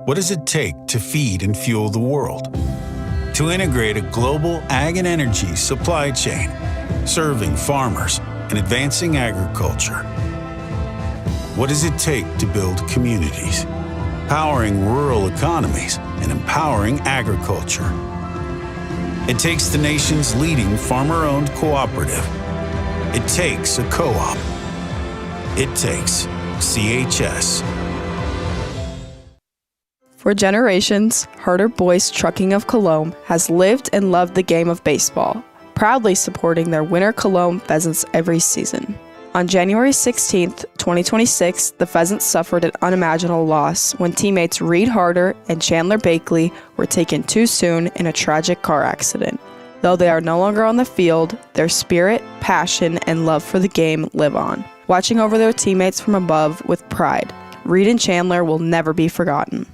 What does it take to feed and fuel the world? To integrate a global ag and energy supply chain, serving farmers and advancing agriculture. What does it take to build communities, powering rural economies and empowering agriculture? It takes the nation's leading farmer-owned cooperative. It takes a co-op. It takes CHS. For generations, Harder Boys Trucking of Colome has lived and loved the game of baseball, proudly supporting their winter Colome Pheasants every season. On January 16, 2026, the Pheasants suffered an unimaginable loss when teammates Reed Harder and Chandler Bakley were taken too soon in a tragic car accident. Though they are no longer on the field, their spirit, passion, and love for the game live on, watching over their teammates from above with pride. Reed and Chandler will never be forgotten.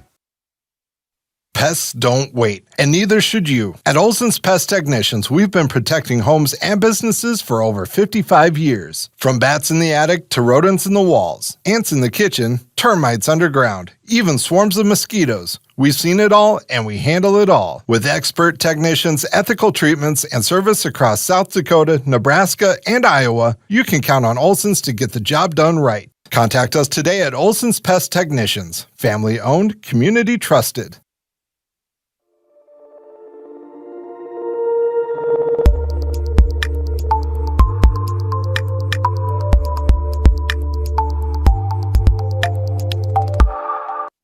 Pests don't wait, and neither should you. At Olson's Pest Technicians, we've been protecting homes and businesses for over 55 years. From bats in the attic to rodents in the walls, ants in the kitchen, termites underground, even swarms of mosquitoes. We've seen it all, and we handle it all. With expert technicians, ethical treatments, and service across South Dakota, Nebraska, and Iowa, you can count on Olson's to get the job done right. Contact us today at Olson's Pest Technicians. Family-owned, community-trusted.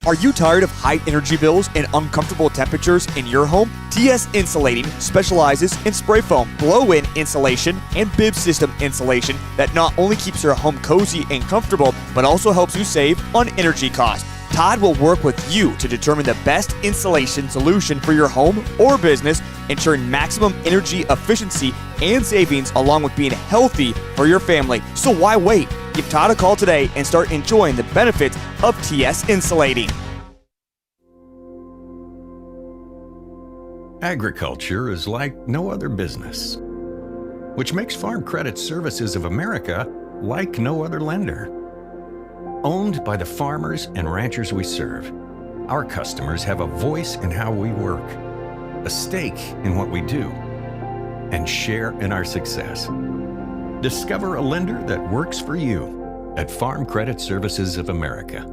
Are you tired of high energy bills and uncomfortable temperatures in your home? TS Insulating specializes in spray foam, blow-in insulation, and bib system insulation that not only keeps your home cozy and comfortable, but also helps you save on energy costs. Todd will work with you to determine the best insulation solution for your home or business, ensuring maximum energy efficiency and savings along with being healthy for your family. So why wait? Give Todd a call today and start enjoying the benefits of TS Insulating. Agriculture is like no other business, which makes Farm Credit Services of America like no other lender. Owned by the farmers and ranchers we serve, our customers have a voice in how we work, a stake in what we do, and share in our success. Discover a lender that works for you at Farm Credit Services of America.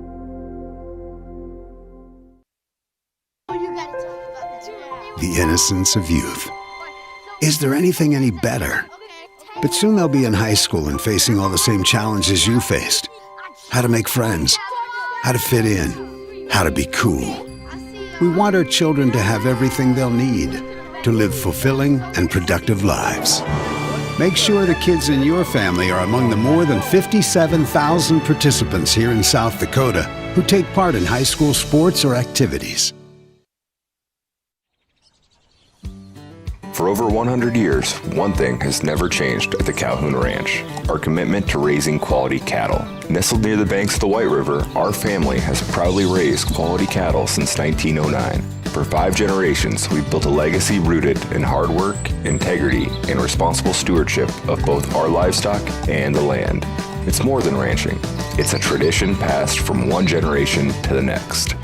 The innocence of youth. Is there anything any better? But soon they'll be in high school and facing all the same challenges you faced. How to make friends, how to fit in, how to be cool. We want our children to have everything they'll need to live fulfilling and productive lives. Make sure the kids in your family are among the more than 57,000 participants here in South Dakota who take part in high school sports or activities. For over 100 years, one thing has never changed at the Calhoun Ranch: our commitment to raising quality cattle. Nestled near the banks of the White River, our family has proudly raised quality cattle since 1909. For 5 generations, we've built a legacy rooted in hard work, integrity, and responsible stewardship of both our livestock and the land. It's more than ranching. It's a tradition passed from one generation to the next.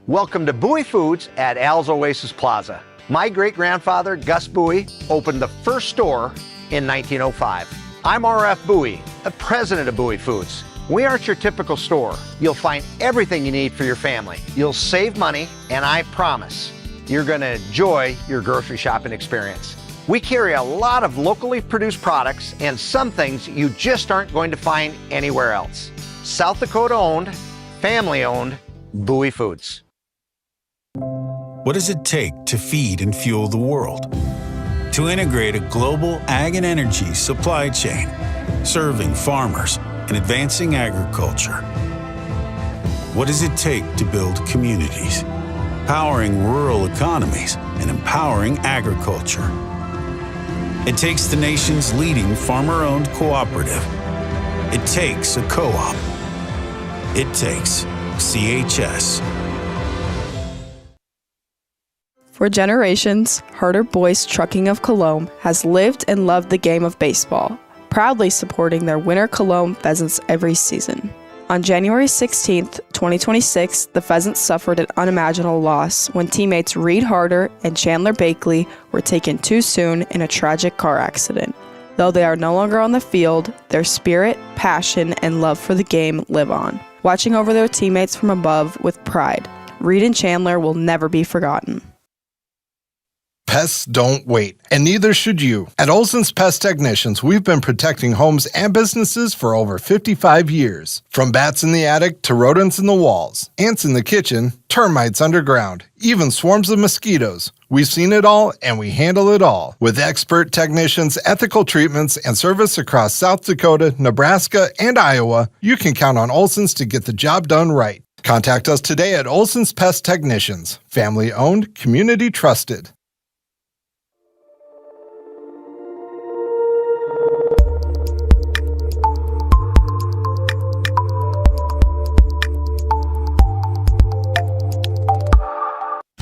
Welcome to Bowie Foods at Al's Oasis Plaza. My great-grandfather, Gus Bowie, opened the first store in 1905. I'm R.F. Bowie, the president of Bowie Foods. We aren't your typical store. You'll find everything you need for your family. You'll save money, and I promise you're going to enjoy your grocery shopping experience. We carry a lot of locally produced products and some things you just aren't going to find anywhere else. South Dakota-owned, family-owned, Bowie Foods. What does it take to feed and fuel the world? To integrate a global ag and energy supply chain, serving farmers and advancing agriculture. What does it take to build communities, powering rural economies and empowering agriculture? It takes the nation's leading farmer-owned cooperative. It takes a co-op. It takes CHS. For generations, Harder Boys Trucking of Colome has lived and loved the game of baseball, proudly supporting their winter Colome Pheasants every season. On January 16, 2026, the Pheasants suffered an unimaginable loss when teammates Reed Harder and Chandler Bakley were taken too soon in a tragic car accident. Though they are no longer on the field, their spirit, passion, and love for the game live on, watching over their teammates from above with pride. Reed and Chandler will never be forgotten. Pests don't wait, and neither should you. At Olson's Pest Technicians, we've been protecting homes and businesses for over 55 years. From bats in the attic to rodents in the walls, ants in the kitchen, termites underground, even swarms of mosquitoes. We've seen it all, and we handle it all. With expert technicians, ethical treatments, and service across South Dakota, Nebraska, and Iowa, you can count on Olson's to get the job done right. Contact us today at Olson's Pest Technicians. Family owned, community trusted.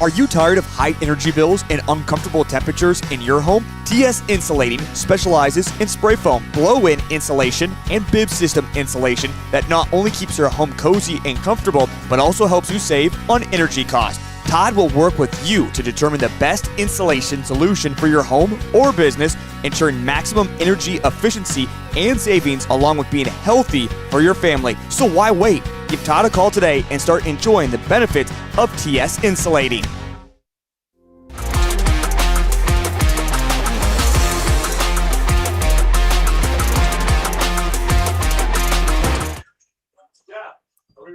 Are you tired of high energy bills and uncomfortable temperatures in your home? TS Insulating specializes in spray foam, blow-in insulation, and bib system insulation that not only keeps your home cozy and comfortable, but also helps you save on energy costs. Todd will work with you to determine the best insulation solution for your home or business, ensuring maximum energy efficiency and savings along with being healthy for your family. So why wait? Give Todd a call today and start enjoying the benefits of TS Insulating.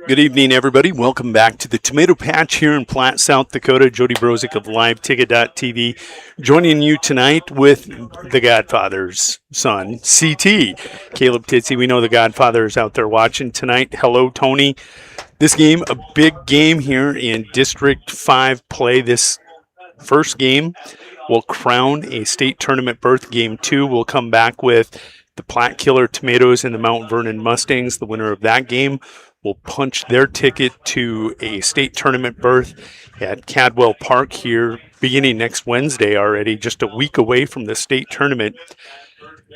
Good evening, everybody. Welcome back to the Tomato Patch here in Platte, South Dakota. Jody Brozick of LiveTicket.tv joining you tonight with the Godfather's son, CT, Caleb Titsey. We know the Godfather is out there watching tonight. Hello, Tony. This game, a big game here in District 5 play. This first game will crown a state tournament berth. Game 2 will come back with the Platte Killer Tomatoes and the Mount Vernon Mustangs. The winner of that game will punch their ticket to a state tournament berth at Cadwell Park here beginning next Wednesday already, just a week away from the state tournament.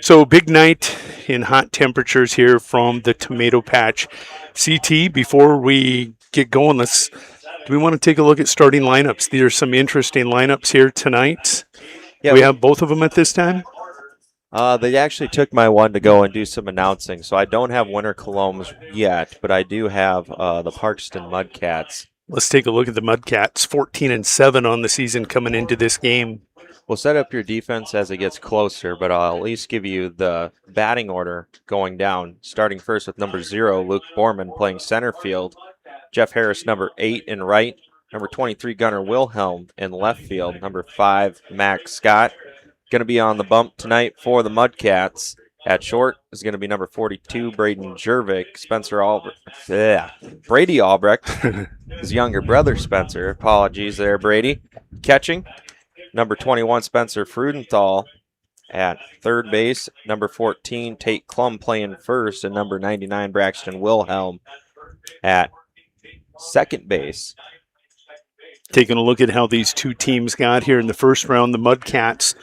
So big night in hot temperatures here from the Tomato Patch. CT, before we get going, do we want to take a look at starting lineups? These are some interesting lineups here tonight. Yeah, we have both of them at this time? They actually took my one to go and do some announcing, so I don't have winter Colomes yet, but I do have the Parkston Mudcats. Let's take a look at the Mudcats, 14-7 on the season coming into this game. We'll set up your defense as it gets closer, but I'll at least give you the batting order going down, starting first with number 0, Luke Borman, playing center field. Jeff Harris, number 8, in right. Number 23, Gunnar Wilhelm, in left field. Number 5, Max Scott. Going to be on the bump tonight for the Mudcats. At short is going to be number 42, Braden Jervik. Brady Albrecht, his younger brother, Spencer. Apologies there, Brady. Catching, number 21, Spencer Frudenthal. At third base, number 14, Tate Klum playing first, and number 99, Braxton Wilhelm at second base. Taking a look at how these two teams got here in the first round, the Mudcats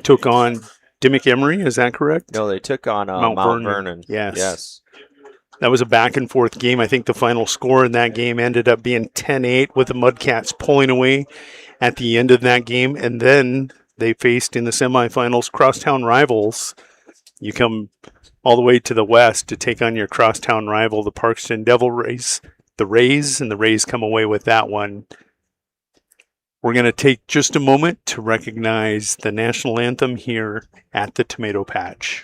took on Dimmick Emery, is that correct? No, they took on Mount Vernon. Yes. That was a back-and-forth game. I think the final score in that game ended up being 10-8 with the Mudcats pulling away at the end of that game. And then they faced in the semifinals crosstown rivals. You come all the way to the west to take on your crosstown rival, the Parkston Devil Rays, the Rays, and the Rays come away with that one. We're going to take just a moment to recognize the national anthem here at the Tomato Patch.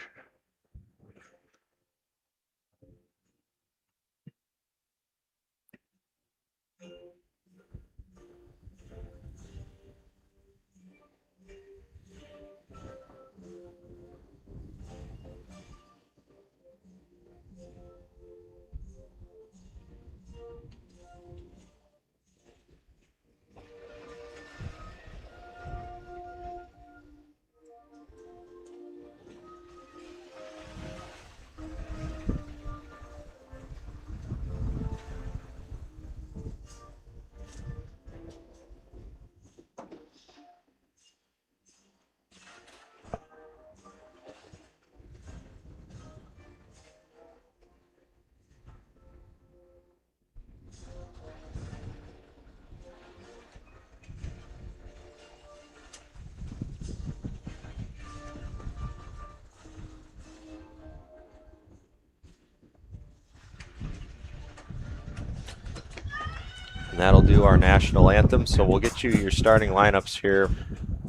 And that'll do our national anthem. So we'll get you your starting lineups here,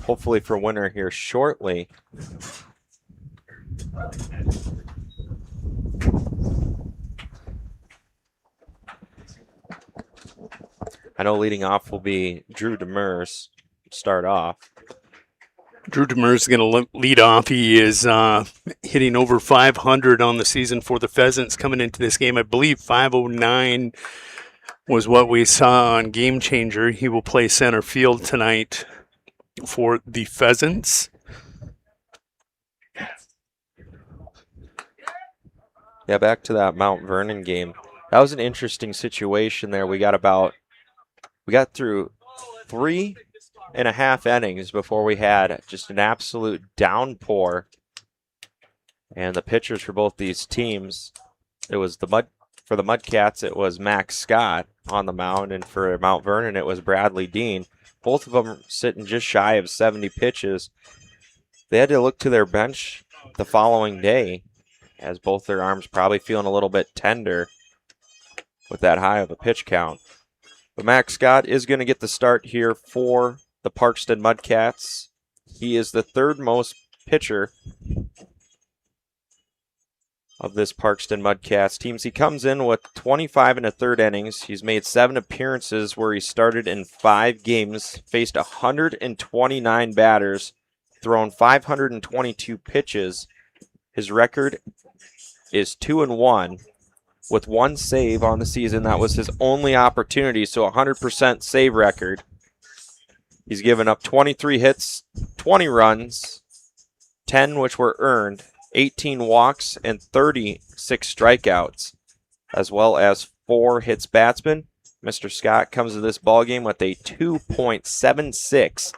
hopefully for winter here shortly. I know leading off will be Drew Demers. Start off. Drew Demers is going to lead off. He is hitting over 500 on the season for the Pheasants coming into this game. I believe 509 was what we saw on Game Changer. He will play center field tonight for the Pheasants. Yeah, back to that Mount Vernon game. That was an interesting situation there. We got through 3.5 innings before we had just an absolute downpour. And the pitchers for both these teams, for the Mudcats, it was Max Scott on the mound, and for Mount Vernon, it was Bradley Dean. Both of them sitting just shy of 70 pitches. They had to look to their bench the following day, as both their arms probably feeling a little bit tender with that high of a pitch count. But Max Scott is going to get the start here for the Parkston Mudcats. He is the third most pitcher of this Parkston Mudcats teams. He comes in with 25 1/3 innings. He's made 7 appearances where he started in 5 games, faced 129 batters, thrown 522 pitches. His record is 2-1 with 1 save on the season. That was his only opportunity, so 100% save record. He's given up 23 hits, 20 runs, 10 which were earned, 18 walks, and 36 strikeouts, as well as 4 hits batsman. Mr. Scott comes to this ballgame with a 2.76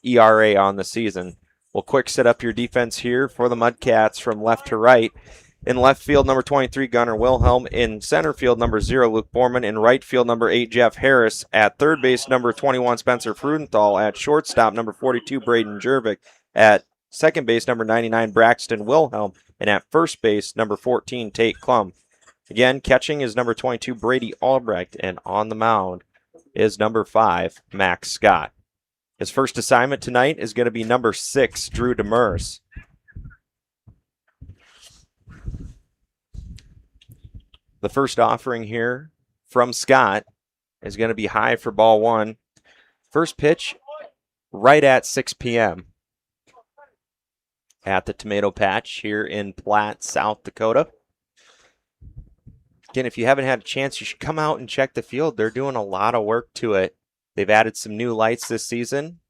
ERA on the season. We'll quick set up your defense here for the Mudcats from left to right. In left field, number 23, Gunnar Wilhelm. In center field, number 0, Luke Borman. In right field, number 8, Jeff Harris. At third base, number 21, Spencer Frudenthal. At shortstop, number 42, Braden Jervik. At second base, number 99, Braxton Wilhelm. And at first base, number 14, Tate Klum. Again, catching is number 22, Brady Albrecht. And on the mound is number 5, Max Scott. His first assignment tonight is going to be number 6, Drew Demers. The first offering here from Scott is going to be high for ball 1. First pitch right at 6 p.m. at the Tomato Patch here in Platte, South Dakota. Again, if you haven't had a chance, you should come out and check the field. They're doing a lot of work to it. They've added some new lights this season.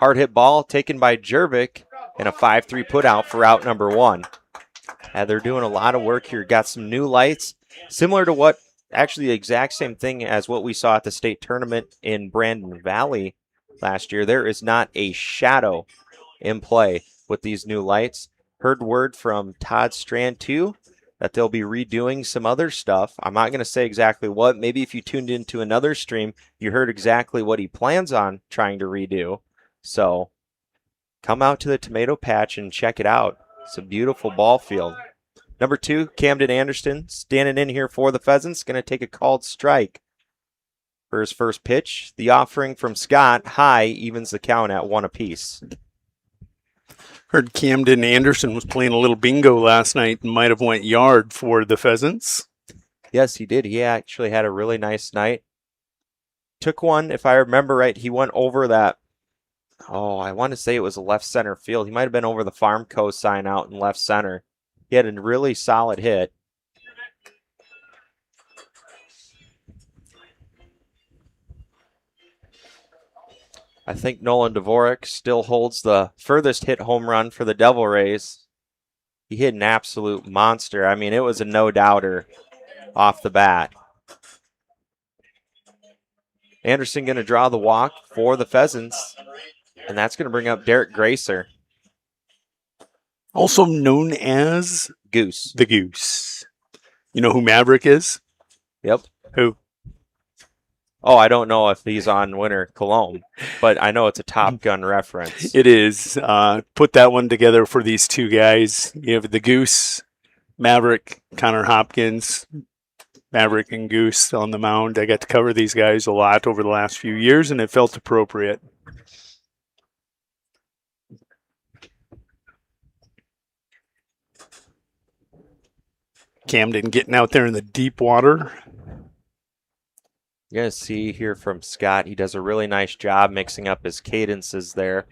Hard hit ball taken by Jervik and a 5-3 put out for out number 1. They're doing a lot of work here. Got some new lights. Similar to what, actually the exact same thing as what we saw at the state tournament in Brandon Valley last year. There is not a shadow in play with these new lights. Heard word from Todd Strand too that they'll be redoing some other stuff. I'm not going to say exactly what. Maybe if you tuned into another stream, you heard exactly what he plans on trying to redo. So come out to the Tomato Patch and check it out. It's a beautiful ball field. Number 2, Camden Anderson, standing in here for the Pheasants, going to take a called strike for his first pitch. The offering from Scott, high, evens the count at 1 apiece. Heard Camden Anderson was playing a little bingo last night and might have went yard for the Pheasants. Yes, he did. He actually had a really nice night. Took one, if I remember right, he went over that, I want to say it was a left center field. He might have been over the Farmco sign out in left center. He had a really solid hit. I think Nolan Dvorak still holds the furthest hit home run for the Devil Rays. He hit an absolute monster. I mean, it was a no-doubter off the bat. Anderson going to draw the walk for the Pheasants, and that's going to bring up Derek Gracer. Also known as Goose. The Goose. You know who Maverick is? Yep. Who? Oh, I don't know if he's on Winter Colome, but I know it's a Top Gun reference. It is. Put that one together for these two guys. You have the Goose, Maverick, Connor Hopkins. Maverick and Goose on the mound. I got to cover these guys a lot over the last few years, and it felt appropriate. Camden getting out there in the deep water. You're going to see here from Scott, he does a really nice job mixing up his cadences there.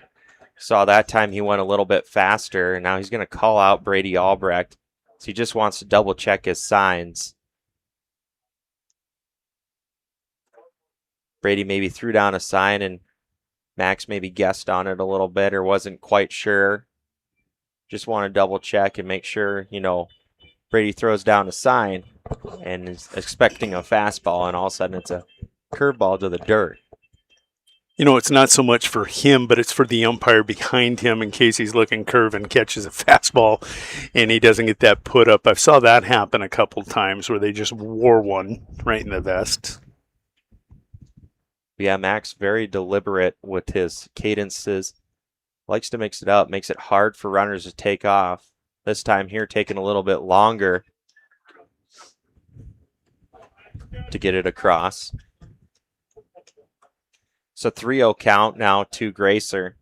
Saw that time he went a little bit faster, and now he's going to call out Brady Albrecht. So he just wants to double check his signs. Brady maybe threw down a sign, and Max maybe guessed on it a little bit or wasn't quite sure. Just want to double check and make sure, Brady throws down a sign and is expecting a fastball, and all of a sudden it's a curveball to the dirt. It's not so much for him, but it's for the umpire behind him in case he's looking curve and catches a fastball and he doesn't get that put up. I saw that happen a couple times where they just wore one right in the vest. Yeah, Max very deliberate with his cadences. Likes to mix it up, makes it hard for runners to take off. This time here taking a little bit longer to get it across. So 3-0 count now to Gracer.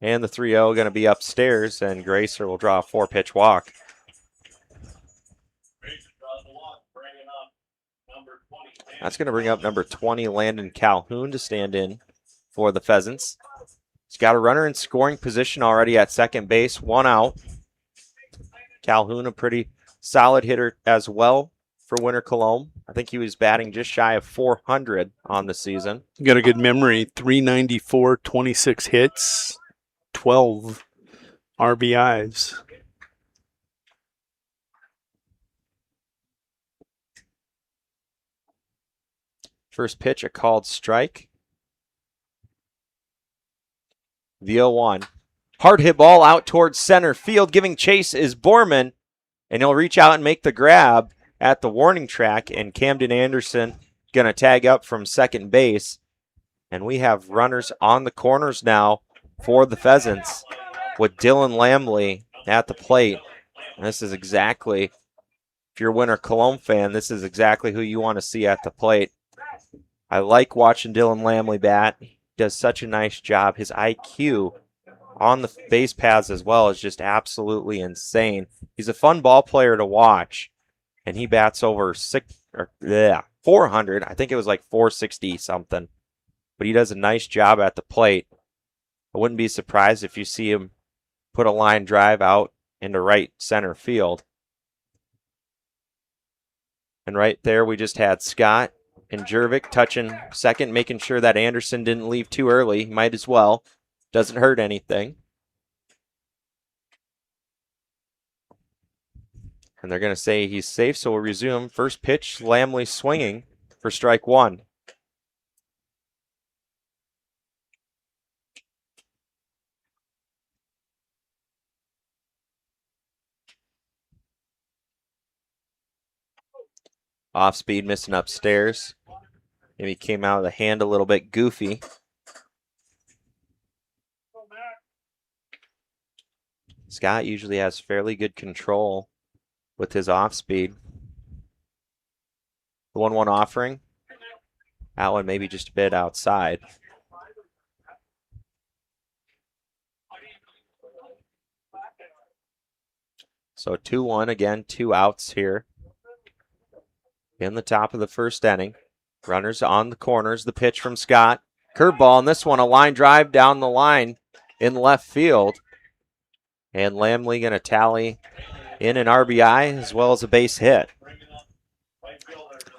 And the 3-0 going to be upstairs, and Gracer will draw a 4-pitch walk. That's going to bring up number 20, Landon Calhoun, to stand in for the Pheasants. He's got a runner in scoring position already at second base, 1 out. Calhoun, a pretty solid hitter as well for Winter Colome. I think he was batting just shy of 400 on the season. Got a good memory. 394, 26 hits, 12 RBIs. First pitch, a called strike. The 0-1. Hard hit ball out towards center field. Giving chase is Borman, and he'll reach out and make the grab at the warning track, and Camden Anderson going to tag up from second base. And we have runners on the corners now for the Pheasants with Dylan Lamley at the plate. And this is exactly, if you're a Winter Colome fan, this is exactly who you want to see at the plate. I like watching Dylan Lamley bat. He does such a nice job. His IQ on the base paths as well is just absolutely insane. He's a fun ball player to watch, and he bats over 400. I think it was like 460 something, but he does a nice job at the plate. I wouldn't be surprised if you see him put a line drive out into right center field. And right there, we just had Scott and Jervik touching second, making sure that Anderson didn't leave too early. Might as well. Doesn't hurt anything. And they're going to say he's safe, so we'll resume. First pitch, Lamley swinging for strike 1. Off speed, missing upstairs. Maybe came out of the hand a little bit goofy. Scott usually has fairly good control with his off speed. The 1-1 offering. That one maybe just a bit outside. So 2-1 again, 2 outs here in the top of the first inning. Runners on the corners. The pitch from Scott. Curveball, and this one a line drive down the line in left field. And Lamley going to tally in an RBI as well as a base hit.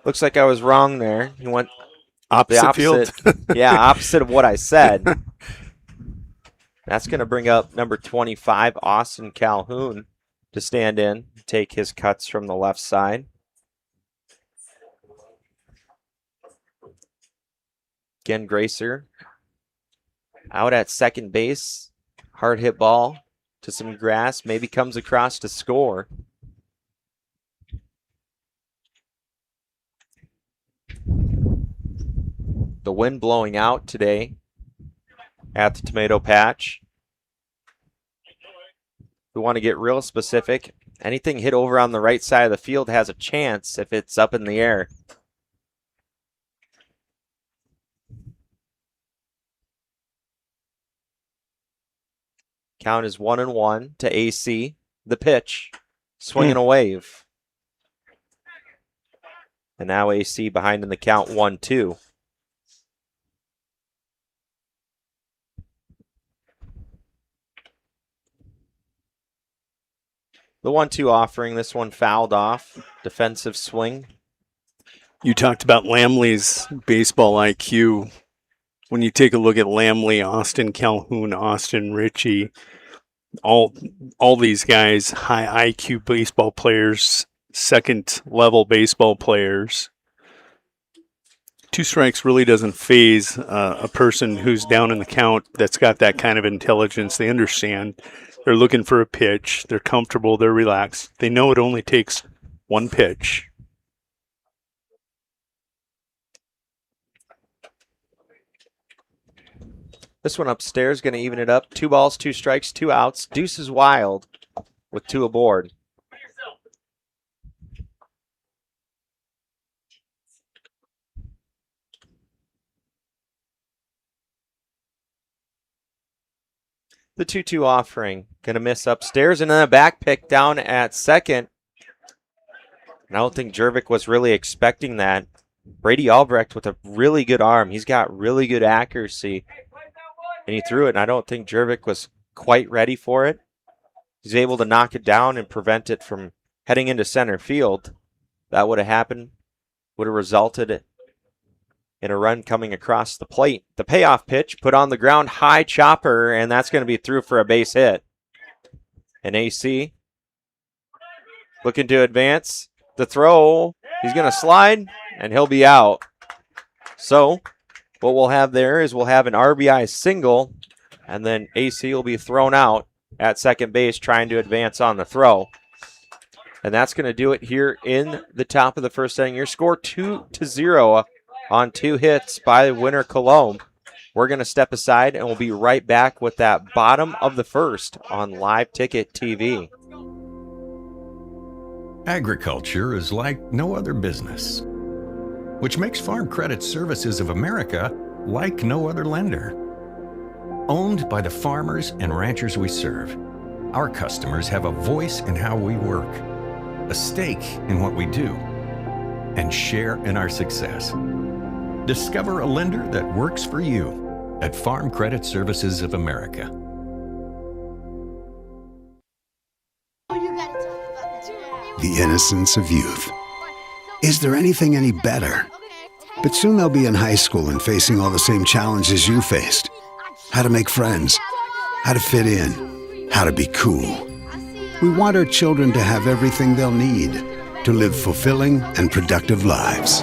Looks like I was wrong there. He went opposite field. Yeah, opposite of what I said. That's going to bring up number 25, Austin Calhoun, to stand in, take his cuts from the left side. Again, Gracer out at second base. Hard hit ball to some grass. Maybe comes across to score. The wind blowing out today at the tomato patch. We want to get real specific. Anything hit over on the right side of the field has a chance if it's up in the air. Count is 1-1 to AC. The pitch, swinging a wave. And now AC behind in the count 1-2. The 1-2 offering, this one fouled off. Defensive swing. You talked about Lamley's baseball IQ. When you take a look at Lamley, Austin Calhoun, Austin Ritchie, all these guys, high IQ baseball players, second level baseball players. 2 strikes really doesn't phase a person who's down in the count that's got that kind of intelligence. They understand. They're looking for a pitch. They're comfortable. They're relaxed. They know it only takes one pitch. This one upstairs going to even it up. 2 balls, 2 strikes, 2 outs. Deuce is wild with 2 aboard. The 2-2 offering. Going to miss upstairs and then a back pick down at second. And I don't think Jervik was really expecting that. Brady Albrecht with a really good arm. He's got really good accuracy. And he threw it, and I don't think Jervik was quite ready for it. He's able to knock it down and prevent it from heading into center field. That would have happened, would have resulted in a run coming across the plate. The payoff pitch put on the ground, high chopper, and that's going to be through for a base hit. And AC looking to advance. The throw, he's going to slide, and he'll be out. So what we'll have there is we'll have an RBI single, and then AC will be thrown out at second base trying to advance on the throw. And that's going to do it here in the top of the first inning. Your score 2-0 on 2 hits by winner Colome. We're going to step aside, and we'll be right back with that bottom of the first on Live Ticket TV. Agriculture is like no other business, which makes Farm Credit Services of America like no other lender. Owned by the farmers and ranchers we serve, our customers have a voice in how we work, a stake in what we do, and share in our success. Discover a lender that works for you at Farm Credit Services of America. The innocence of youth. Is there anything any better? But soon they'll be in high school and facing all the same challenges you faced. How to make friends, how to fit in, how to be cool. We want our children to have everything they'll need to live fulfilling and productive lives.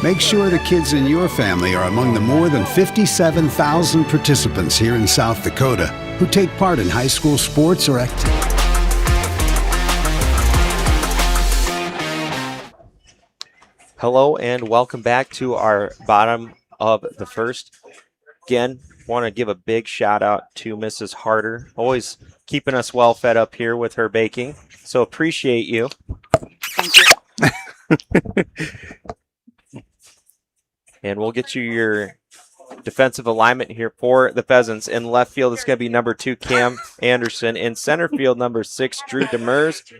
Make sure the kids in your family are among the more than 57,000 participants here in South Dakota who take part in high school sports or activities. Hello and welcome back to our bottom of the first. Again, want to give a big shout out to Mrs. Harder, always keeping us well fed up here with her baking. So appreciate you. Thank you. And we'll get you your defensive alignment here for the Pheasants. In left field, it's going to be number 2, Cam Anderson. In center field, number 6, Drew Demers.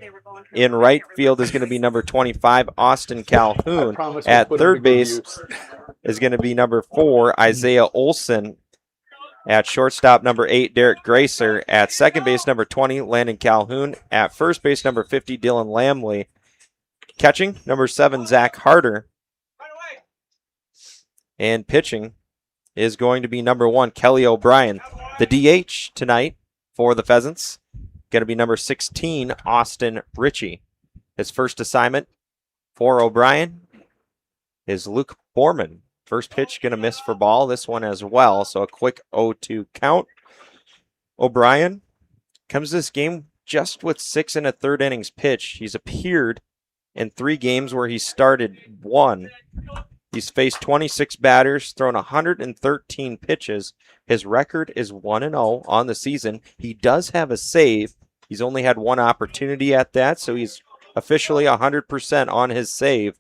In right field is going to be number 25, Austin Calhoun. At third base is going to be number 4, Isaiah Olson. At shortstop, number 8, Derek Gracer. At second base, number 20, Landon Calhoun. At first base, number 50, Dylan Lamley. Catching, number 7, Zach Harder. And pitching is going to be number 1, Kelly O'Brien. The DH tonight for the Pheasants, going to be number 16, Austin Ritchie. His first assignment for O'Brien is Luke Borman. First pitch going to miss for ball. This one as well, so a quick 0-2 count. O'Brien comes to this game just with 6 1/3 innings pitched. He's appeared in 3 games where he started 1. He's faced 26 batters, thrown 113 pitches. His record is 1-0 on the season. He does have a save He's only had one opportunity at that, so he's officially 100% on his save.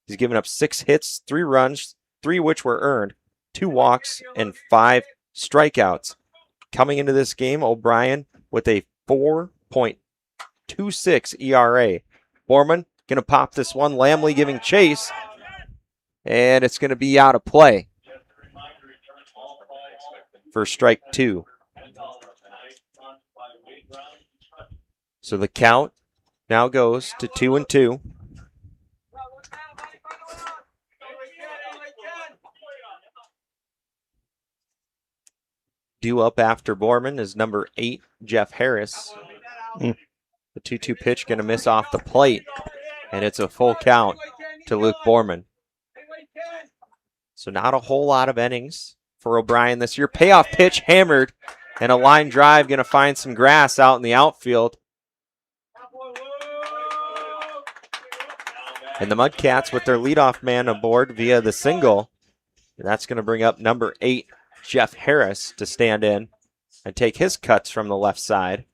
He's given up 6 hits, 3 runs, 3 which were earned, 2 walks, and 5 strikeouts. Coming into this game, O'Brien with a 4.26 ERA. Borman going to pop this one. Lamley giving chase, and it's going to be out of play for strike 2. So the count now goes to 2-2. Due up after Borman is number 8, Jeff Harris. The 2-2 pitch going to miss off the plate, and it's a full count to Luke Borman. So not a whole lot of innings for O'Brien this year. Payoff pitch hammered, and a line drive going to find some grass out in the outfield. And the Mudcats with their leadoff man aboard via the single. And that's going to bring up number 8, Jeff Harris, to stand in and take his cuts from the left side.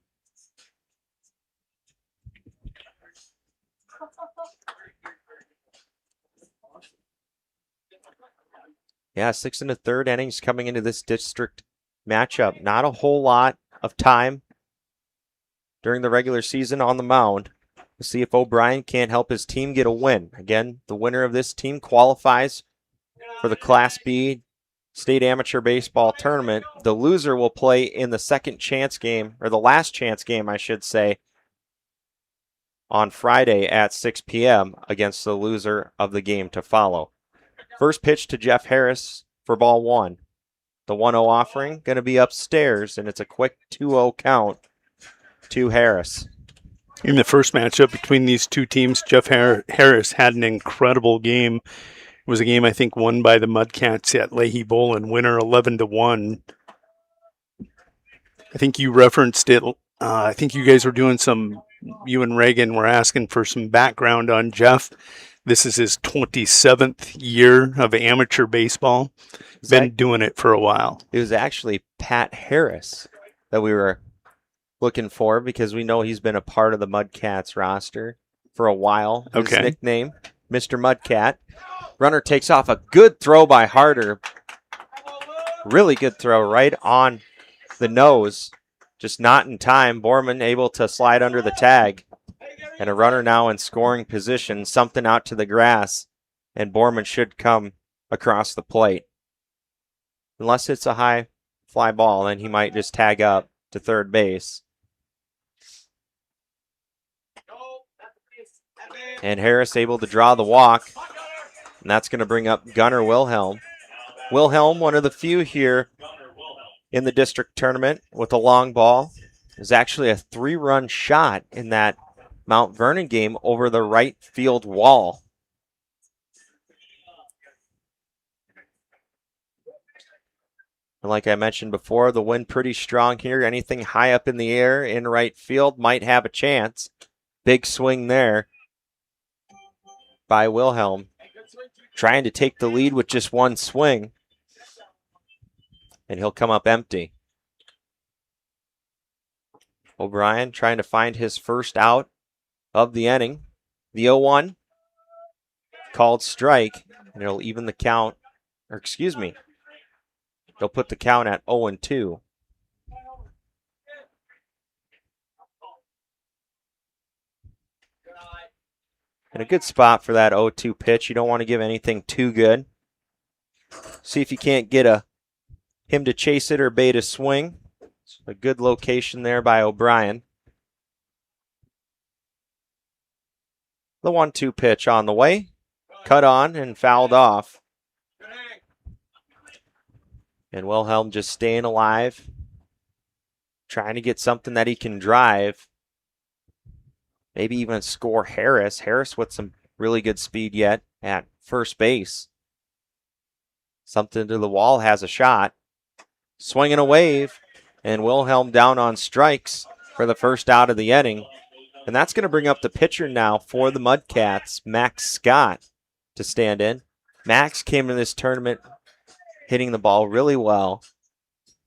Yeah, 6 1/3 innings coming into this district matchup. Not a whole lot of time during the regular season on the mound. We'll see if O'Brien can't help his team get a win. Again, the winner of this team qualifies for the Class B State Amateur Baseball Tournament. The loser will play in the second chance game, or the last chance game, I should say, on Friday at 6 p.m. against the loser of the game to follow. First pitch to Jeff Harris for ball 1. The 1-0 offering going to be upstairs, and it's a quick 2-0 count to Harris. In the first matchup between these two teams, Jeff Harris had an incredible game. It was a game, I think, won by the Mudcats at Leahy Bowlin, winner 11-1. I think you referenced it. I think you guys were doing you and Reagan were asking for some background on Jeff. This is his 27th year of amateur baseball. Been doing it for a while. It was actually Pat Harris that we were looking for, because we know he's been a part of the Mudcats roster for a while. His nickname, Mr. Mudcat. Runner takes off. A good throw by Harder. Really good throw right on the nose. Just not in time. Borman able to slide under the tag. And a runner now in scoring position. Something out to the grass. And Borman should come across the plate. Unless it's a high fly ball, then he might just tag up to third base. And Harris able to draw the walk. And that's going to bring up Gunnar Wilhelm. Wilhelm, one of the few here in the district tournament with a long ball. It was actually a 3-run shot in that Mount Vernon game over the right field wall. And like I mentioned before, the wind pretty strong here. Anything high up in the air in right field might have a chance. Big swing there by Wilhelm. Trying to take the lead with just one swing. And he'll come up empty. O'Brien trying to find his first out of the inning. The 0-1 called strike, and it'll even the count, or excuse me, they'll put the count at 0-2. And a good spot for that 0-2 pitch. You don't want to give anything too good. See if you can't get him to chase it or bait a swing. It's a good location there by O'Brien. The 1-2 pitch on the way. Cut on and fouled off. And Wilhelm just staying alive. Trying to get something that he can drive. Maybe even score Harris. Harris with some really good speed yet at first base. Something to the wall, has a shot. Swinging a wave. And Wilhelm down on strikes for the first out of the inning. And that's going to bring up the pitcher now for the Mudcats, Max Scott, to stand in. Max came to this tournament hitting the ball really well.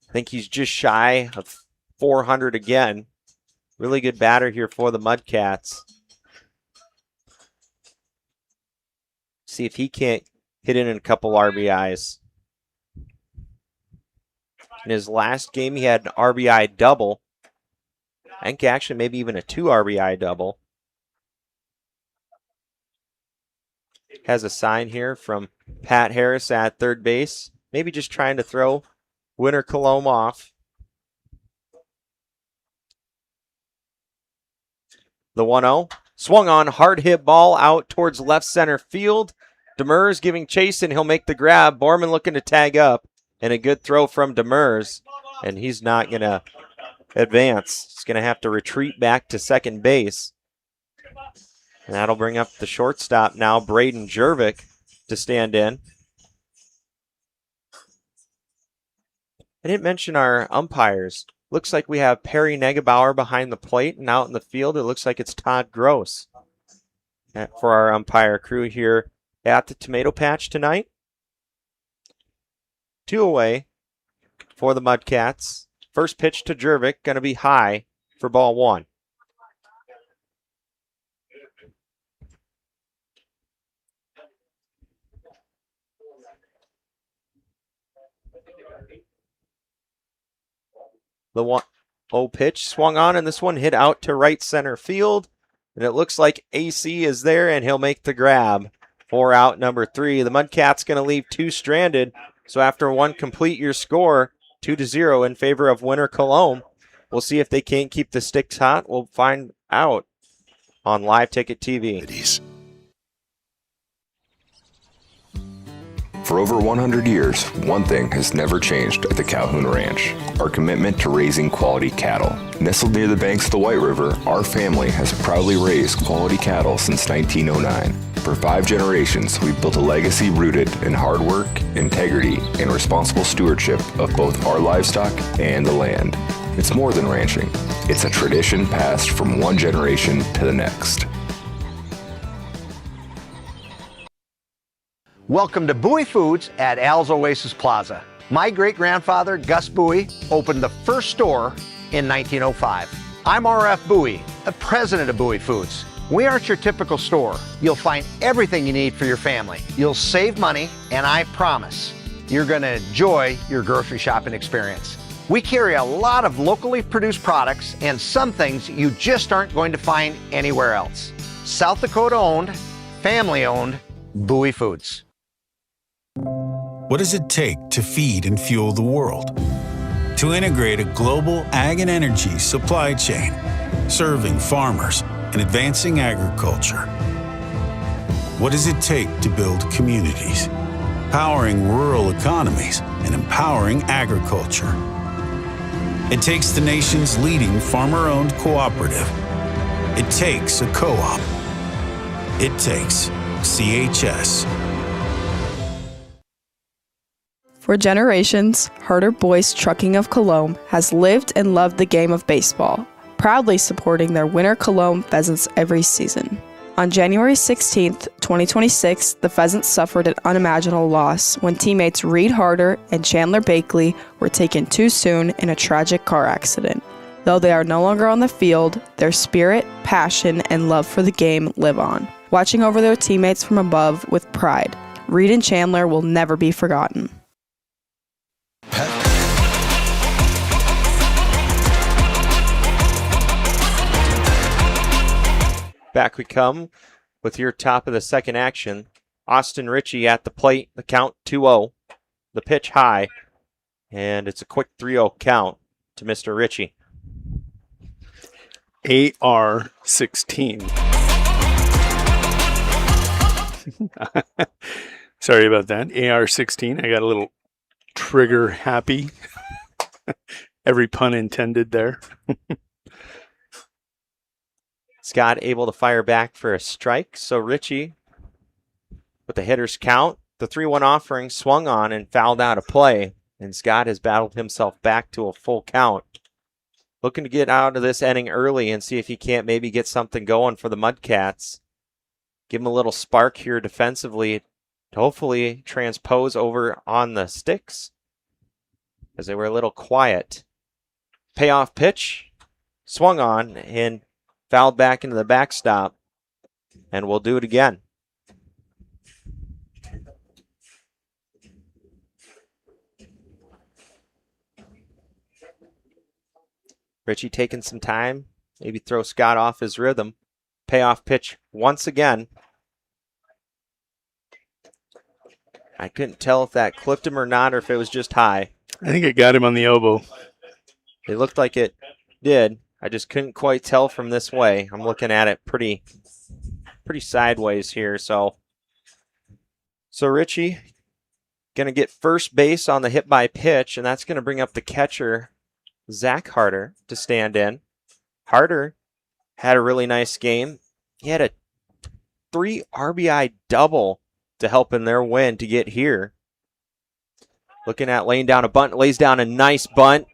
I think he's just shy of 400 again Really good batter here for the Mudcats. See if he can't hit in a couple RBIs. In his last game, he had an RBI double. I think actually maybe even a 2 RBI double. Has a sign here from Pat Harris at third base. Maybe just trying to throw Winter Colome off. The 1-0. Swung on, hard hit ball out towards left center field. Demers giving chase, and he'll make the grab. Borman looking to tag up. And a good throw from Demers. And he's not going to advance. He's going to have to retreat back to second base. And that'll bring up the shortstop now, Braden Jervik, to stand in. I didn't mention our umpires. Looks like we have Perry Negebauer behind the plate, and out in the field it looks like it's Todd Gross for our umpire crew here at the Tomato Patch tonight. 2 away for the Mudcats. First pitch to Jervik, going to be high for ball 1. The 1-0 pitch swung on, and this one hit out to right center field. And it looks like AC is there, and he'll make the grab for out number 3. The Mudcats going to leave 2 stranded. So after 1 complete, your score 2-0 in favor of Winter Colome. We'll see if they can't keep the sticks hot. We'll find out on Live Ticket TV. For over 100 years, one thing has never changed at the Calhoun Ranch: our commitment to raising quality cattle. Nestled near the banks of the White River, our family has proudly raised quality cattle since 1909. For 5 generations, we've built a legacy rooted in hard work, integrity, and responsible stewardship of both our livestock and the land. It's more than ranching. It's a tradition passed from one generation to the next. Welcome to Bowie Foods at Al's Oasis Plaza. My great-grandfather, Gus Bowie, opened the first store in 1905. I'm R.F. Bowie, the president of Bowie Foods. We aren't your typical store. You'll find everything you need for your family. You'll save money, and I promise you're going to enjoy your grocery shopping experience. We carry a lot of locally produced products and some things you just aren't going to find anywhere else. South Dakota owned, family owned, Bowie Foods. What does it take to feed and fuel the world? To integrate a global ag and energy supply chain, serving farmers and advancing agriculture. What does it take to build communities, powering rural economies and empowering agriculture? It takes the nation's leading farmer-owned cooperative. It takes a co-op. It takes CHS. For generations, Harder Boys Trucking of Colome has lived and loved the game of baseball, proudly supporting their winter Colome Pheasants every season. On January 16, 2026, the Pheasants suffered an unimaginable loss when teammates Reed Harder and Chandler Bakley were taken too soon in a tragic car accident. Though they are no longer on the field, their spirit, passion, and love for the game live on, watching over their teammates from above with pride. Reed and Chandler will never be forgotten. Back we come with your top of the second action. Austin Ritchie at the plate, the count 2-0. The pitch high, and it's a quick 3-0 count to Mr. Ritchie. AR-16. Sorry about that. AR-16. I got a little trigger happy. Every pun intended there. Scott able to fire back for a strike. So Ritchie, with the hitter's count, the 3-1 offering swung on and fouled out of play. And Scott has battled himself back to a full count. Looking to get out of this inning early and see if he can't maybe get something going for the Mudcats. Give him a little spark here defensively to hopefully transpose over on the sticks, as they were a little quiet. Payoff pitch. swung on and fouled back into the backstop. And we'll do it again. Richie taking some time, maybe throw Scott off his rhythm. Payoff pitch once again. I couldn't tell if that clipped him or not, or if it was just high. I think it got him on the elbow. It looked like it did. I just couldn't quite tell from this way. I'm looking at it pretty sideways here. So Richie going to get first base on the hit by pitch, and that's going to bring up the catcher, Zach Harder, to stand in. Harder had a really nice game. He had a 3 RBI double to help in their win to get here. Looking at laying down a bunt, lays down a nice bunt.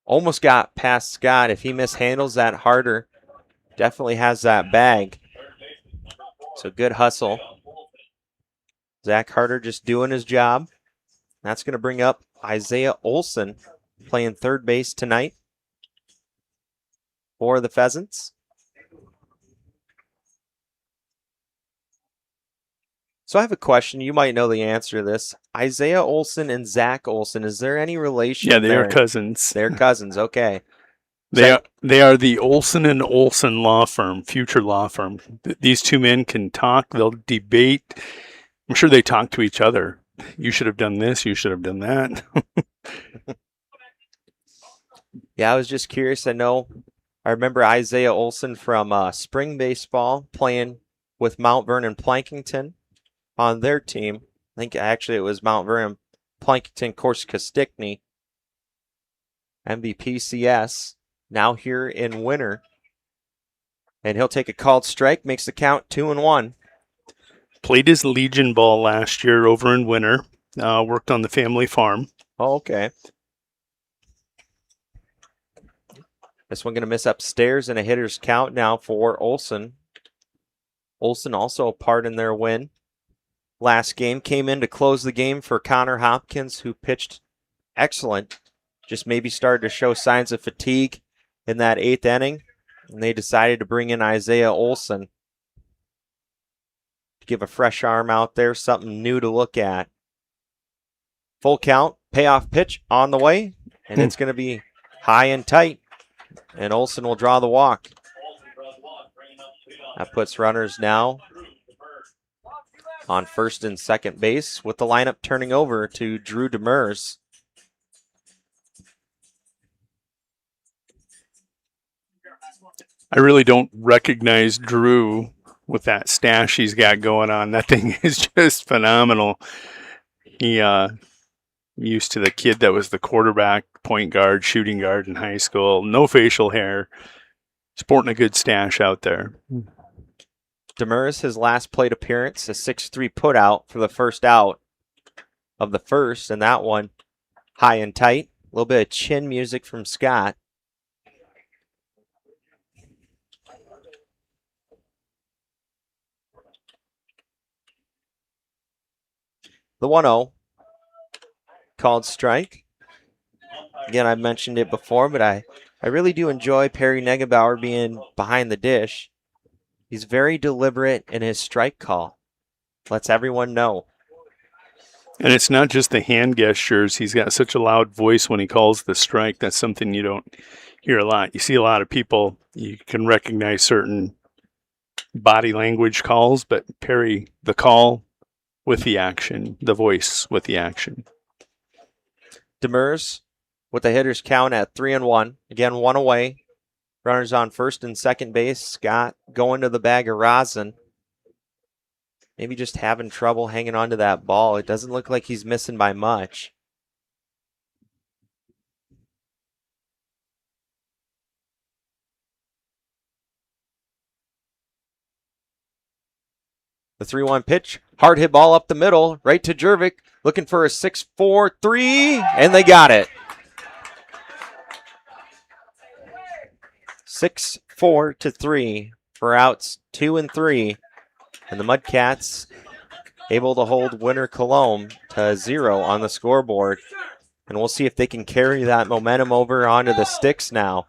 Almost got past Scott. If he mishandles that, Harder definitely has that bag. So good hustle. Zach Harder just doing his job. That's going to bring up Isaiah Olson, playing third base tonight for the Pheasants. So I have a question. You might know the answer to this. Isaiah Olson and Zach Olson, is there any relation? Yeah, they are cousins. They're cousins, okay. They are the Olson and Olson law firm, future law firm. These two men can talk. They'll debate. I'm sure they talk to each other. You should have done this. You should have done that. Yeah, I was just curious. I remember Isaiah Olson from spring baseball playing with Mount Vernon Plankington on their team. I think actually it was Mount Vernon Plankington Corsica Stickney. MVP CS. Now here in winter. And he'll take a called strike, makes the count 2-1. Played his Legion ball last year over in winter. Worked on the family farm. Oh, okay. This one going to miss upstairs and a hitter's count now for Olson. Olson also a part in their win. Last game came in to close the game for Connor Hopkins, who pitched excellent. Just maybe started to show signs of fatigue in that 8th inning, and they decided to bring in Isaiah Olson to give a fresh arm out there, something new to look at. Full count, payoff pitch on the way, and it's going to be high and tight, and Olson will draw the walk. That puts runners now on first and second base, with the lineup turning over to Drew Demers. I really don't recognize Drew with that stash he's got going on. That thing is just phenomenal. He used to the kid that was the quarterback, point guard, shooting guard in high school. No facial hair. Sporting a good stash out there. Demers, his last plate appearance, a 6-3 putout for the first out of the first, and that one high and tight. A little bit of chin music from Scott. The 1-0 called strike. Again, I've mentioned it before, but I really do enjoy Perry Negebauer being behind the dish. He's very deliberate in his strike call. Lets everyone know. And it's not just the hand gestures. He's got such a loud voice when he calls the strike. That's something you don't hear a lot. You see a lot of people, you can recognize certain body language calls, but Perry, the call with the action, the voice with the action. Demers with the hitter's count at 3-1. Again, one away. Runners on first and second base. Scott going to the bag of rosin. Maybe just having trouble hanging on to that ball. It doesn't look like he's missing by much. The 3-1 pitch. Hard hit ball up the middle. Right to Jervik. Looking for a 6-4-3. And they got it. 6-4-3 for outs 2 and 3. And the Mudcats able to hold winner Colome to 0 on the scoreboard. And we'll see if they can carry that momentum over onto the sticks now.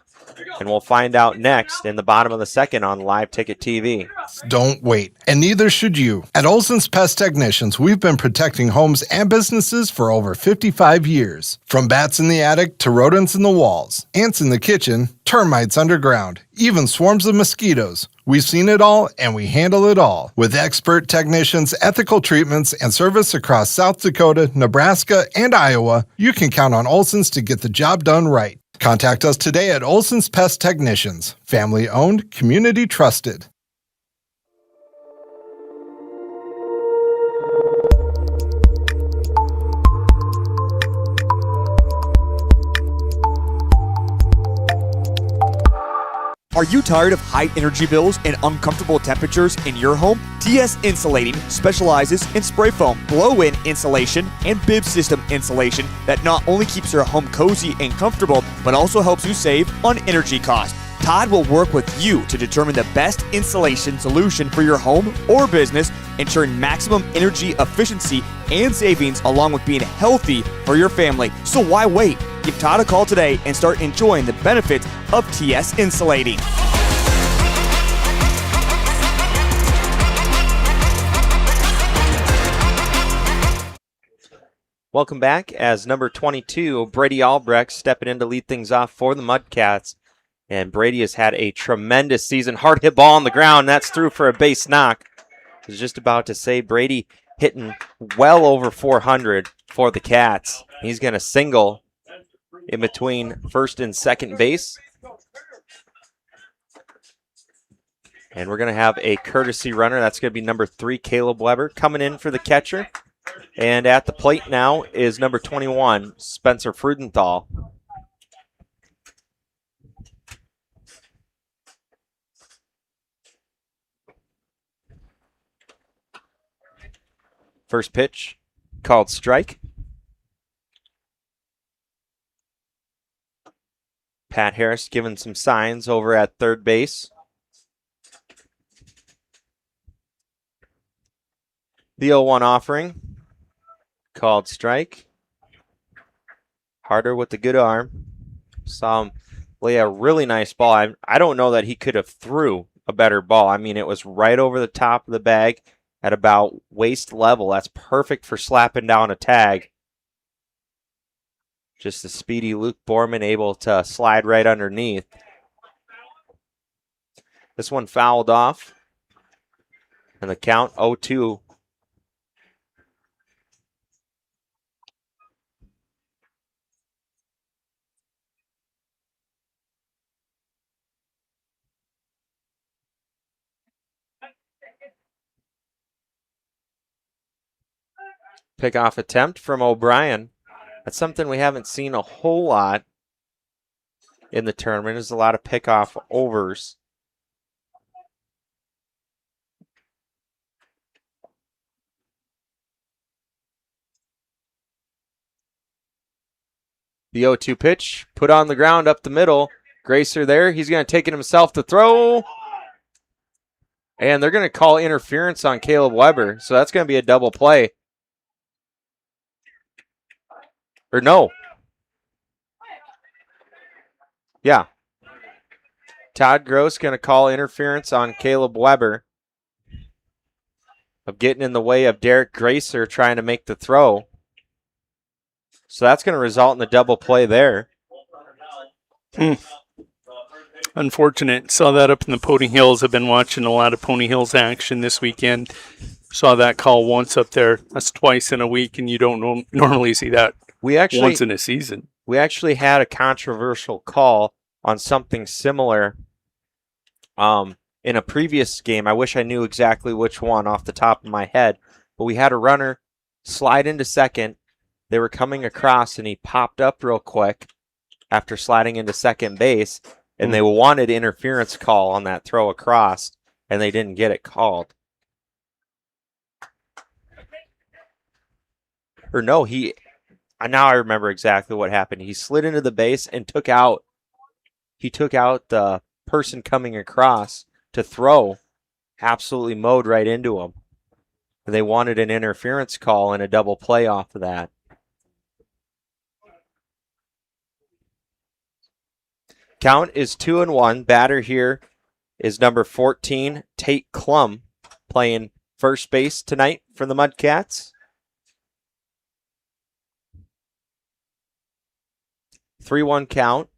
And we'll find out next in the bottom of the second on Live Ticket TV. Don't wait, and neither should you. At Olson's Pest Technicians, we've been protecting homes and businesses for over 55 years. From bats in the attic to rodents in the walls, ants in the kitchen, termites underground, even swarms of mosquitoes. We've seen it all, and we handle it all. With expert technicians, ethical treatments, and service across South Dakota, Nebraska, and Iowa, you can count on Olson's to get the job done right. Contact us today at Olson's Pest Technicians. Family owned, community trusted. Are you tired of high energy bills and uncomfortable temperatures in your home? TS Insulating specializes in spray foam, blow-in insulation, and bib system insulation that not only keeps your home cozy and comfortable, but also helps you save on energy costs. Todd will work with you to determine the best insulation solution for your home or business, ensuring maximum energy efficiency and savings along with being healthy for your family. So why wait? Give Todd a call today and start enjoying the benefits of TS Insulating. Welcome back as number 22, Brady Albrecht, stepping in to lead things off for the Mudcats. And Brady has had a tremendous season. Hard hit ball on the ground. That's through for a base knock. I was just about to say Brady hitting well over 400 for the Cats. He's going to single in between first and second base. And we're going to have a courtesy runner. That's going to be number 3, Caleb Weber, coming in for the catcher. And at the plate now is number 21, Spencer Freudenthal. First pitch, called strike. Pat Harris giving some signs over at third base. The 0-1 offering, called strike. Harder with the good arm. Saw him lay a really nice ball. I don't know that he could have threw a better ball. I mean, it was right over the top of the bag at about waist level. That's perfect for slapping down a tag. Just the speedy Luke Borman able to slide right underneath. This one fouled off. And the count 0-2. Pickoff attempt from O'Brien. That's something we haven't seen a whole lot in the tournament. There's a lot of pickoff overs. The 0-2 pitch, put on the ground up the middle. Gracer there. He's going to take it himself to throw. And they're going to call interference on Caleb Weber. So that's going to be a double play. Or no. Yeah. Todd Gross going to call interference on Caleb Weber of getting in the way of Derek Gracer trying to make the throw. So that's going to result in the double play there. Unfortunate. Saw that up in the Pony Hills. I've been watching a lot of Pony Hills action this weekend. Saw that call once up there. That's twice in a week, and you don't normally see that once in a season. We actually had a controversial call on something similar in a previous game. I wish I knew exactly which one off the top of my head, but we had a runner slide into second. They were coming across, and he popped up real quick after sliding into second base, and they wanted interference call on that throw across, and they didn't get it called. Or no, now I remember exactly what happened. He slid into the base and took out the person coming across to throw, absolutely mowed right into him. And they wanted an interference call and a double play off of that. Count is 2-1. Batter here is number 14, Tate Colome, playing first base tonight for the Mudcats. 3-1 count.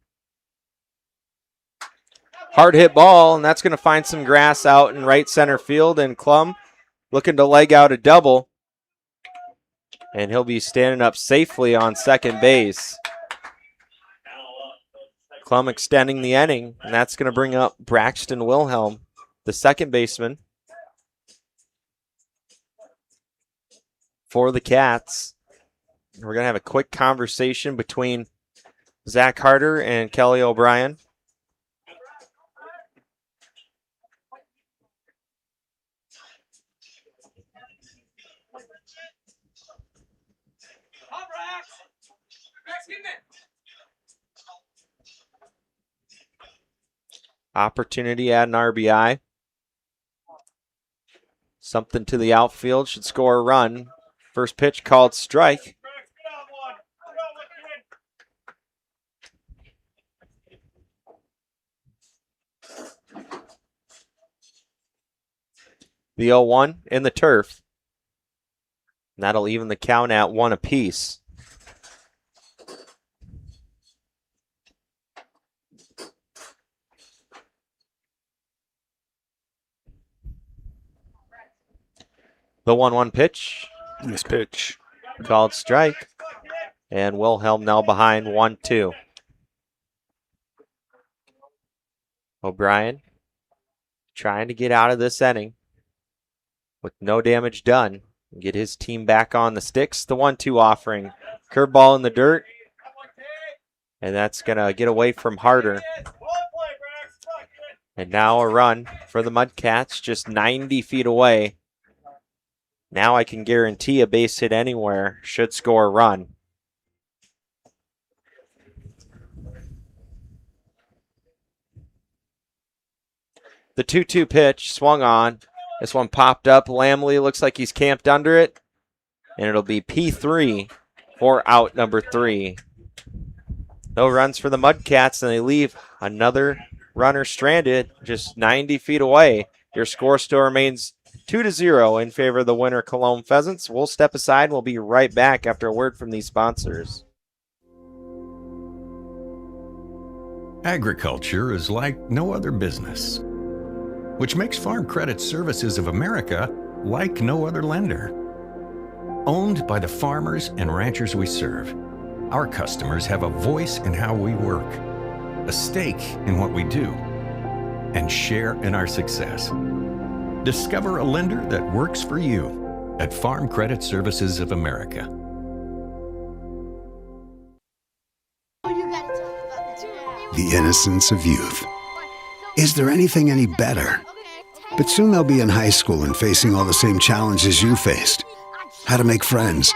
Hard hit ball, and that's going to find some grass out in right center field, and Colome looking to leg out a double, and he'll be standing up safely on second base. Colome extending the inning, and that's going to bring up Braxton Wilhelm, the second baseman for the Cats. We're going to have a quick conversation between Zach Harder and Kelly O'Brien. Opportunity at an RBI. Something to the outfield, should score a run. First pitch called strike. The 0-1 in the turf. And that'll even the count at 1 apiece. The 1-1 pitch. Nice pitch. Called strike. And Wilhelm now behind 1-2. O'Brien trying to get out of this inning with no damage done and get his team back on the sticks. The 1-2 offering. Curveball in the dirt. And that's going to get away from Harder. And now a run for the Mudcats just 90 feet away. Now I can guarantee a base hit anywhere should score a run. The 2-2 pitch swung on. This one popped up. Lamley looks like he's camped under it. And it'll be P3 for out number 3. No runs for the Mudcats, and they leave another runner stranded just 90 feet away. Your score still remains 2-0 in favor of the winner, Colome Pheasants. We'll step aside and we'll be right back after a word from these sponsors. Agriculture is like no other business, which makes Farm Credit Services of America like no other lender. Owned by the farmers and ranchers we serve, our customers have a voice in how we work, a stake in what we do, and share in our success. Discover a lender that works for you at Farm Credit Services of America. The innocence of youth. Is there anything any better? But soon they'll be in high school and facing all the same challenges you faced. How to make friends,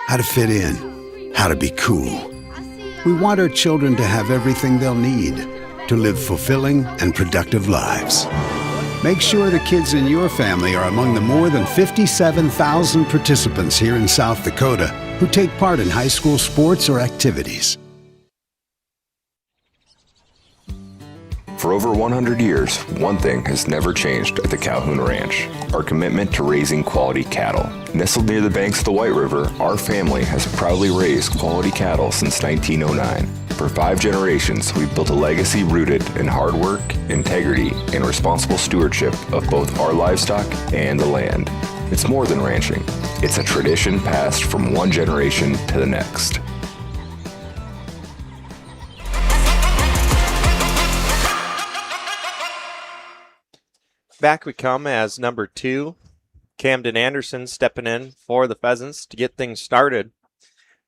how to fit in, how to be cool. We want our children to have everything they'll need to live fulfilling and productive lives. Make sure the kids in your family are among the more than 57,000 participants here in South Dakota who take part in high school sports or activities. For over 100 years, one thing has never changed at the Calhoun Ranch: our commitment to raising quality cattle. Nestled near the banks of the White River, our family has proudly raised quality cattle since 1909. For 5 generations, we've built a legacy rooted in hard work, integrity, and responsible stewardship of both our livestock and the land. It's more than ranching. It's a tradition passed from one generation to the next. Back we come as number 2, Camden Anderson stepping in for the Pheasants to get things started.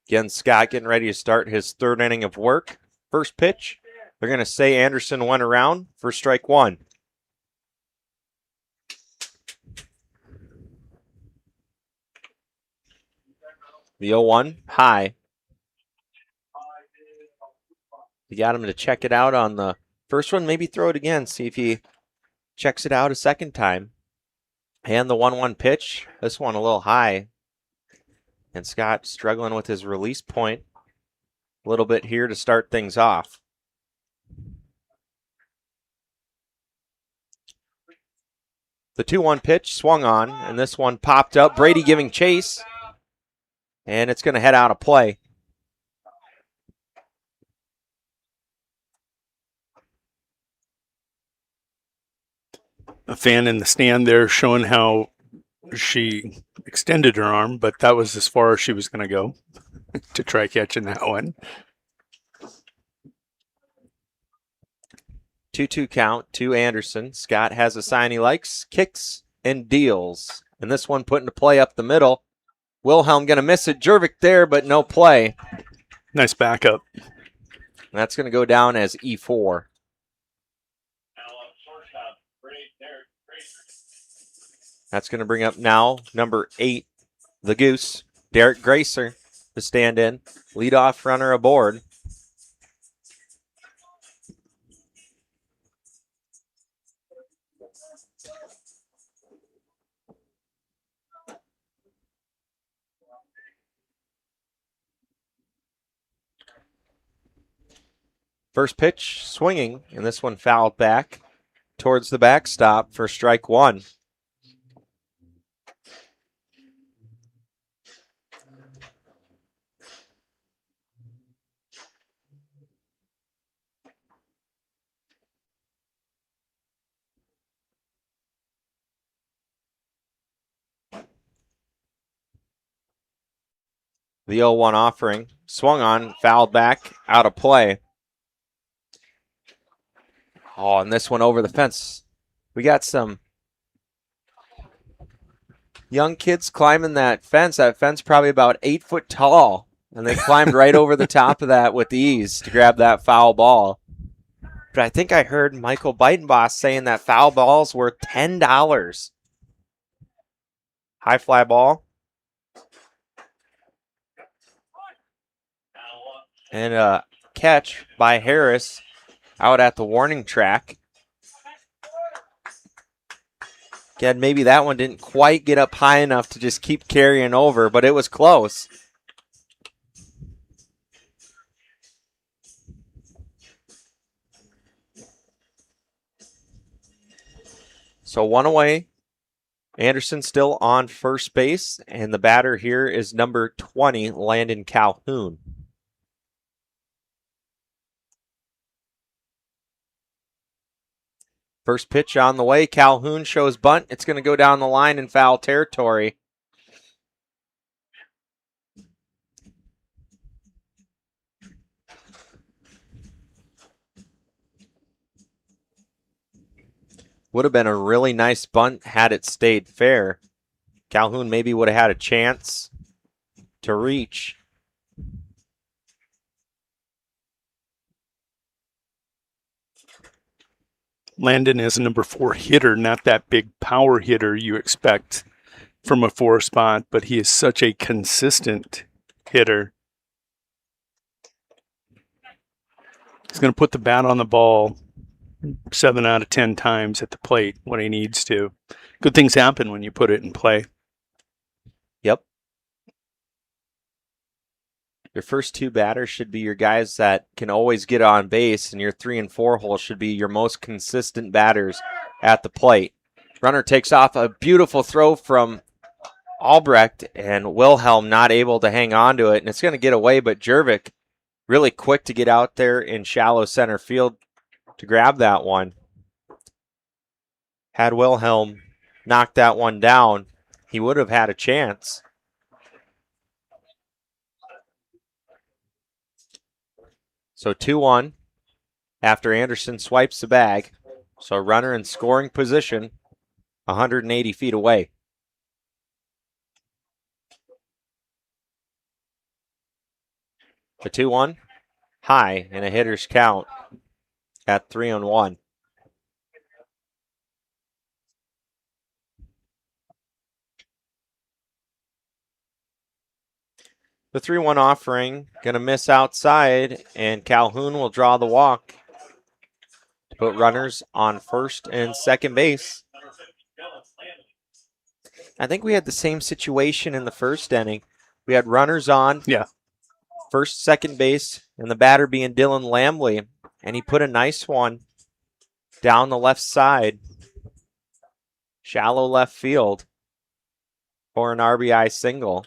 Again, Scott getting ready to start his 3rd inning of work. First pitch, they're going to say Anderson went around for strike 1. The 0-1 high. You got him to check it out on the first one. Maybe throw it again, see if he checks it out a second time. And the 1-1 pitch. This one a little high. And Scott struggling with his release point a little bit here to start things off. The 2-1 pitch swung on, and this one popped up. Brady giving chase, and it's going to head out of play. A fan in the stand there showing how she extended her arm, but that was as far as she was going to go to try catching that one. 2-2 count to Anderson. Scott has a sign he likes, kicks and deals. And this one put into play up the middle. Wilhelm going to miss it. Jervik there, but no play. Nice backup. And that's going to go down as E4. That's going to bring up now number 8, the Goose, Derek Gracer, the stand-in, leadoff runner aboard. First pitch swinging, and this one fouled back towards the backstop for strike 1. The 0-1 offering, swung on, fouled back, out of play. Oh, and this one over the fence. We got some young kids climbing that fence. That fence probably about 8 foot tall. And they climbed right over the top of that with ease to grab that foul ball. But I think I heard Michael Beitenboss saying that foul ball's worth $10. High fly ball. And a catch by Harris out at the warning track. Again, maybe that one didn't quite get up high enough to just keep carrying over, but it was close. So 1 away. Anderson still on first base, and the batter here is number 20, Landon Calhoun. First pitch on the way. Calhoun shows bunt. It's going to go down the line in foul territory. Would have been a really nice bunt had it stayed fair. Calhoun maybe would have had a chance to reach. Landon is a number 4 hitter, not that big power hitter you expect from a 4 spot, but he is such a consistent hitter. He's going to put the bat on the ball 7 out of 10 times at the plate when he needs to. Good things happen when you put it in play. Yep. Your first 2 batters should be your guys that can always get on base, and your 3 and 4 hole should be your most consistent batters at the plate. Runner takes off, a beautiful throw from Albrecht, and Wilhelm not able to hang on to it, and it's going to get away, but Jervik really quick to get out there in shallow center field to grab that one. Had Wilhelm knocked that one down, he would have had a chance. So 2-1 after Anderson swipes the bag. So runner in scoring position, 180 feet away. The 2-1, high and a hitter's count at 3-1. The 3-1 offering, going to miss outside, and Calhoun will draw the walk to put runners on first and second base. I think we had the same situation in the first inning. We had runners on first, second base, and the batter being Dylan Lambley, and he put a nice one down the left side. Shallow left field for an RBI single.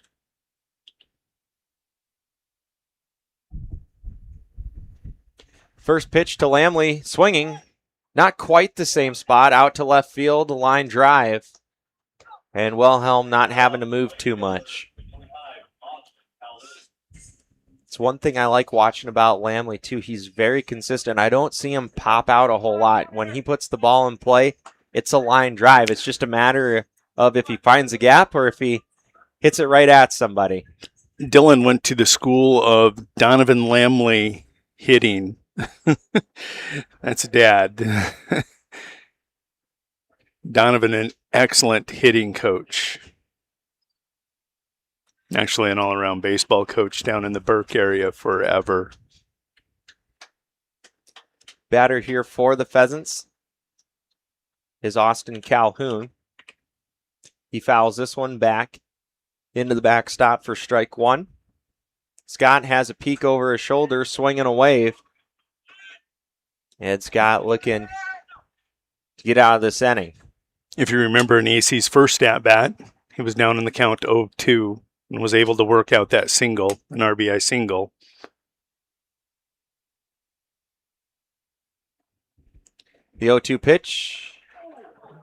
First pitch to Lamley, swinging. Not quite the same spot, out to left field, a line drive. And Wilhelm not having to move too much. It's one thing I like watching about Lamley, too. He's very consistent. I don't see him pop out a whole lot. When he puts the ball in play, it's a line drive. It's just a matter of if he finds a gap or if he hits it right at somebody. Dylan went to the school of Donovan Lamley hitting. That's Dad. Donovan, an excellent hitting coach. Actually, an all-around baseball coach down in the Burke area forever. Batter here for the Pheasants is Austin Calhoun. He fouls this one back into the backstop for strike one. Scott has a peek over his shoulder, swinging a wave. And Scott looking to get out of this inning. If you remember in AC's first at-bat, he was down in the count 0-2 and was able to work out that single, an RBI single. The 0-2 pitch.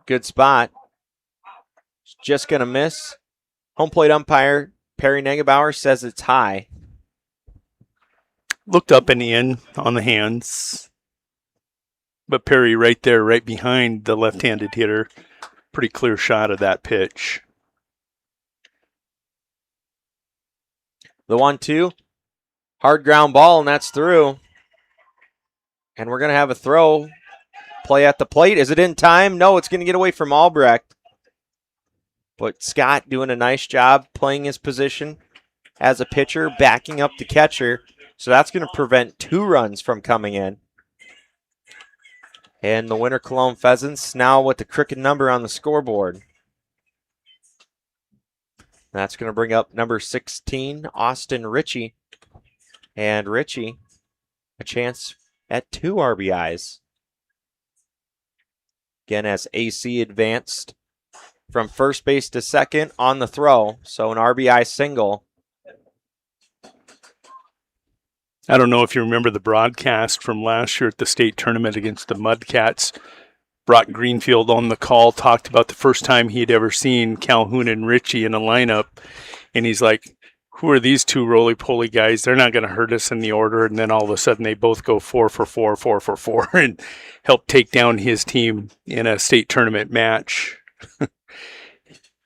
Good spot. Just going to miss. Home plate umpire Perry Negebauer says it's high. Looked up and in on the hands. But Perry right there, right behind the left-handed hitter. Pretty clear shot of that pitch. The 1-2. Hard ground ball, and that's through. And we're going to have a throw. Play at the plate. Is it in time? No, it's going to get away from Albrecht. But Scott doing a nice job playing his position as a pitcher, backing up the catcher. So that's going to prevent 2 runs from coming in. And the winner, Colome Pheasants, now with the crooked number on the scoreboard. That's going to bring up number 16, Austin Ritchie. And Ritchie, a chance at 2 RBIs. Again, as AC advanced from first base to second on the throw. So an RBI single. I don't know if you remember the broadcast from last year at the state tournament against the Mudcats. Brock Greenfield on the call talked about the first time he'd ever seen Calhoun and Ritchie in a lineup. And he's like, who are these 2 roly-poly guys? They're not going to hurt us in the order. And then all of a sudden they both go 4 for 4, 4 for 4, and help take down his team in a state tournament match.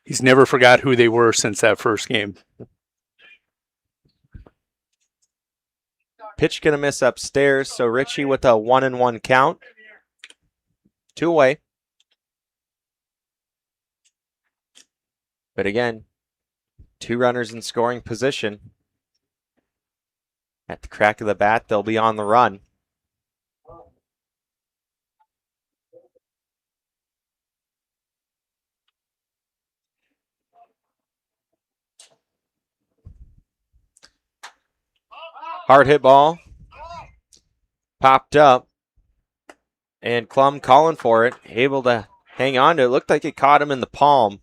He's never forgot who they were since that first game. Pitch going to miss upstairs, so Ritchie with a 1-1 count. 2 away. But again, 2 runners in scoring position. At the crack of the bat, they'll be on the run. Hard hit ball. Popped up. And Clum calling for it. Able to hang on to it. Looked like it caught him in the palm.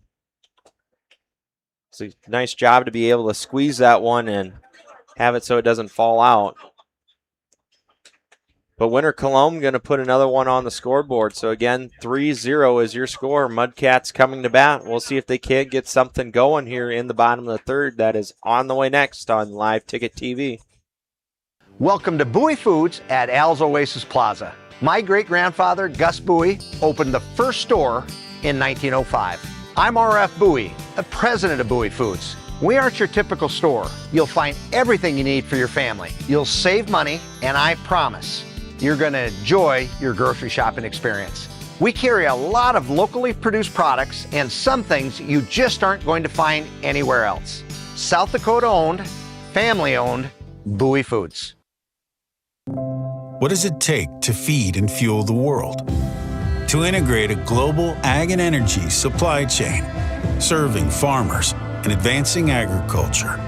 It's a nice job to be able to squeeze that one and have it so it doesn't fall out. But winner Colome going to put another one on the scoreboard. So again, 3-0 is your score. Mudcats coming to bat. We'll see if they can't get something going here in the bottom of the third. That is on the way next on Live Ticket TV. Welcome to Bowie Foods at Al's Oasis Plaza. My great-grandfather, Gus Bowie, opened the first store in 1905. I'm R.F. Bowie, the president of Bowie Foods. We aren't your typical store. You'll find everything you need for your family. You'll save money, and I promise you're going to enjoy your grocery shopping experience. We carry a lot of locally produced products and some things you just aren't going to find anywhere else. South Dakota owned, family owned, Bowie Foods. What does it take to feed and fuel the world? To integrate a global ag and energy supply chain, serving farmers and advancing agriculture.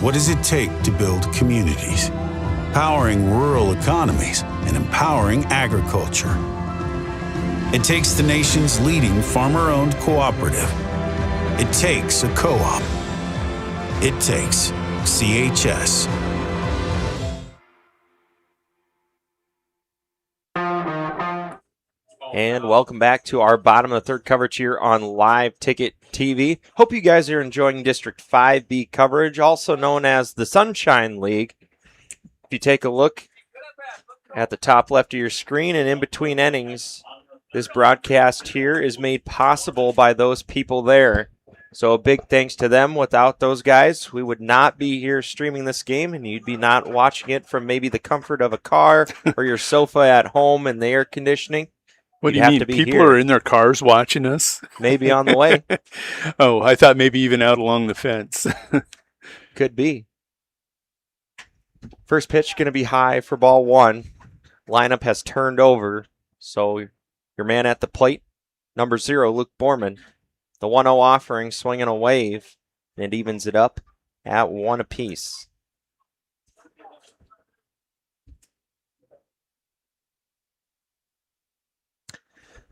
What does it take to build communities, powering rural economies and empowering agriculture? It takes the nation's leading farmer-owned cooperative. It takes a co-op. It takes CHS. And welcome back to our bottom of the third coverage here on Live Ticket TV. Hope you guys are enjoying District 5B coverage, also known as the Sunshine League. If you take a look at the top left of your screen and in between innings, this broadcast here is made possible by those people there. So a big thanks to them. Without those guys, we would not be here streaming this game, and you'd be not watching it from maybe the comfort of a car or your sofa at home and the air conditioning. What do you mean? People are in their cars watching us? Maybe on the way. Oh, I thought maybe even out along the fence. Could be. First pitch going to be high for ball one. Lineup has turned over. So your man at the plate, number 0, Luke Borman. The 1-0 offering, swinging a wave. And it evens it up at 1 apiece.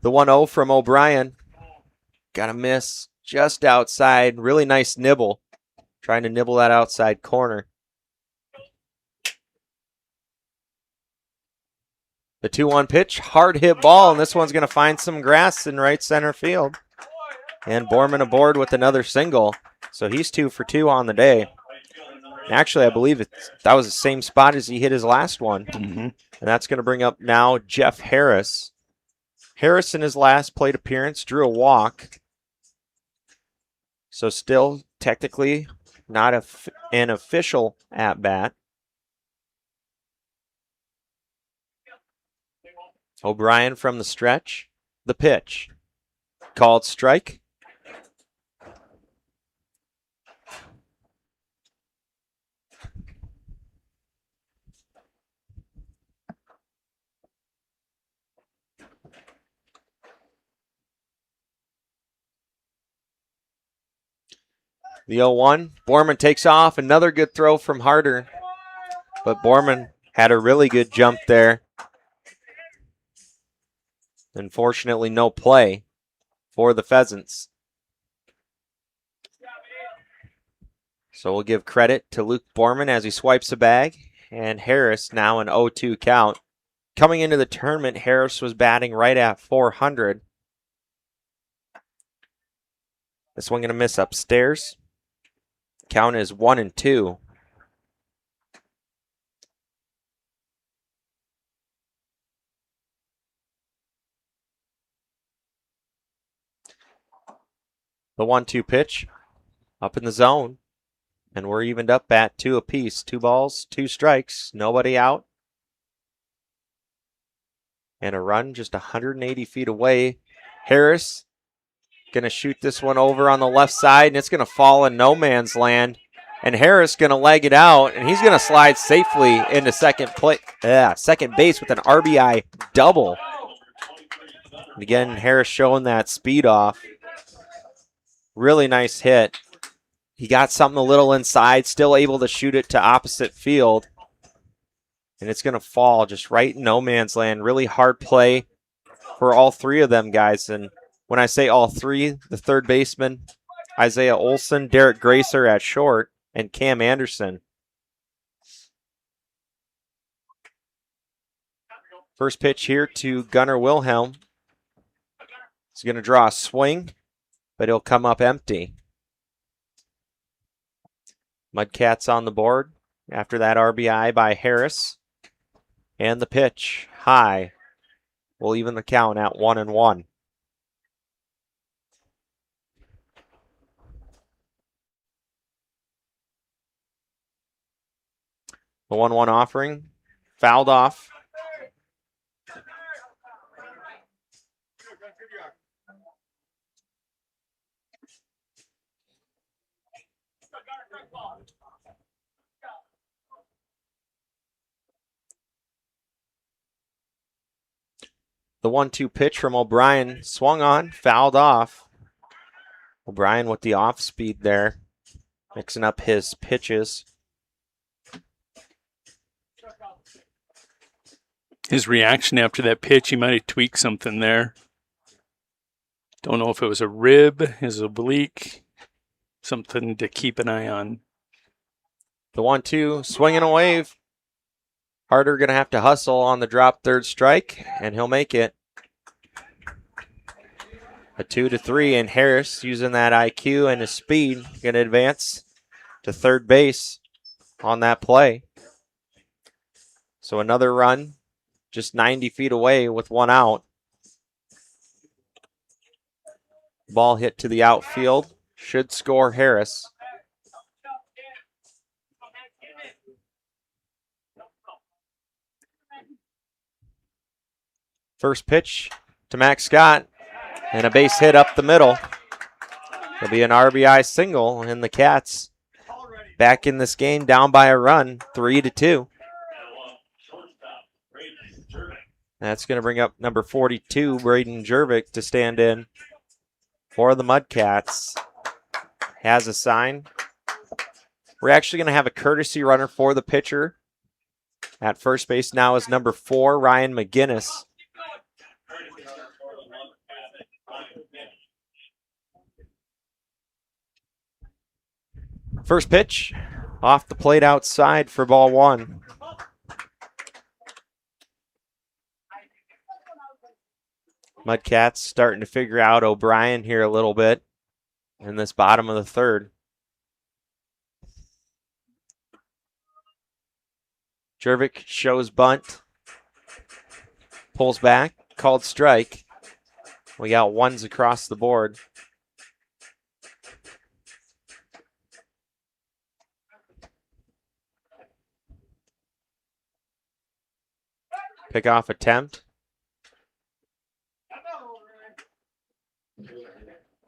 The 1-0 from O'Brien. Got a miss just outside. Really nice nibble. Trying to nibble that outside corner. The 2-1 pitch. Hard hit ball, and this one's going to find some grass in right center field. And Borman aboard with another single. So he's 2 for 2 on the day. Actually, I believe that was the same spot as he hit his last one. Mm-hmm. And that's going to bring up now Jeff Harris. Harris in his last plate appearance drew a walk. So still technically not an official at-bat. O'Brien from the stretch. The pitch. Called strike. The 0-1. Borman takes off. Another good throw from Harder. But Borman had a really good jump there. Unfortunately, no play for the Pheasants. So we'll give credit to Luke Borman as he swipes a bag. And Harris now an 0-2 count. Coming into the tournament, Harris was batting right at 400. This one going to miss upstairs. Count is 1-2. The 1-2 pitch up in the zone. And we're evened up at 2 apiece. 2 balls, 2 strikes, nobody out. And a run just 180 feet away. Harris going to shoot this one over on the left side, and it's going to fall in no man's land. And Harris going to leg it out, and he's going to slide safely into second base with an RBI double. And again, Harris showing that speed off. Really nice hit. He got something a little inside, still able to shoot it to opposite field. And it's going to fall just right in no man's land. Really hard play for all 3 of them guys. And when I say all 3, the third baseman, Isaiah Olson, Derek Gracer at short, and Cam Anderson. First pitch here to Gunnar Wilhelm. He's going to draw a swing, but he'll come up empty. Mudcats on the board after that RBI by Harris. And the pitch, high. We'll even the count at 1-1. The 1-1 offering, fouled off. The 1-2 pitch from O'Brien swung on, fouled off. O'Brien with the off speed there, mixing up his pitches. His reaction after that pitch, he might have tweaked something there. Don't know if it was a rib, his oblique, something to keep an eye on. The 1-2, swinging a wave. Harder going to have to hustle on the drop third strike, and he'll make it. A 2-3, and Harris, using that IQ and his speed, going to advance to third base on that play. So another run, just 90 feet away with one out. Ball hit to the outfield, should score Harris. First pitch to Max Scott, and a base hit up the middle. It'll be an RBI single, and the Cats back in this game, down by a run, 3-2. That's going to bring up number 42, Braden Jervik, to stand in for the Mudcats. Has a sign. We're actually going to have a courtesy runner for the pitcher. At first base now is number 4, Ryan McGinnis. First pitch, off the plate outside for ball 1. Mudcats starting to figure out O'Brien here a little bit in this bottom of the third. Jervik shows bunt, pulls back, called strike. We got ones across the board. Pickoff attempt.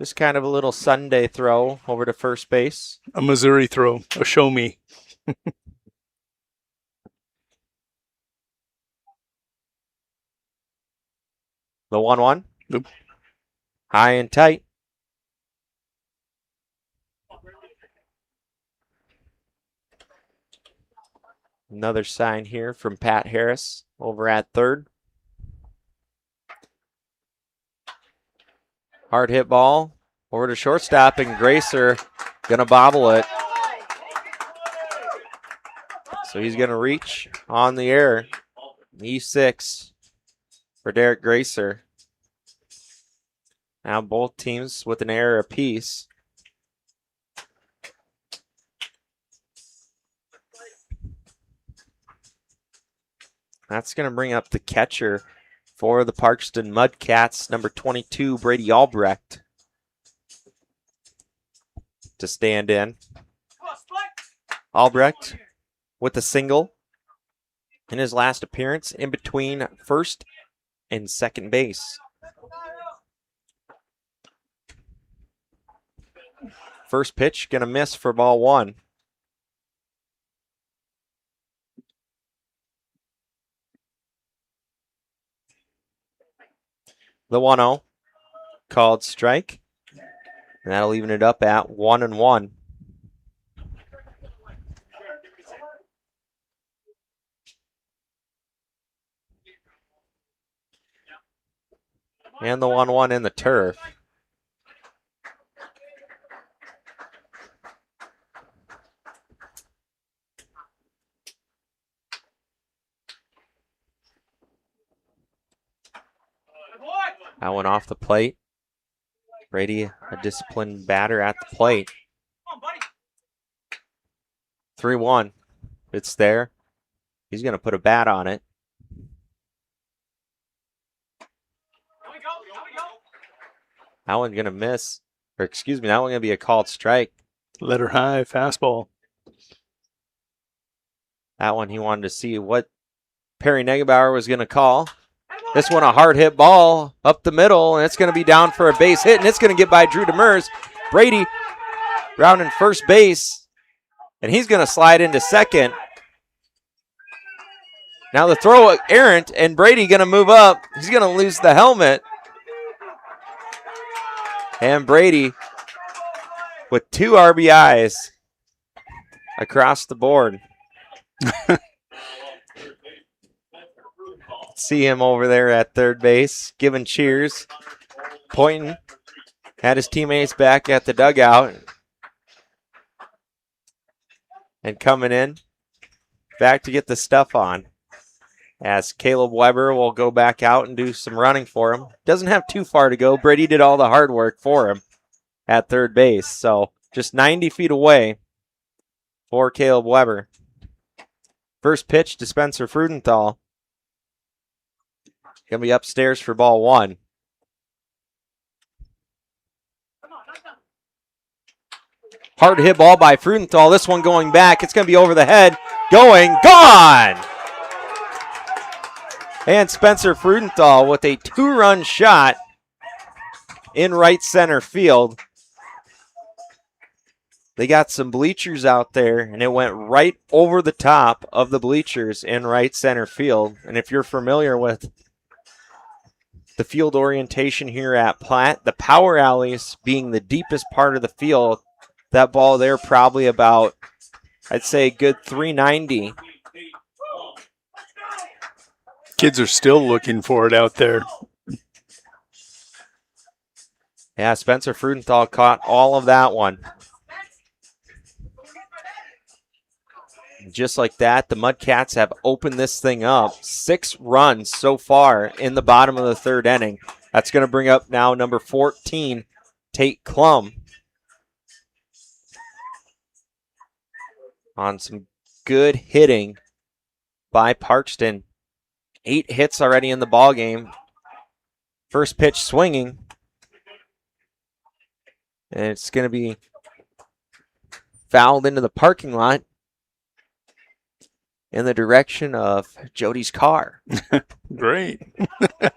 Just kind of a little Sunday throw over to first base. A Missouri throw, a show me. The 1-1. Nope. High and tight. Another sign here from Pat Harris over at third. Hard hit ball over to shortstop, and Gracer gonna bobble it. So he's gonna reach on the air. E6 for Derek Gracer. Now both teams with an error apiece. That's going to bring up the catcher for the Parkston Mudcats, number 22, Brady Albrecht, to stand in. Albrecht with a single in his last appearance in between first and second base. First pitch going to miss for ball 1. The 1-0 called strike. And that'll even it up at 1-1. And the 1-1 in the turf. That one off the plate. Brady, a disciplined batter at the plate. 3-1. It's there. He's going to put a bat on it. That one's going to miss. Or excuse me, that one's going to be a called strike. Letter high, fastball. That one he wanted to see what Perry Negebauer was going to call. This one a hard hit ball up the middle, and it's going to be down for a base hit, and it's going to get by Drew Demers. Brady rounding first base, and he's going to slide into second. Now the throw errant, and Brady going to move up. He's going to lose the helmet. And Brady with 2 RBIs across the board. See him over there at third base, giving cheers, pointing Had his teammates back at the dugout. And coming in, back to get the stuff on. As Caleb Weber will go back out and do some running for him. Doesn't have too far to go. Brady did all the hard work for him at third base. So just 90 feet away for Caleb Weber. First pitch to Spencer Frudenthal. Going to be upstairs for ball one. Hard hit ball by Frudenthal. This one going back. It's going to be over the head. Gone! And Spencer Frudenthal with a 2-run shot in right center field. They got some bleachers out there, and it went right over the top of the bleachers in right center field. And if you're familiar with the field orientation here at Platte, the power alleys being the deepest part of the field, that ball there probably about, I'd say, a good 390. Kids are still looking for it out there. Yeah, Spencer Frudenthal caught all of that one. Just like that, the Mudcats have opened this thing up. 6 runs so far in the bottom of the third inning. That's going to bring up now number 14, Tate Colome. On some good hitting by Parkston. 8 hits already in the ball game. First pitch swinging. And it's going to be fouled into the parking lot in the direction of Jody's car. Great. I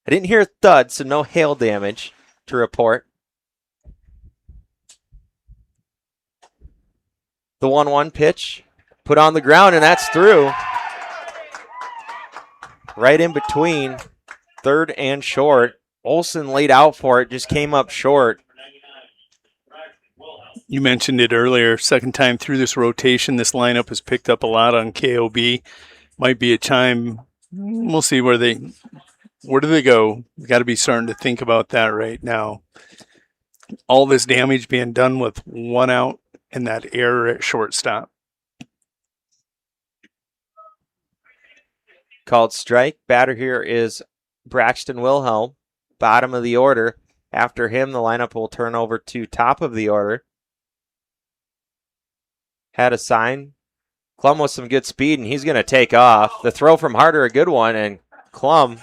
didn't hear a thud, so no hail damage to report. The 1-1 pitch put on the ground, and that's through. Right in between third and short. Olsen laid out for it, just came up short. You mentioned it earlier. Second time through this rotation, this lineup has picked up a lot on KOB. Might be a time. We'll see where do they go. Got to be starting to think about that right now. All this damage being done with 1 out and that error at shortstop. Called strike. Batter here is Braxton Wilhelm, bottom of the order. After him, the lineup will turn over to top of the order. Had a sign. Colome with some good speed, and he's going to take off. The throw from Harder, a good one, and Colome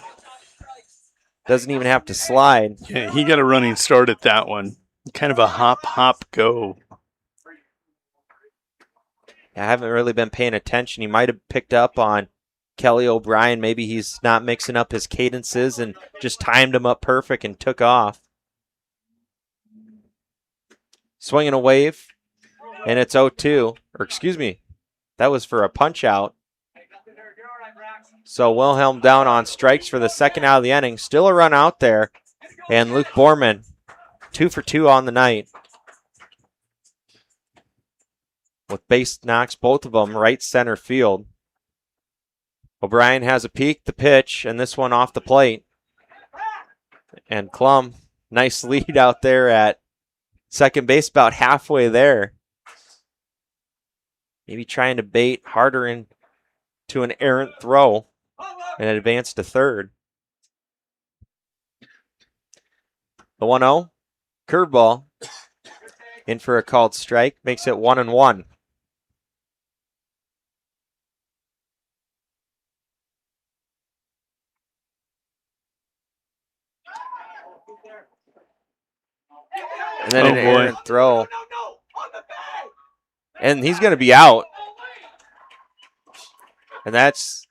doesn't even have to slide. Yeah, he got a running start at that one. Kind of a hop, go. I haven't really been paying attention. He might have picked up on Kelly O'Brien. Maybe he's not mixing up his cadences and just timed him up perfect and took off. Swinging a wave, and it's 0-2. Or excuse me, that was for a punch out. So Wilhelm down on strikes for the second out of the inning. Still a run out there. And Luke Borman, 2 for 2 on the night. With base knocks, both of them right center field. O'Brien has a peek, the pitch, and this one off the plate. And Colome, nice lead out there at second base, about halfway there. Maybe trying to bait Harder into an errant throw and advance to third. The 1-0, curveball, in for a called strike, makes it 1-1. And then an errant throw. And he's going to be out. And that's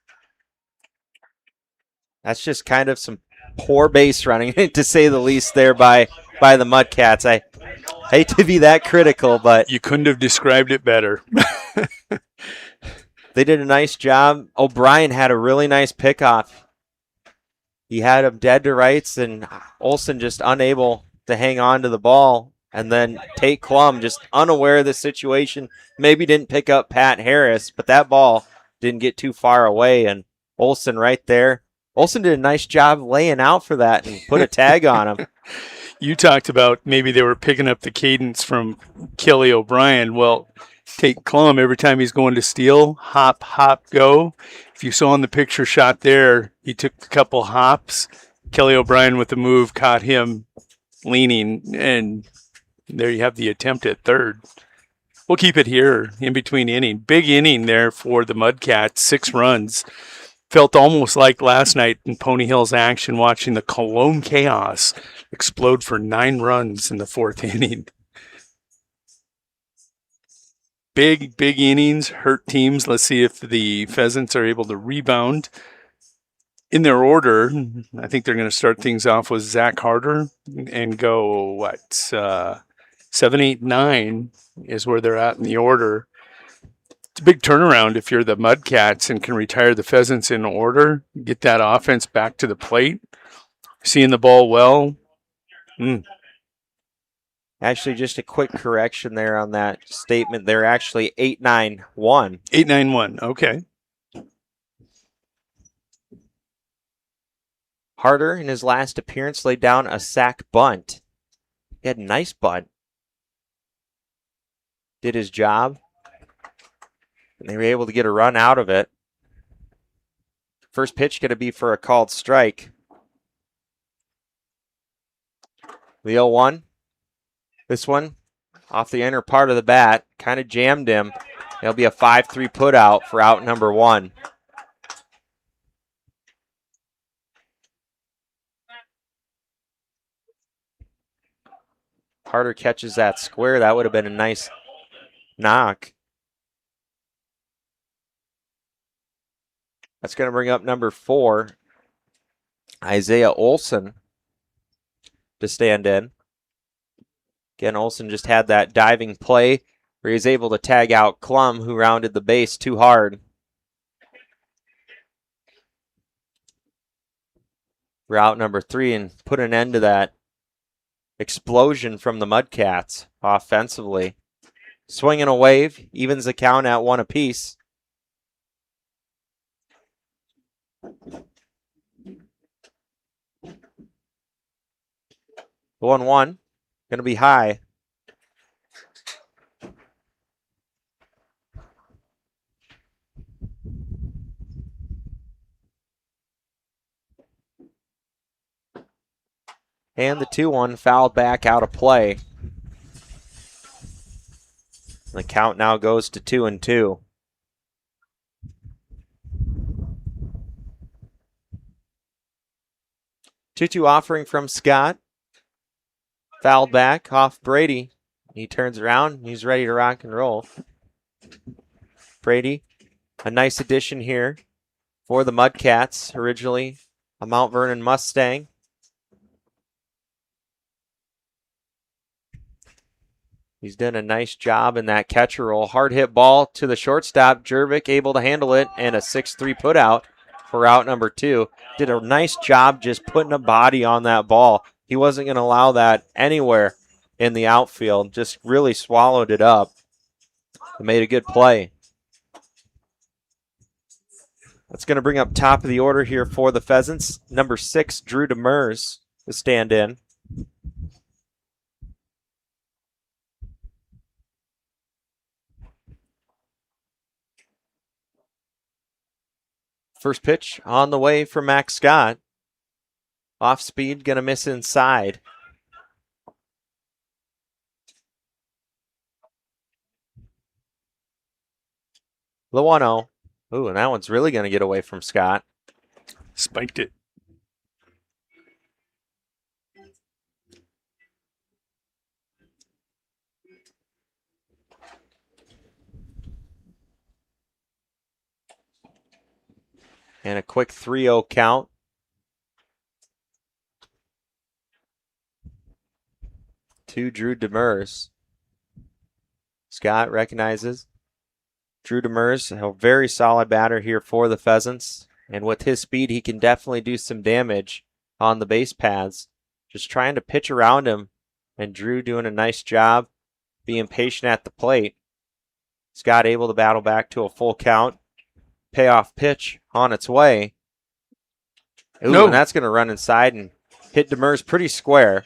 just kind of some poor base running, to say the least, there by the Mudcats. I hate to be that critical, but you couldn't have described it better. They did a nice job. O'Brien had a really nice pickoff. He had him dead to rights, and Olsen just unable to hang on to the ball. And then Tate Colome, just unaware of the situation, maybe didn't pick up Pat Harris, but that ball didn't get too far away. And Olsen right there Olson did a nice job laying out for that and put a tag on him. You talked about maybe they were picking up the cadence from Kelly O'Brien. Well, take Colome every time he's going to steal, hop, hop, go. If you saw in the picture shot there, he took a couple hops. Kelly O'Brien with the move caught him leaning, and there you have the attempt at third. We'll keep it here in between inning. Big inning there for the Mudcats, 6 runs. Felt almost like last night in Pony Hill's action watching the Colome Chaos explode for 9 runs in the 4th inning. Big innings, hurt teams. Let's see if the Pheasants are able to rebound. In their order, I think they're going to start things off with Zach Harder and go, 7, 8, 9 is where they're at in the order. It's a big turnaround if you're the Mudcats and can retire the Pheasants in order, get that offense back to the plate, seeing the ball well. Actually, just a quick correction there on that statement. They're actually 8-9-1. 8-9-1, okay. Harder, in his last appearance, laid down a sack bunt. He had a nice bunt. Did his job. And they were able to get a run out of it. First pitch going to be for a called strike. The 0-1. This one off the inner part of the bat. Kind of jammed him. It'll be a 5-3 put out for out number 1. Harder catches that square. That would have been a nice knock. That's going to bring up number 4, Isaiah Olson, to stand in. Again, Olson just had that diving play where he was able to tag out Colome, who rounded the base too hard. Route number 3 and put an end to that explosion from the Mudcats offensively. Swinging a wave, evens the count at 1 apiece. The 1-1, going to be high. And the 2-1 fouled back out of play. The count now goes to 2-2. 2-2 offering from Scott. Fouled back off Brady. He turns around. He's ready to rock and roll. Brady, a nice addition here for the Mudcats. Originally a Mount Vernon Mustang. He's done a nice job in that catcher role. Hard hit ball to the shortstop. Jervik able to handle it, and a 6-3 put out for out number 2. Did a nice job just putting a body on that ball. He wasn't going to allow that anywhere in the outfield. Just really swallowed it up. Made a good play. That's going to bring up top of the order here for the Pheasants. Number 6, Drew Demers, to stand in. First pitch on the way for Max Scott. Off speed, going to miss inside. The 1-0. Ooh, and that one's really going to get away from Scott. Spiked it. And a quick 3-0 count. To Drew Demers. Scott recognizes Drew Demers, a very solid batter here for the Pheasants. And with his speed, he can definitely do some damage on the base paths. Just trying to pitch around him. And Drew doing a nice job being patient at the plate. Scott able to battle back to a full count. Payoff pitch on its way. Ooh, No. and that's going to run inside and hit Demers pretty square.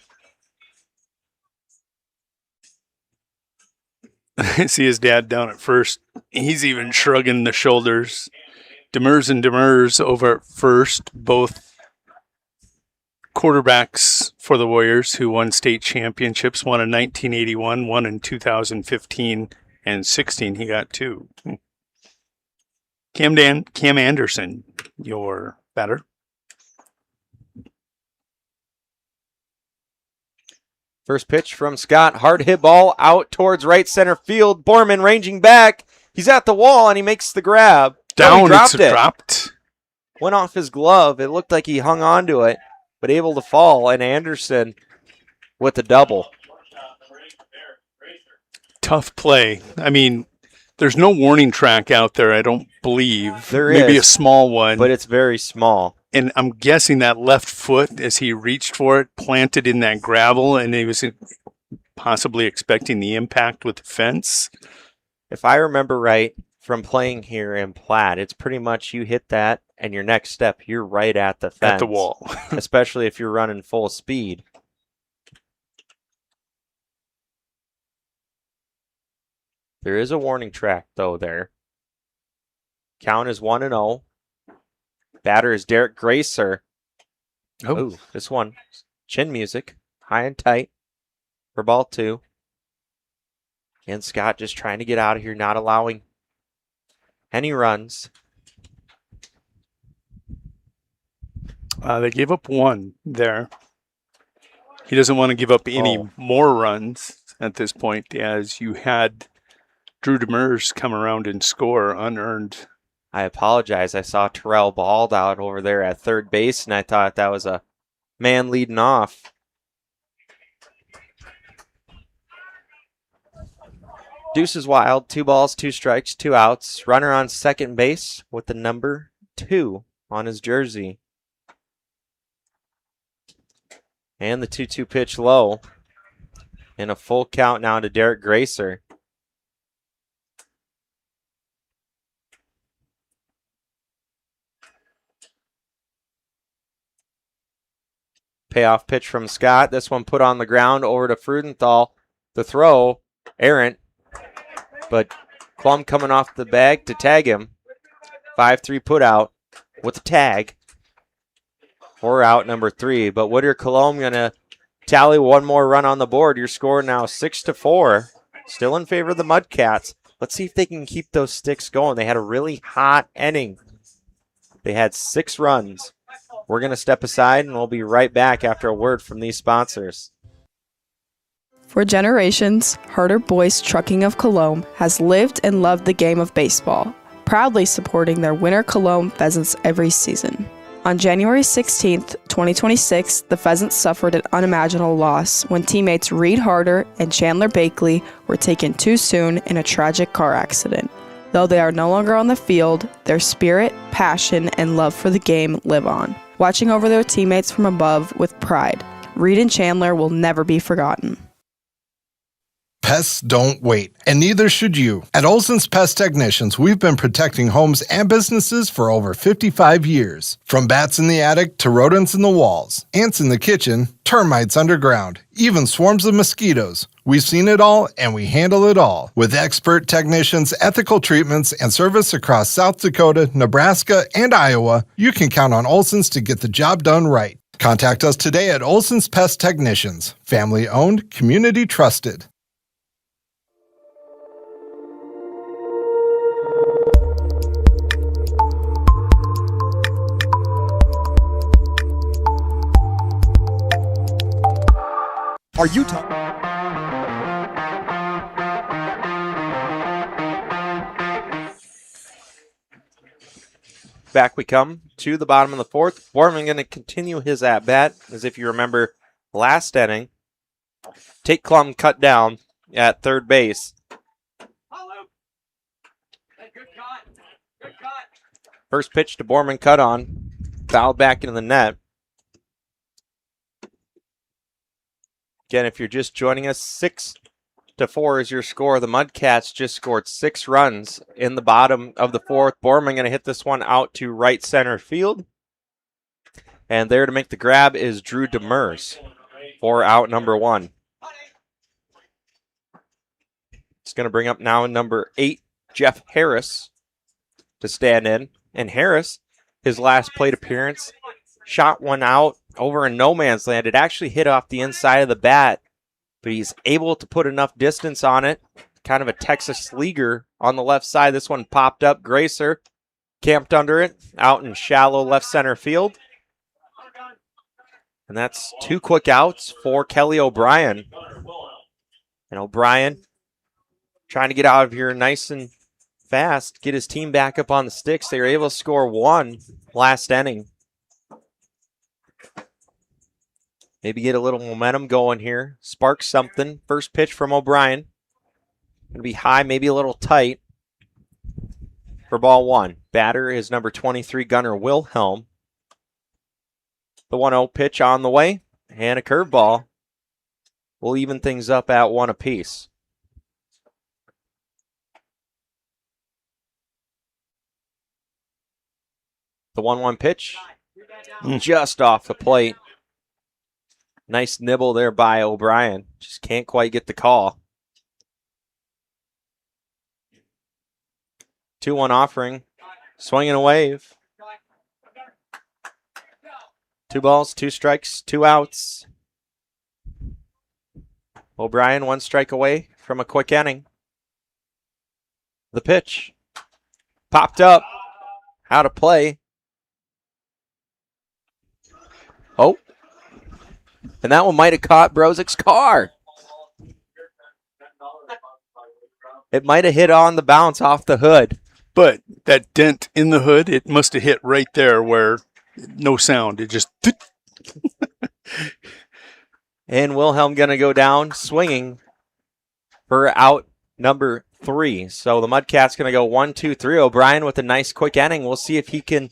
I see his dad down at first. He's even shrugging the shoulders. Demers over at first, both quarterbacks for the Warriors who won state championships, one in 1981, one in 2015 and 16. He got two. Cam Anderson, your batter. First pitch from Scott. Hard hit ball out towards right center field. Borman ranging back. He's at the wall and he makes the grab. Down, dropped it's dropped. Went off his glove. It looked like he hung on to it, but able to fall. And Anderson with the double. Tough play. I mean, there's no warning track out there, I don't believe. There Maybe is, a small one. but it's very small. And I'm guessing that left foot, as he reached for it, planted in that gravel, and he was possibly expecting the impact with the fence. If I remember right from playing here in Platt, it's pretty much you hit that, and your next step, you're right at the fence. At the wall. Especially if you're running full speed. There is a warning track, though, there. Count is 1-0. Batter is Derek Gracer. Oh, this one. Chin music. High and tight for ball 2. And Scott just trying to get out of here, not allowing any runs. They gave up one there. He doesn't want to give up any more runs at this point, as you had Drew Demers come around and score unearned. I apologize. I saw Terrell balled out over there at third base, and I thought that was a man leading off. Deuce is wild. 2 balls, 2 strikes, 2 outs. Runner on second base with the number 2 on his jersey. And the 2-2 pitch low. And a full count now to Derek Gracer. Payoff pitch from Scott. This one put on the ground over to Freudenthal. The throw, errant, but Colome coming off the bag to tag him. 5-3 put out with the tag. 4 out, number 3. But Whittier Colome going to tally one more run on the board. Your score now 6-4. Still in favor of the Mudcats. Let's see if they can keep those sticks going. They had a really hot inning. They had 6 runs. We're going to step aside, and we'll be right back after a word from these sponsors. For generations, Harder Boys Trucking of Colome has lived and loved the game of baseball, proudly supporting their winter Colome Pheasants every season. On January 16, 2026, the Pheasants suffered an unimaginable loss when teammates Reed Harder and Chandler Bakley were taken too soon in a tragic car accident. Though they are no longer on the field, their spirit, passion, and love for the game live on, watching over their teammates from above with pride. Reed and Chandler will never be forgotten. Pests don't wait, and neither should you. At Olson's Pest Technicians, we've been protecting homes and businesses for over 55 years. From bats in the attic to rodents in the walls, ants in the kitchen, termites underground, even swarms of mosquitoes. We've seen it all, and we handle it all. With expert technicians, ethical treatments, and service across South Dakota, Nebraska, and Iowa, you can count on Olson's to get the job done right. Contact us today at Olson's Pest Technicians. Family owned, community trusted. Are you Back we come to the bottom of the 4th. Borman going to continue his at-bat, as if you remember last inning. Tate Colome cut down at third base. First pitch to Borman, cut on. Fouled back into the net. Again, if you're just joining us, 6-4 is your score. The Mudcats just scored 6 runs in the bottom of the 4th. Borman going to hit this one out to right center field. And there to make the grab is Drew Demers for out number 1. It's going to bring up now number 8, Jeff Harris, to stand in. And Harris, his last plate appearance, shot one out over in no man's land. It actually hit off the inside of the bat, but he's able to put enough distance on it. Kind of a Texas leaguer on the left side. This one popped up. Gracer camped under it, out in shallow left center field. And that's 2 quick outs for Kelly O'Brien. And O'Brien trying to get out of here nice and fast, get his team back up on the sticks. They were able to score 1 last inning. Maybe get a little momentum going here. Spark something. First pitch from O'Brien. Going to be high, maybe a little tight for ball 1. Batter is number 23, Gunnar Wilhelm. The 1-0 pitch on the way, and a curveball will even things up at 1 apiece. The 1-1 pitch, just off the plate. Nice nibble there by O'Brien. Just can't quite get the call. 2-1 offering, swinging a wave. 2 balls, 2 strikes, 2 outs. O'Brien 1 strike away from a quick inning. The pitch popped up, out of play. Oh, and that one might have caught Brozik's car. It might have hit on the bounce off the hood. But that dent in the hood, it must have hit right there where no sound. It just... And Wilhelm going to go down swinging for out number 3. So the Mudcats going to go 1, 2, 3. O'Brien with a nice quick inning. We'll see if he can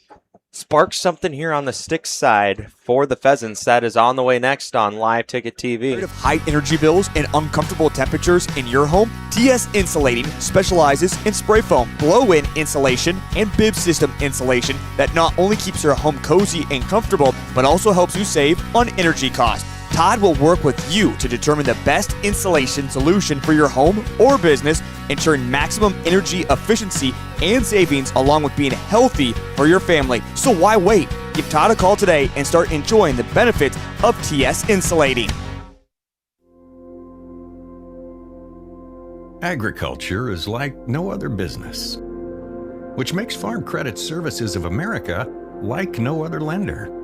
spark something here on the sticks side for the Pheasants. That is on the way next on Live Ticket TV. Tired of high energy bills and uncomfortable temperatures in your home? TS Insulating specializes in spray foam, blow-in insulation, and bib system insulation that not only keeps your home cozy and comfortable, but also helps you save on energy costs. Todd will work with you to determine the best insulation solution for your home or business, ensuring maximum energy efficiency and savings along with being healthy for your family. So why wait? Give Todd a call today and start enjoying the benefits of TS Insulating. Agriculture is like no other business, which makes Farm Credit Services of America like no other lender.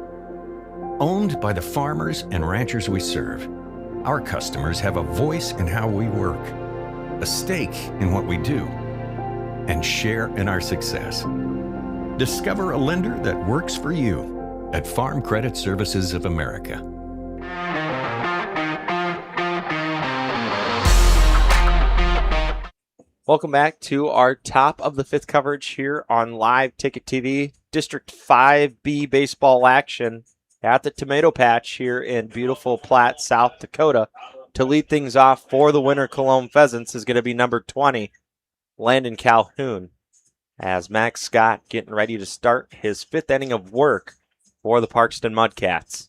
Owned by the farmers and ranchers we serve, our customers have a voice in how we work, a stake in what we do, and share in our success. Discover a lender that works for you at Farm Credit Services of America. Welcome back to our top of the 5th coverage here on Live Ticket TV. District 5B baseball action at the Tomato Patch here in beautiful Platte, South Dakota. To lead things off for the winter Colome Pheasants is going to be number 20, Landon Calhoun, as Max Scott getting ready to start his 5th inning of work for the Parkston Mudcats.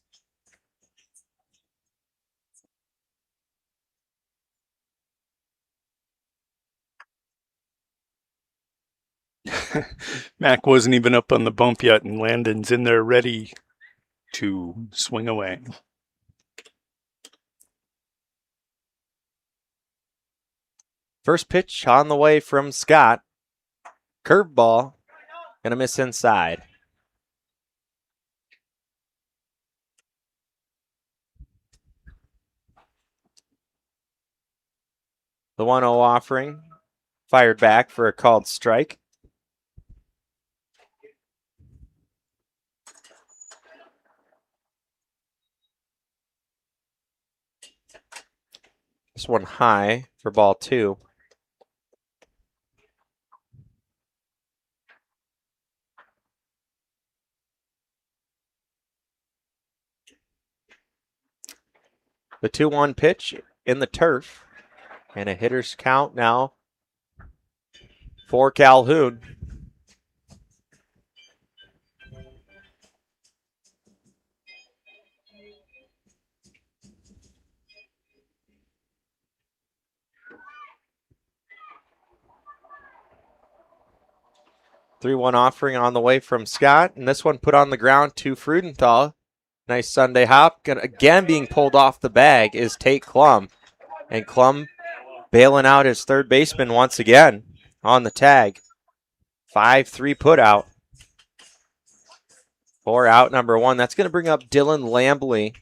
Mac wasn't even up on the bump yet, and Landon's in there ready to swing away. First pitch on the way from Scott. Curveball. Gonna miss inside. The 1-0 offering. Fired back for a called strike. This one high for ball 2. The 2-1 pitch in the turf. And a hitter's count now for Calhoun. 3-1 offering on the way from Scott. And this one put on the ground to Freudenthal. Nice Sunday hop. Again being pulled off the bag is Tate Colome. And Colome bailing out his third baseman once again on the tag. 5-3 put out. For out number 1. That's going to bring up Dylan Lambley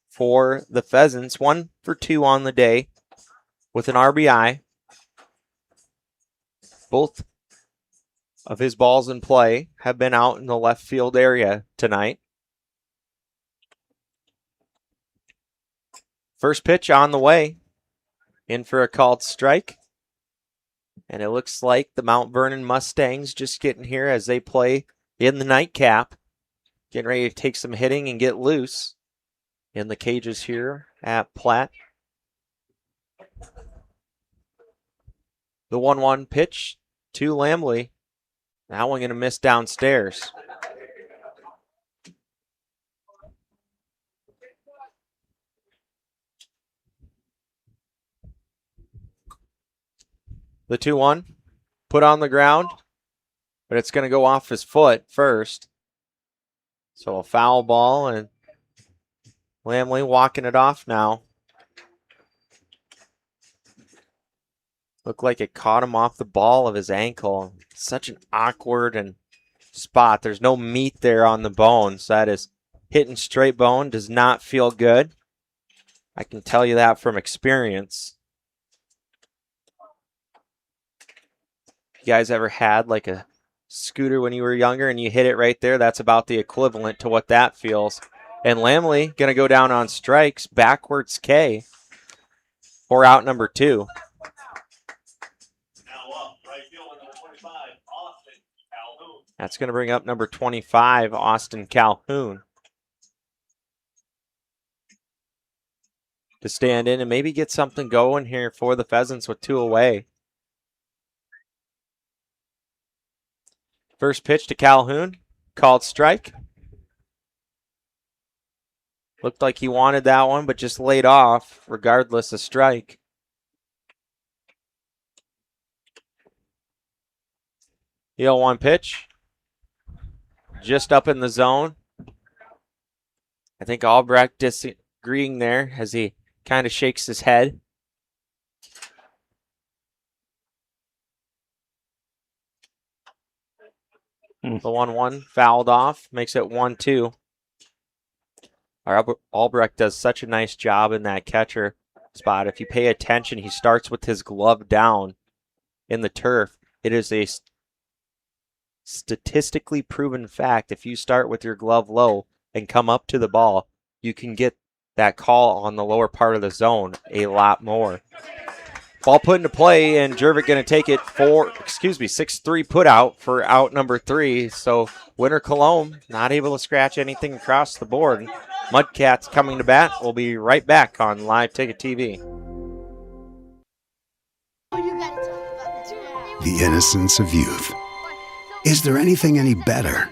for the Pheasants. 1 for 2 on the day with an RBI. Both of his balls in play have been out in the left field area tonight. First pitch on the way. In for a called strike. And it looks like the Mount Vernon Mustangs just getting here as they play in the nightcap. Getting ready to take some hitting and get loose in the cages here at Platte. The 1-1 pitch to Lambley. That one going to miss downstairs. The 2-1 put on the ground, but it's going to go off his foot first. So a foul ball, and Lambley walking it off now. Looked like it caught him off the ball of his ankle. Such an awkward and spot. There's no meat there on the bone, so that is hitting straight bone. Does not feel good. I can tell you that from experience. You guys ever had like a scooter when you were younger and you hit it right there? That's about the equivalent to what that feels. And Lambley going to go down on strikes, backwards K for out number 2. That's going to bring up number 25, Austin Calhoun, to stand in and maybe get something going here for the Pheasants with 2 away. First pitch to Calhoun, called strike. Looked like he wanted that one, but just laid off, regardless of strike. The 0-1 pitch, just up in the zone. I think Albrecht disagreeing there as he kind of shakes his head. The 1-1 fouled off, makes it 1-2. Albrecht does such a nice job in that catcher spot. If you pay attention, he starts with his glove down in the turf. It is a statistically proven fact. If you start with your glove low and come up to the ball, you can get that call on the lower part of the zone a lot more. Ball put into play, and Jervik going to take it 6-3 put out for out number 3. So winner Colome not able to scratch anything across the board. Mudcats coming to bat. We'll be right back on Live Ticket TV. The innocence of youth. Is there anything any better?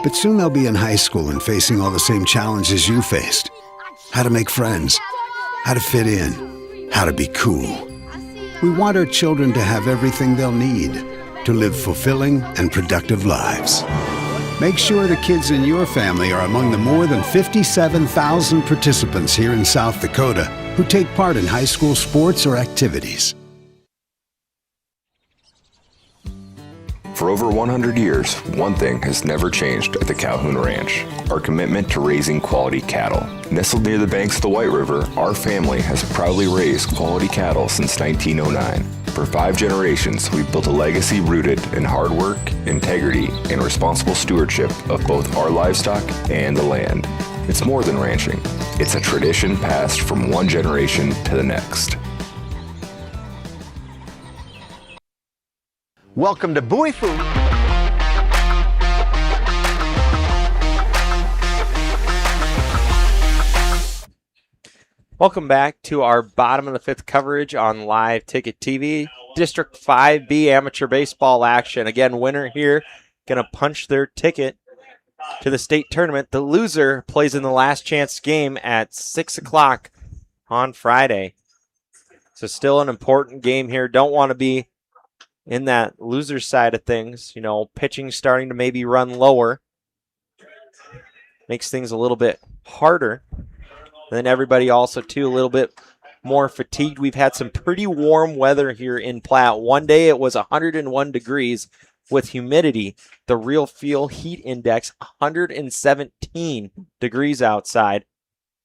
But soon they'll be in high school and facing all the same challenges you faced. How to make friends, how to fit in, how to be cool. We want our children to have everything they'll need to live fulfilling and productive lives. Make sure the kids in your family are among the more than 57,000 participants here in South Dakota who take part in high school sports or activities. For over 100 years, one thing has never changed at the Calhoun Ranch: our commitment to raising quality cattle. Nestled near the banks of the White River, our family has proudly raised quality cattle since 1909. For 5 generations, we've built a legacy rooted in hard work, integrity, and responsible stewardship of both our livestock and the land. It's more than ranching. It's a tradition passed from one generation to the next. Welcome to Bowie Food. Welcome back to our bottom of the 5th coverage on Live Ticket TV. District 5B amateur baseball action. Again, winner here going to punch their ticket to the state tournament. The loser plays in the last chance game at 6 o'clock on Friday. So still an important game here. Don't want to be in that loser side of things. Pitching starting to maybe run lower. Makes things a little bit harder. And then everybody also, too, a little bit more fatigued. We've had some pretty warm weather here in Platte. One day it was 101 degrees with humidity. The real feel heat index, 117 degrees outside.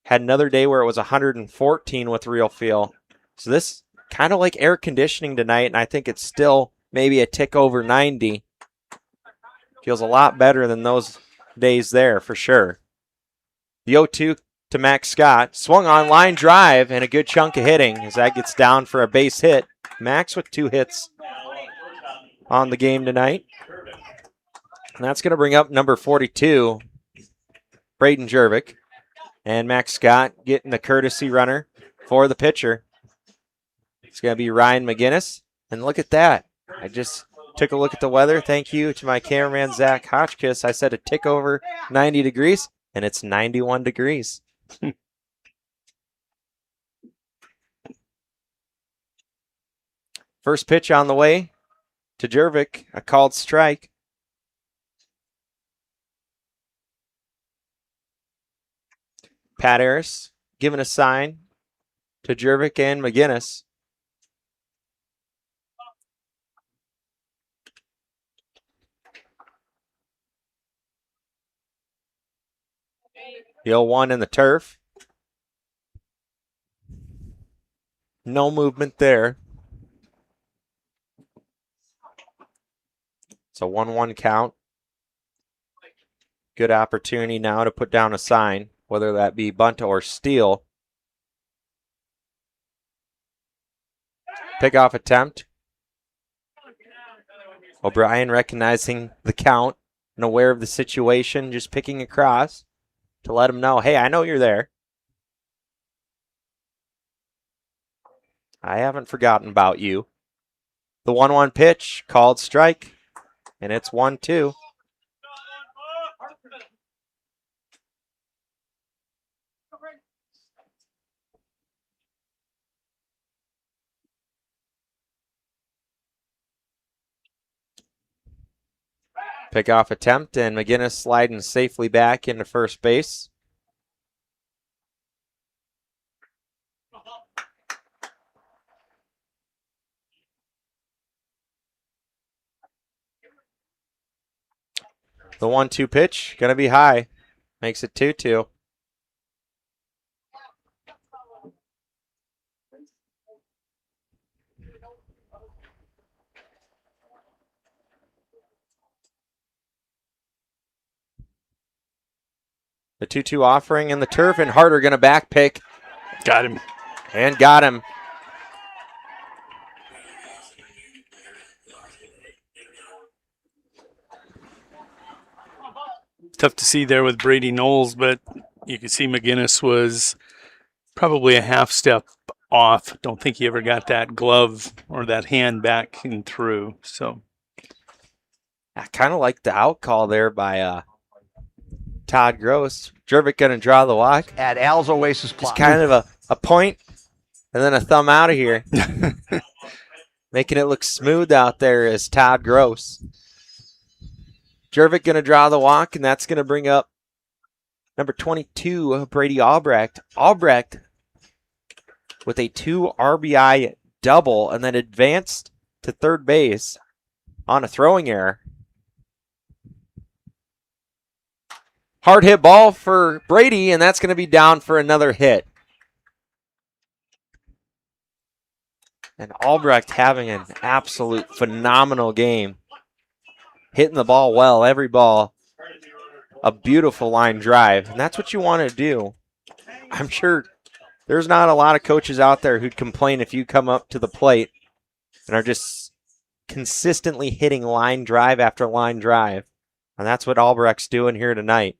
Had another day where it was 114 with real feel. So this kind of like air conditioning tonight, and I think it's still maybe a tick over 90. Feels a lot better than those days there for sure. The 0-2 to Max Scott. Swung on, line drive, and a good chunk of hitting as that gets down for a base hit. Max with 2 hits on the game tonight. And that's going to bring up number 42, Braden Jervik. And Max Scott getting the courtesy runner for the pitcher. It's going to be Ryan McGinnis. And look at that. I just took a look at the weather. Thank you to my cameraman, Zach Hotchkiss. I said a tick over 90 degrees, and it's 91 degrees. First pitch on the way to Jervik, a called strike. Pat Harris giving a sign to Jervik and McGinnis. The 0-1 in the turf. No movement there. It's a 1-1 count. Good opportunity now to put down a sign, whether that be bunt or steal. Pickoff attempt. O'Brien recognizing the count and aware of the situation, just picking across to let him know, hey, I know you're there. I haven't forgotten about you. The 1-1 pitch, called strike, and it's 1-2. Pickoff attempt, and McGinnis sliding safely back into first base. The 1-2 pitch, going to be high. Makes it 2-2. The 2-2 offering in the turf, and Harder going to back pick. Got him. And got him. Tough to see there with Brady Knowles, but you can see McGinnis was probably a half step off. Don't think he ever got that glove or that hand back and through. So I kind of like the out call there by Todd Gross. Jervik going to draw the walk. At Al's Oasis Plaza. Just kind of a point and then a thumb out of here. Making it look smooth out there is Todd Gross. Jervik going to draw the walk, and that's going to bring up number 22, Brady Albrecht. Albrecht with a 2 RBI double and then advanced to third base on a throwing error. Hard hit ball for Brady, and that's going to be down for another hit. And Albrecht having an absolute phenomenal game. Hitting the ball well, every ball. A beautiful line drive, and that's what you want to do. I'm sure there's not a lot of coaches out there who'd complain if you come up to the plate and are just consistently hitting line drive after line drive. And that's what Albrecht's doing here tonight.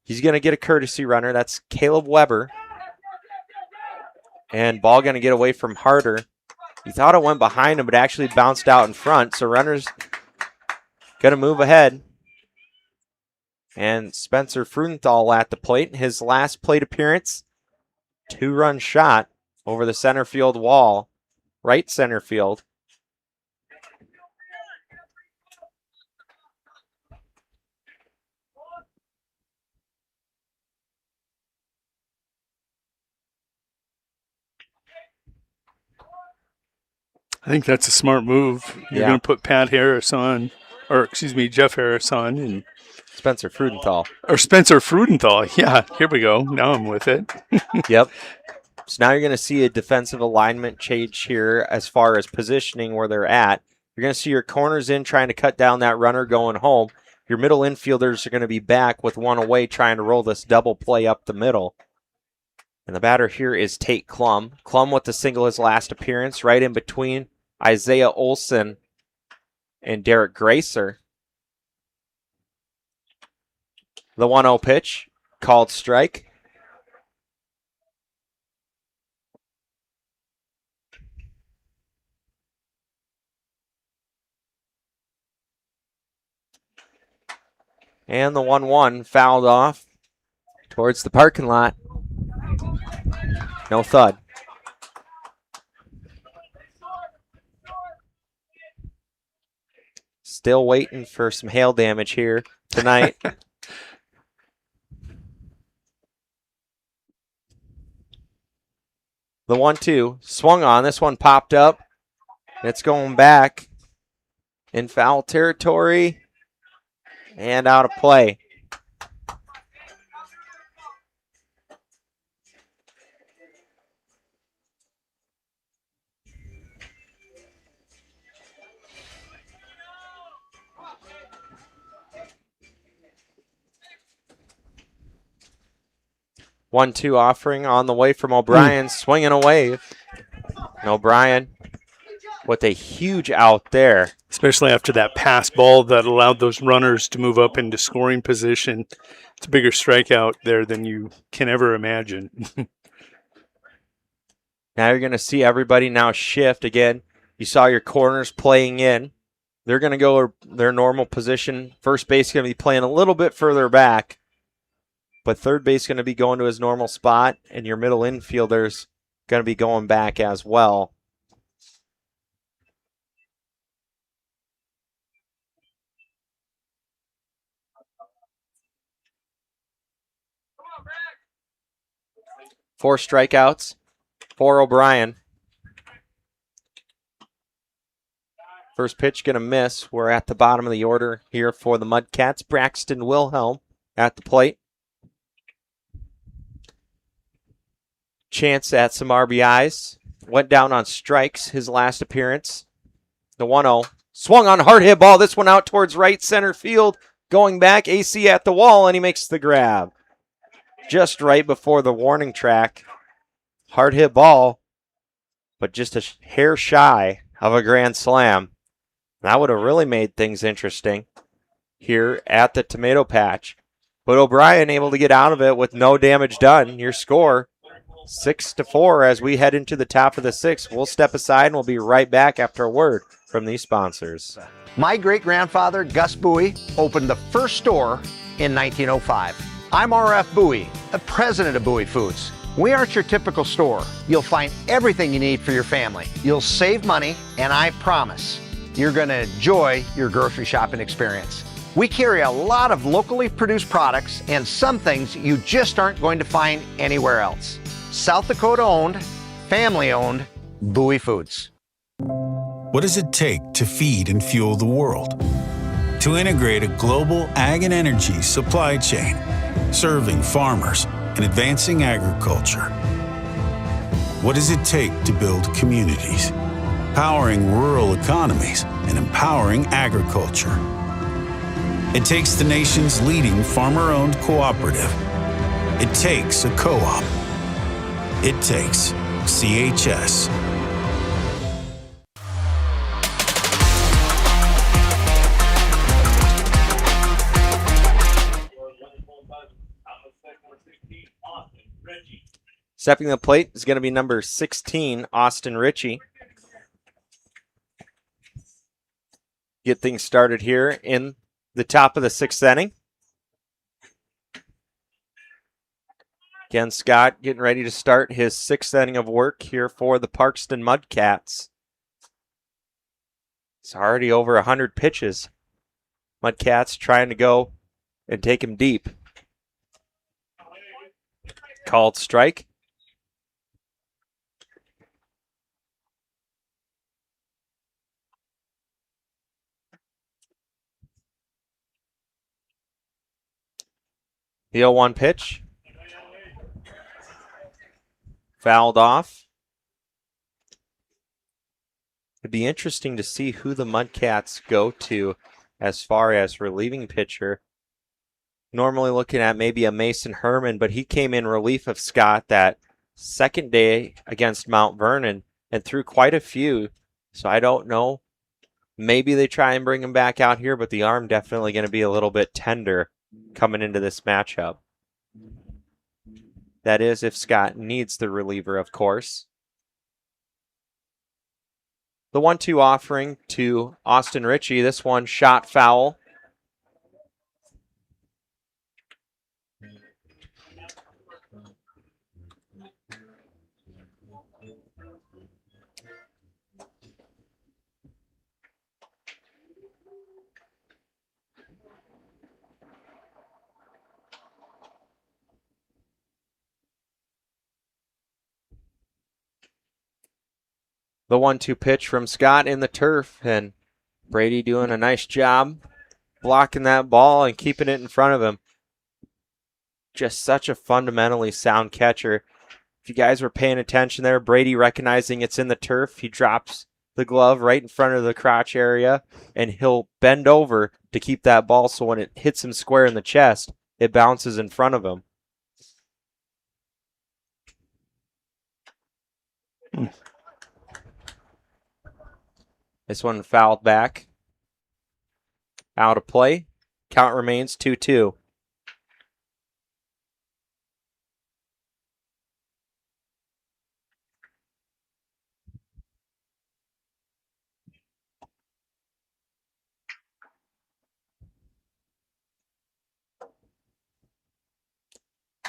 He's going to get a courtesy runner. That's Caleb Weber. And ball going to get away from Harder. He thought it went behind him, but actually bounced out in front. So runners going to move ahead. And Spencer Freudenthal at the plate. His last plate appearance, 2-run shot over the center field wall. Right center field. I think that's a smart move. You're going to put Jeff Harris on, and Spencer Frudenthal. Or Spencer Frudenthal. Yeah, here we go. Now I'm with it. Yep. So now you're going to see a defensive alignment change here as far as positioning where they're at. You're going to see your corners in trying to cut down that runner going home. Your middle infielders are going to be back with one away trying to roll this double play up the middle. And the batter here is Tate Colome. Colome with the single his last appearance, right in between Isaiah Olson and Derek Gracer. The 1-0 pitch, called strike. And the 1-1 fouled off towards the parking lot. No thud. Still waiting for some hail damage here tonight. The 1-2 swung on. This one popped up. It's going back in foul territory and out of play. One-two offering on the way from O'Brien, swinging a wave. And O'Brien with a huge out there. Especially after that pass ball that allowed those runners to move up into scoring position. It's a bigger strikeout there than you can ever imagine. Now you're going to see everybody now shift again. You saw your corners playing in. They're going to go their normal position. First base is going to be playing a little bit further back. But third base is going to be going to his normal spot, and your middle infielder's going to be going back as well. Four strikeouts for O'Brien. First pitch going to miss. We're at the bottom of the order here for the Mudcats. Braxton Wilhelm at the plate. Chance at some RBIs. Went down on strikes his last appearance. The 1-0. Swung on, hard hit ball. This one out towards right center field. Going back, AC at the wall, and he makes the grab. Just right before the warning track. Hard hit ball, but just a hair shy of a grand slam. That would have really made things interesting here at the tomato patch. But O'Brien able to get out of it with no damage done. Your score, 6-4 as we head into the top of the sixth. We'll step aside and we'll be right back after a word from these sponsors. My great-grandfather, Gus Bowie, opened the first store in 1905. I'm R.F. Bowie, the president of Bowie Foods. We aren't your typical store. You'll find everything you need for your family. You'll save money, and I promise you're going to enjoy your grocery shopping experience. We carry a lot of locally produced products and some things you just aren't going to find anywhere else. South Dakota owned, family owned, Bowie Foods. What does it take to feed and fuel the world? To integrate a global ag and energy supply chain, serving farmers and advancing agriculture. What does it take to build communities, powering rural economies and empowering agriculture? It takes the nation's leading farmer-owned cooperative. It takes a co-op. It takes CHS. Stepping the plate is going to be number 16, Austin Ritchie. Get things started here in the top of the sixth inning. Again, Scott getting ready to start his sixth inning of work here for the Parkston Mudcats. It's already over 100 pitches. Mudcats trying to go and take him deep. Called strike. The 0-1 pitch. Fouled off. It'd be interesting to see who the Mudcats go to as far as relieving pitcher. Normally looking at maybe a Mason Herman, but he came in relief of Scott that second day against Mount Vernon and threw quite a few. So I don't know. Maybe they try and bring him back out here, but the arm definitely going to be a little bit tender coming into this matchup. That is if Scott needs the reliever, of course. The 1-2 offering to Austin Ritchie. This one shot foul. The 1-2 pitch from Scott in the turf, and Brady doing a nice job blocking that ball and keeping it in front of him. Just such a fundamentally sound catcher. If you guys were paying attention there, Brady recognizing it's in the turf, he drops the glove right in front of the crotch area, and he'll bend over to keep that ball so when it hits him square in the chest, it bounces in front of him. This one fouled back. Out of play. Count remains 2-2.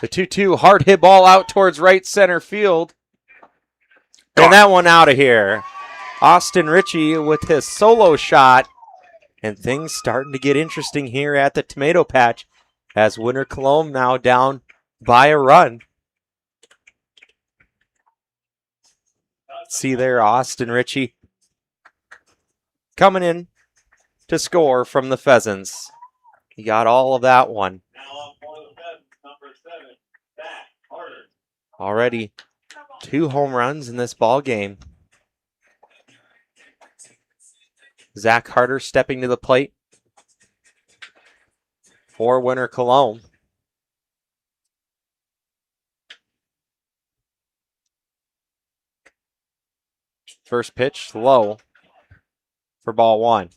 The 2-2 hard hit ball out towards right center field. And that one out of here. Austin Ritchie with his solo shot. And things starting to get interesting here at the Tomato Patch as Winter Colome now down by a run. See there, Austin Ritchie coming in to score from the Pheasants. He got all of that one. Already 2 home runs in this ball game. Zach Harder stepping to the plate for Winter Colome. First pitch low for ball 1.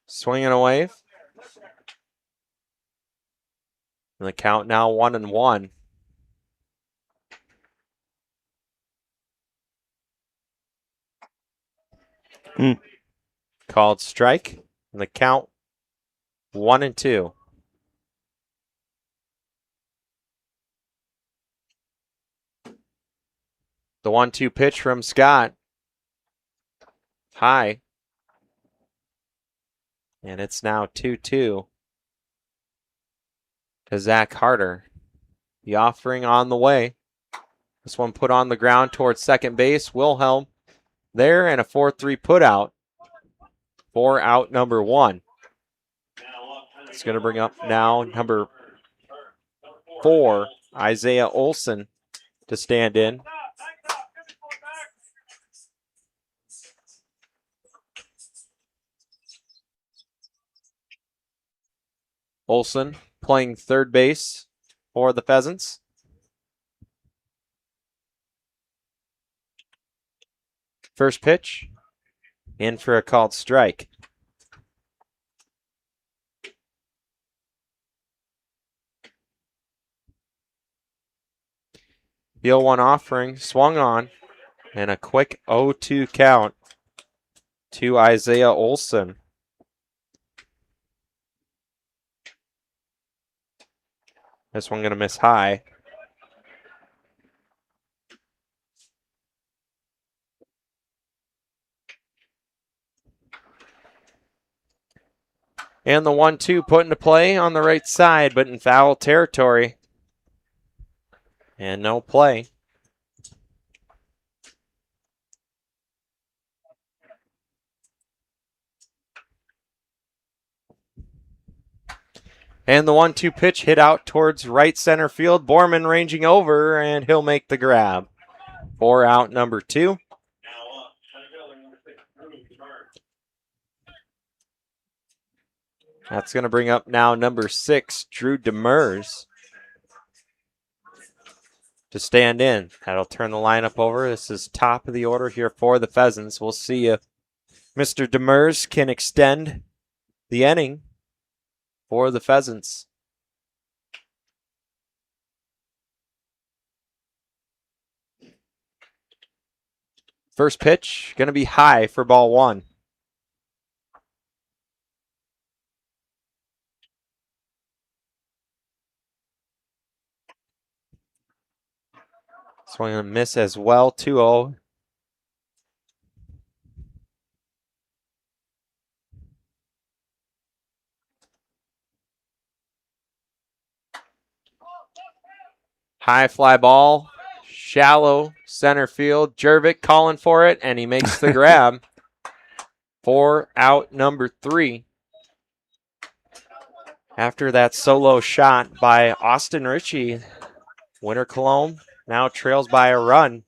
Swinging away. And the count now 1-1. Called strike. And the count 1-2. The 1-2 pitch from Scott. High. And it's now 2-2 to Zach Harder. The offering on the way. This one put on the ground towards second base. Wilhelm there, and a 4-3 put out for out number 1. It's going to bring up now number 4, Isaiah Olson, to stand in. Olson playing third base for the Pheasants. First pitch, in for a called strike. The 0-1 offering swung on, and a quick 0-2 count to Isaiah Olson. This one going to miss high. And the 1-2 put into play on the right side, but in foul territory. And no play. And the 1-2 pitch hit out towards right center field. Borman ranging over, and he'll make the grab. 4 out, number 2. That's going to bring up now number 6, Drew Demers, to stand in. That'll turn the lineup over. This is top of the order here for the Pheasants. We'll see if Mr. Demers can extend the inning for the Pheasants. First pitch going to be high for ball 1. Swing and a miss as well, 2-0. High fly ball, shallow center field. Jervik calling for it, and he makes the grab. 4 out, number 3. After that solo shot by Austin Ritchie, Winter Colome now trails by a run.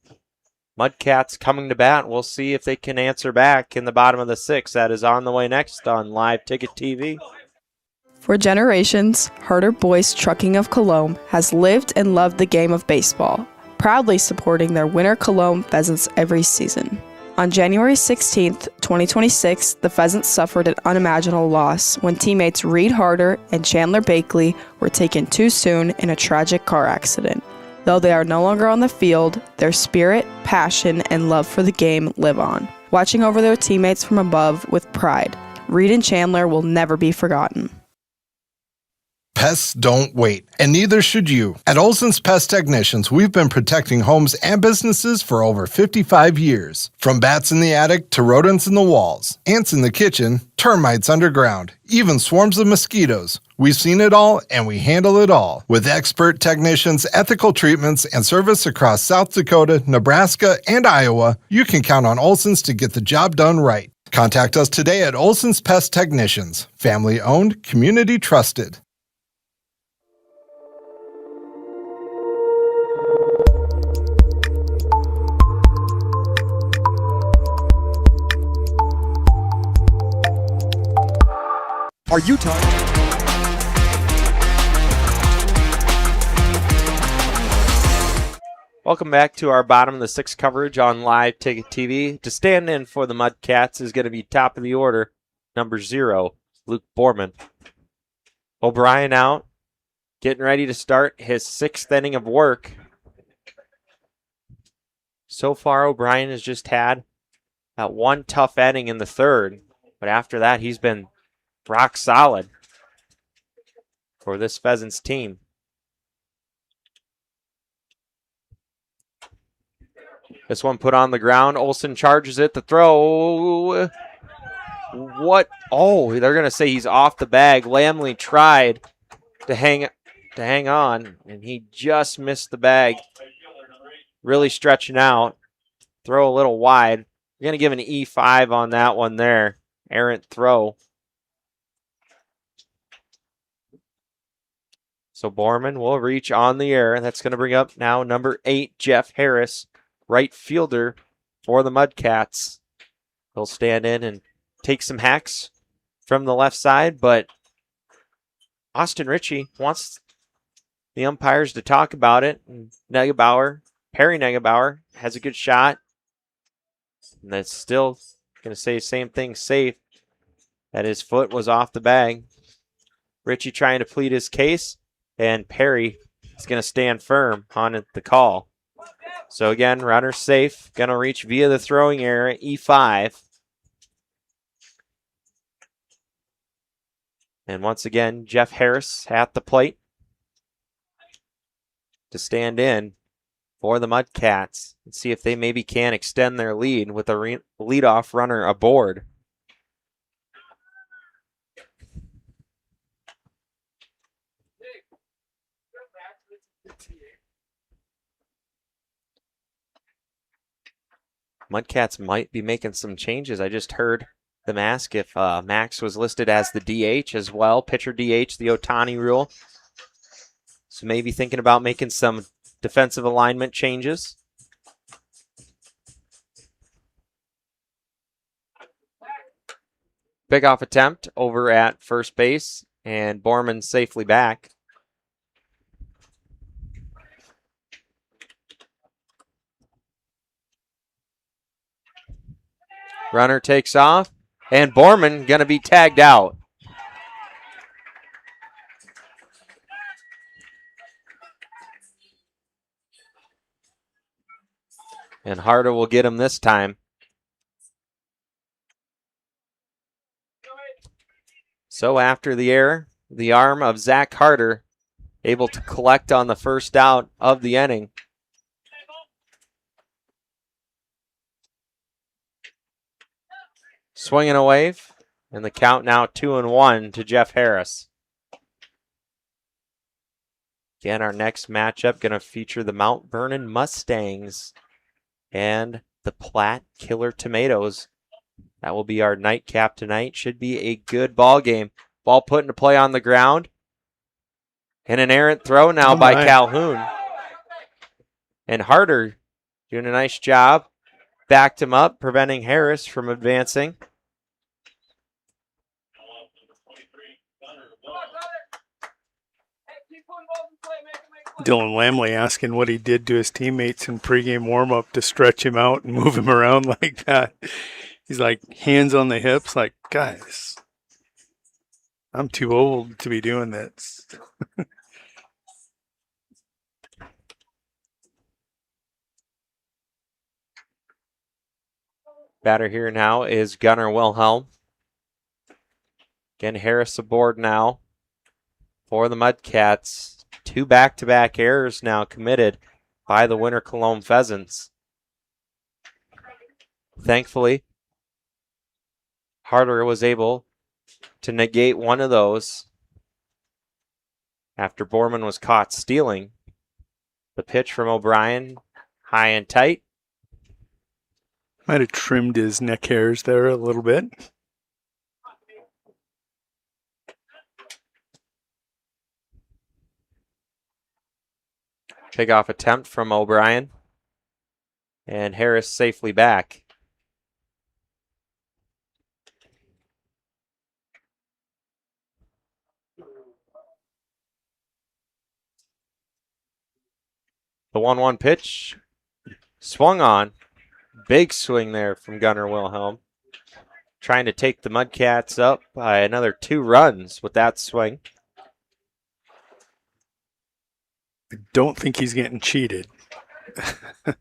Mudcats coming to bat. We'll see if they can answer back in the bottom of the 6th. That is on the way next on Live Ticket TV. For generations, Harder Boys Trucking of Colome has lived and loved the game of baseball, proudly supporting their winter Colome Pheasants every season. On January 16, 2026, the Pheasants suffered an unimaginable loss when teammates Reed Harder and Chandler Bakley were taken too soon in a tragic car accident. Though they are no longer on the field, their spirit, passion, and love for the game live on, watching over their teammates from above with pride. Reed and Chandler will never be forgotten. Pests don't wait, and neither should you. At Olson's Pest Technicians, we've been protecting homes and businesses for over 55 years. From bats in the attic to rodents in the walls, ants in the kitchen, termites underground, even swarms of mosquitoes. We've seen it all, and we handle it all. With expert technicians, ethical treatments, and service across South Dakota, Nebraska, and Iowa, you can count on Olson's to get the job done right. Contact us today at Olson's Pest Technicians. Family owned, community trusted. Are you tired? Welcome back to our bottom of the 6th coverage on Live Ticket TV. To stand in for the Mudcats is going to be top of the order, number 0, Luke Borman. O'Brien out, getting ready to start his 6th inning of work. So far, O'Brien has just had that one tough inning in the 3rd, but after that, he's been rock solid for this Pheasants team. This one put on the ground. Olson charges it. The throw. What? Oh, they're going to say he's off the bag. Lamley tried to hang on, and he just missed the bag. Really stretching out. Throw a little wide. We're going to give an E5 on that one there. Errant throw. So Borman will reach on the air. That's going to bring up now number 8, Jeff Harris, right fielder for the Mudcats. He'll stand in and take some hacks from the left side, but Austin Ritchie wants the umpires to talk about it. And Perry Negebauer has a good shot. And that's still going to say same thing, safe, that his foot was off the bag. Ritchie trying to plead his case. And Perry is going to stand firm on the call. So again, runner safe. Going to reach via the throwing area, E5. And once again, Jeff Harris at the plate to stand in for the Mudcats and see if they maybe can extend their lead with a leadoff runner aboard. Mudcats might be making some changes. I just heard the mask if Max was listed as the DH as well. Pitcher DH, the Ohtani rule. So maybe thinking about making some defensive alignment changes. Big off attempt over at first base, and Borman safely back. Runner takes off, and Borman going to be tagged out. And Harder will get him this time. So after the error, the arm of Zach Harder able to collect on the first out of the inning. Swinging a wave, and the count now 2-1 to Jeff Harris. Again, our next matchup going to feature the Mount Vernon Mustangs and the Platte Killer Tomatoes. That will be our nightcap tonight. Should be a good ball game. Ball put into play on the ground. And an errant throw now by Calhoun. And Harder doing a nice job. Backed him up, preventing Harris from advancing. Dylan Lamley asking what he did to his teammates in pregame warm-up to stretch him out and move him around like that. He's like, hands on the hips, like, guys, I'm too old to be doing this. Batter here now is Gunnar Wilhelm. Again, Harris aboard now for the Mudcats. 2 back-to-back errors now committed by the Winter Colome Pheasants. Thankfully, Harder was able to negate one of those after Borman was caught stealing. The pitch from O'Brien, high and tight. Might have trimmed his neck hairs there a little bit. Pickoff attempt from O'Brien. And Harris safely back. The 1-1 pitch. Swung on. Big swing there from Gunnar Wilhelm. Trying to take the Mudcats up by another 2 runs with that swing. I don't think he's getting cheated. The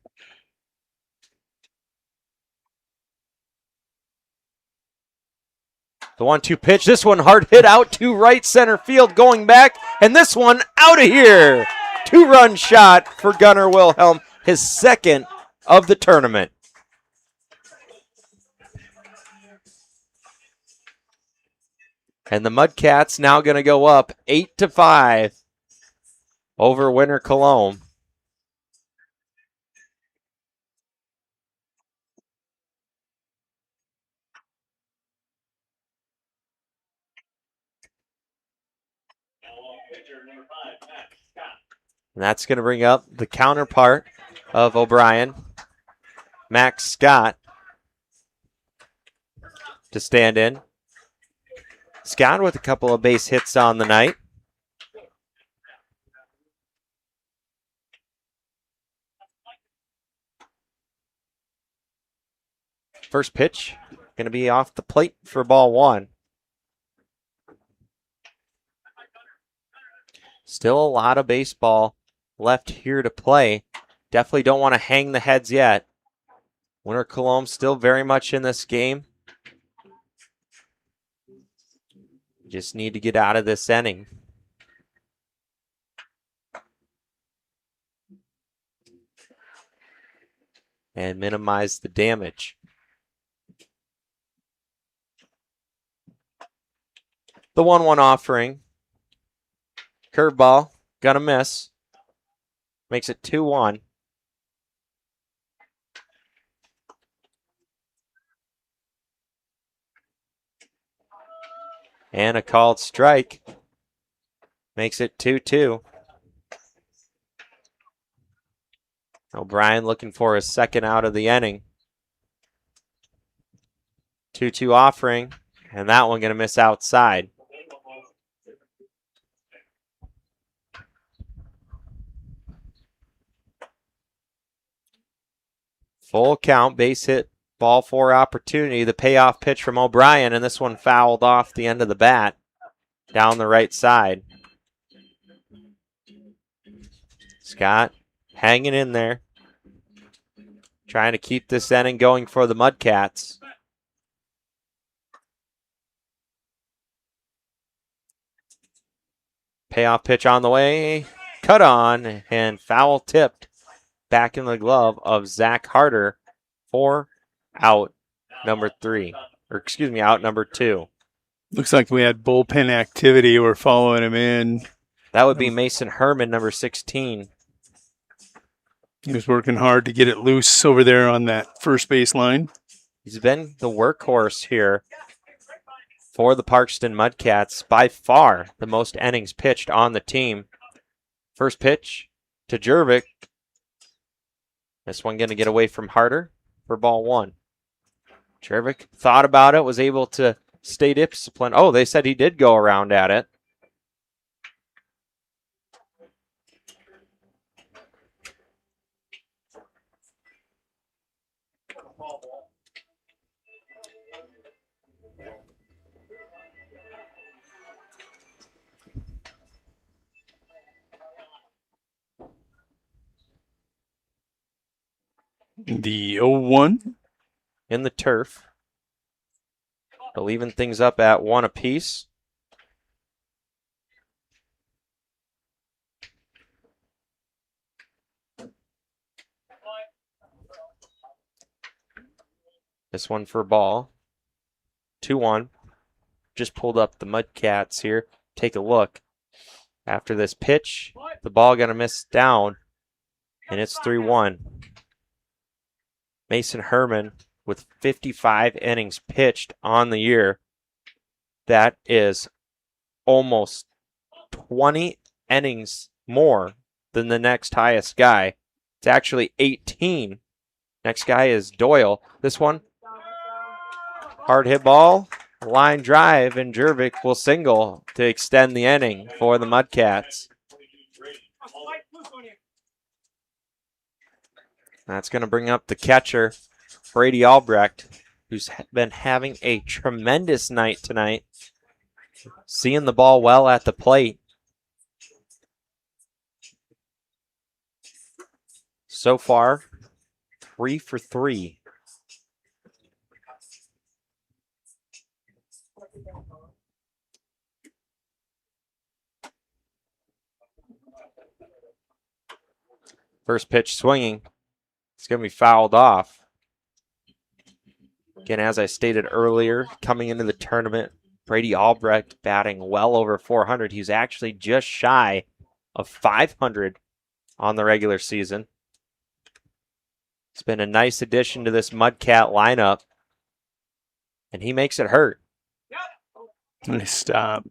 1-2 pitch. This one hard hit out to right center field going back. And this one out of here. 2-run shot for Gunnar Wilhelm. His second of the tournament. And the Mudcats now going to go up 8-5 over Winter Colome. And that's going to bring up the counterpart of O'Brien, Max Scott, to stand in. Scott with a couple of base hits on the night. First pitch going to be off the plate for ball 1. Still a lot of baseball left here to play. Definitely don't want to hang the heads yet. Winter Colome still very much in this game. Just need to get out of this inning. And minimize the damage. The 1-1 offering. Curveball, gonna miss. Makes it 2-1. And a called strike makes it 2-2. O'Brien looking for his second out of the inning. 2-2 offering, and that one going to miss outside. Full count, base hit, ball four opportunity. The payoff pitch from O'Brien, and this one fouled off the end of the bat down the right side. Scott hanging in there, trying to keep this inning going for the Mudcats. Payoff pitch on the way, cut on, and foul tipped back in the glove of Zach Harder for out number 3. Or excuse me, out number 2. Looks like we had bullpen activity. We're following him in. That would be Mason Herman, number 16. He was working hard to get it loose over there on that first base line. He's been the workhorse here for the Parkston Mudcats. By far the most innings pitched on the team. First pitch to Jervik. This one going to get away from Harder for ball 1. Jervik thought about it, was able to stay disciplined. Oh, they said he did go around at it. The 0-1. In the turf. They'll even things up at 1 apiece. This one for ball. 2-1. Just pulled up the Mudcats here. Take a look. After this pitch, the ball going to miss down, and it's 3-1. Mason Herman with 55 innings pitched on the year. That is almost 20 innings more than the next highest guy. It's actually 18. Next guy is Doyle. This one, hard hit ball, line drive, and Jervik will single to extend the inning for the Mudcats. That's going to bring up the catcher, Brady Albrecht, who's been having a tremendous night tonight. Seeing the ball well at the plate. So far, 3 for 3. First pitch swinging. It's going to be fouled off. Again, as I stated earlier, coming into the tournament, Brady Albrecht batting well over 400. He's actually just shy of 500 on the regular season. It's been a nice addition to this Mudcat lineup, and he makes it hurt. Nice stop.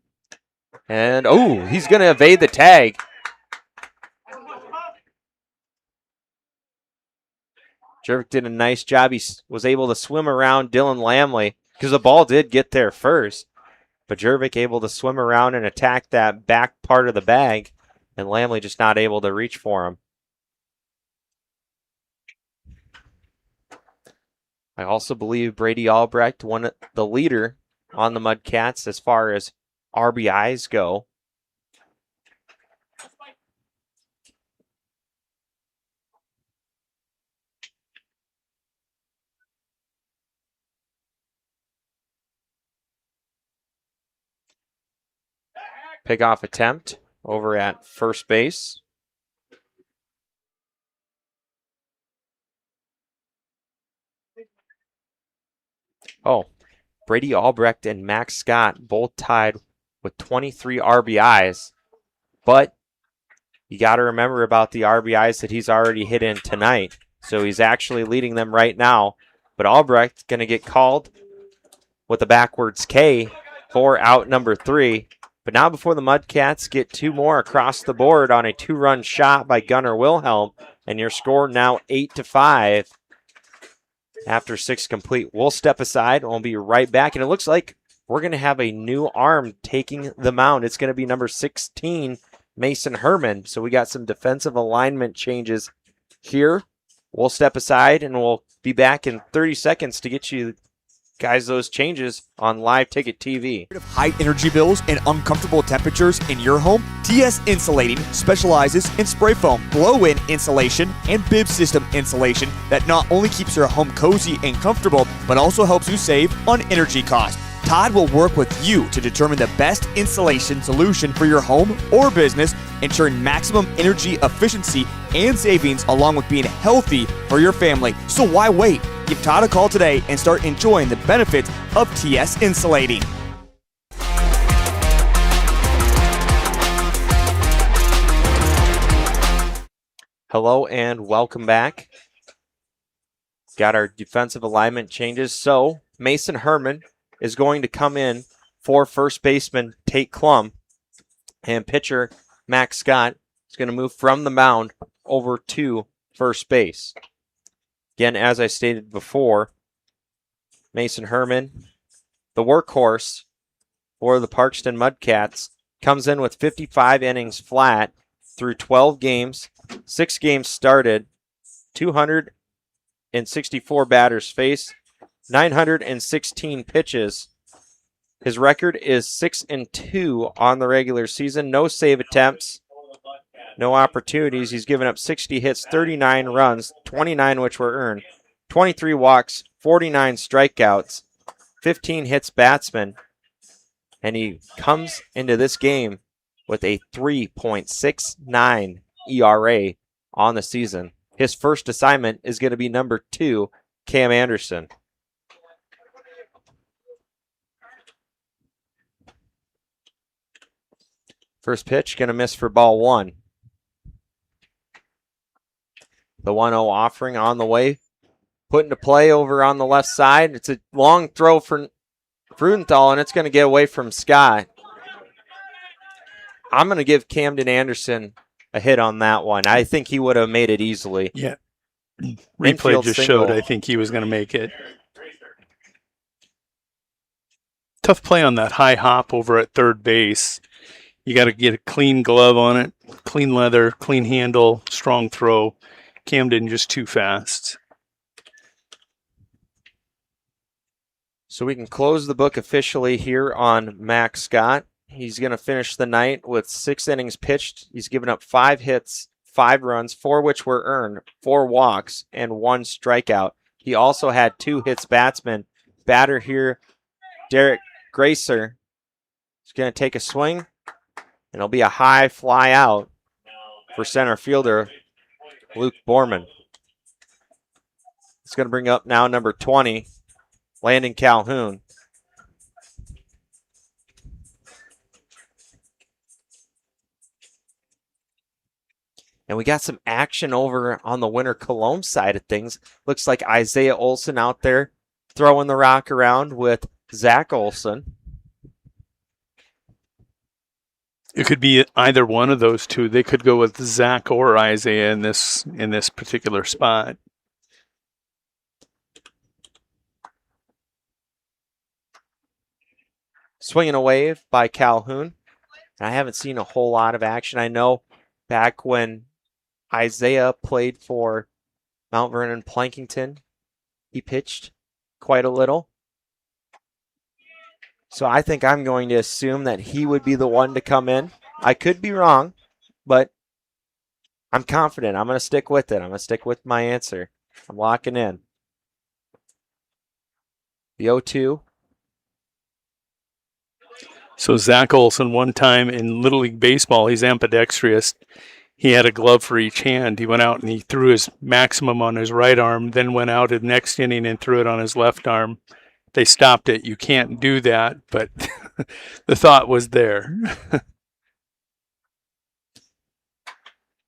And, oh, he's going to evade the tag. Jervik did a nice job. He was able to swim around Dylan Lamley because the ball did get there first. But Jervik able to swim around and attack that back part of the bag, and Lamley just not able to reach for him. I also believe Brady Albrecht won the leader on the Mudcats as far as RBIs go. Pickoff attempt over at first base. Oh, Brady Albrecht and Max Scott both tied with 23 RBIs. But you got to remember about the RBIs that he's already hit in tonight. So he's actually leading them right now. But Albrecht going to get called with a backwards K for out number 3. But now before the Mudcats get 2 more across the board on a 2-run shot by Gunnar Wilhelm, and your score now 8-5 after 6 complete. We'll step aside and we'll be right back. And it looks like we're going to have a new arm taking the mound. It's going to be number 16, Mason Herman. So we got some defensive alignment changes here. We'll step aside and we'll be back in 30 seconds to get you guys those changes on Live Ticket TV. High energy bills and uncomfortable temperatures in your home? TS Insulating specializes in spray foam, blow-in insulation, and bib system insulation that not only keeps your home cozy and comfortable, but also helps you save on energy costs. Todd will work with you to determine the best insulation solution for your home or business, ensuring maximum energy efficiency and savings along with being healthy for your family. So why wait? Give Todd a call today and start enjoying the benefits of TS Insulating. Hello and welcome back. Got our defensive alignment changes. So Mason Herman is going to come in for first baseman Tate Colome, and pitcher Max Scott is going to move from the mound over to first base. Again, as I stated before, Mason Herman, the workhorse for the Parkston Mudcats, comes in with 55 innings flat through 12 games, 6 games started, 264 batters faced, 916 pitches. His record is 6-2 on the regular season. No save attempts, no opportunities. He's given up 60 hits, 39 runs, 29 which were earned, 23 walks, 49 strikeouts, 15 hits batsman, and he comes into this game with a 3.69 ERA on the season. His first assignment is going to be number 2, Cam Anderson. First pitch, going to miss for ball 1. The 1-0 offering on the way. Put into play over on the left side. It's a long throw for Frudenthal, and it's going to get away from Scott. I'm going to give Camden Anderson a hit on that one. I think he would have made it easily. Yeah. Replay just showed I think he was going to make it. Tough play on that high hop over at third base. You got to get a clean glove on it, clean leather, clean handle, strong throw. Camden just too fast. So we can close the book officially here on Max Scott. He's going to finish the night with 6 innings pitched. He's given up 5 hits, 5 runs, 4 which were earned, 4 walks, and 1 strikeout. He also had 2 hits batsman. Batter here, Derek Gracer, is going to take a swing, and it'll be a high fly out for center fielder Luke Borman. It's going to bring up now number 20, Landon Calhoun. And we got some action over on the Winter Colome side of things. Looks like Isaiah Olson out there throwing the rock around with Zach Olson. It could be either one of those two. They could go with Zach or Isaiah in this particular spot. Swinging a wave by Calhoun. I haven't seen a whole lot of action. I know back when Isaiah played for Mount Vernon Plankington, he pitched quite a little. So I think I'm going to assume that he would be the one to come in. I could be wrong, but I'm confident. I'm going to stick with it. I'm going to stick with my answer. I'm locking in. The 0-2. So Zach Olson, one time in Little League Baseball, he's ambidextrous. He had a glove for each hand. He went out and he threw his maximum on his right arm, then went out in the next inning and threw it on his left arm. They stopped it. You can't do that, but the thought was there.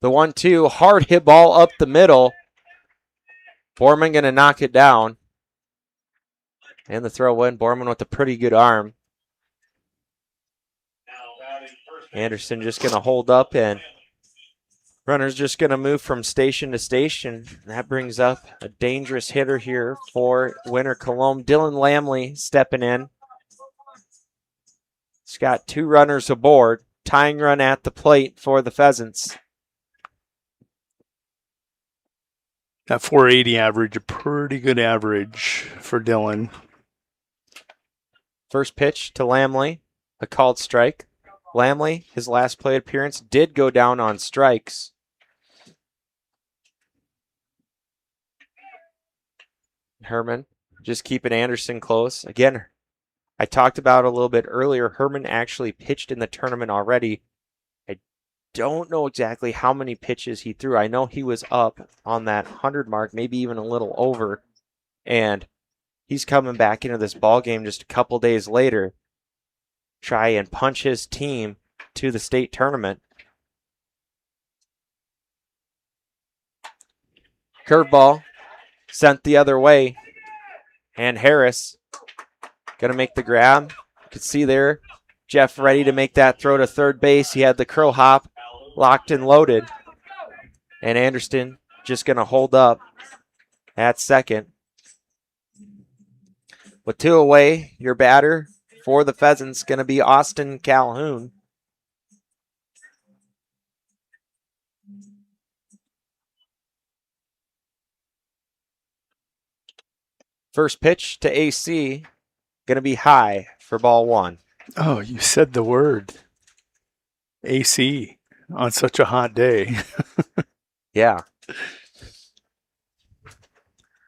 The 1-2, hard hit ball up the middle. Borman going to knock it down. And the throw in, Borman with a pretty good arm. Anderson just going to hold up, and runner's just going to move from station to station. That brings up a dangerous hitter here for Winter Colome. Dylan Lamley stepping in. He's got 2 runners aboard. Tying run at the plate for the Pheasants. That 480 average, a pretty good average for Dylan. First pitch to Lamley, a called strike. Lamley, his last plate appearance, did go down on strikes. Herman just keeping Anderson close. Again, I talked about a little bit earlier, Herman actually pitched in the tournament already. I don't know exactly how many pitches he threw. I know he was up on that 100 mark, maybe even a little over. And he's coming back into this ball game just a couple days later, try and punch his team to the state tournament. Curveball sent the other way, and Harris going to make the grab. You can see there, Jeff ready to make that throw to third base. He had the curl hop locked and loaded, and Anderson just going to hold up at second. With 2 away, your batter for the Pheasants going to be Austin Calhoun. First pitch to AC, going to be high for ball 1. Oh, you said the word. AC on such a hot day. Yeah.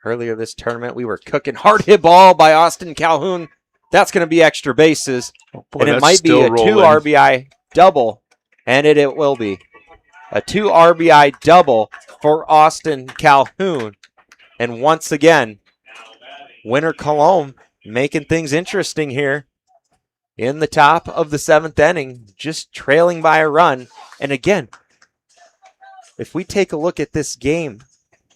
Earlier this tournament, we were cooking. Hard hit ball by Austin Calhoun. That's going to be extra bases. Oh boy, and it might be a 2 RBI double. And it will be. A 2 RBI double for Austin Calhoun. And once again, Winter Colome making things interesting here in the top of the 7th inning, just trailing by a run. And again, if we take a look at this game,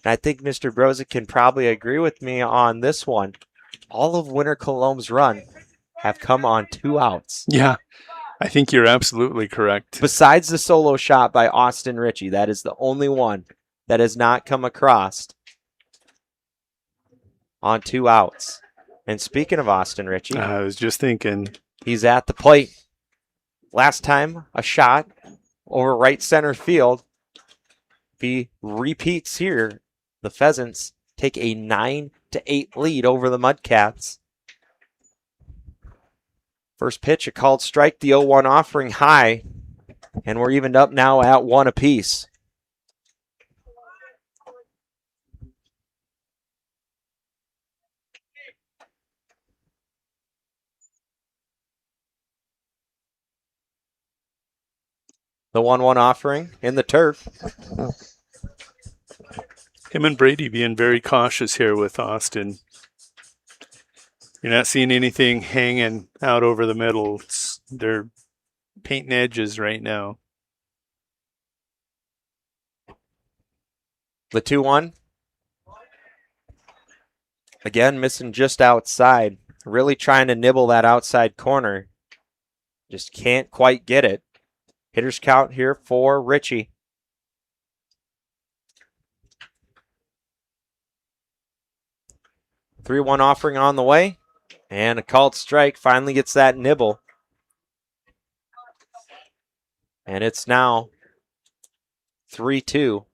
and I think Mr. Brozick can probably agree with me on this one, all of Winter Colome's run have come on 2 outs. Yeah, I think you're absolutely correct. Besides the solo shot by Austin Ritchie, that is the only one that has not come across on 2 outs. And speaking of Austin Ritchie, I was just thinking, he's at the plate. Last time, a shot over right center field. If he repeats here, the Pheasants take a 9-8 lead over the Mudcats. First pitch, a called strike, the 0-1 offering high, and we're evened up now at 1 apiece. The 1-1 offering in the turf. him and Brady being very cautious here with Austin. You're not seeing anything hanging out over the middle. They're painting edges right now. The 2-1. Again, missing just outside. Really trying to nibble that outside corner. Just can't quite get it. Hitters count here for Ritchie. The 3-1 offering on the way. And a called strike finally gets that nibble. And it's now 3-2.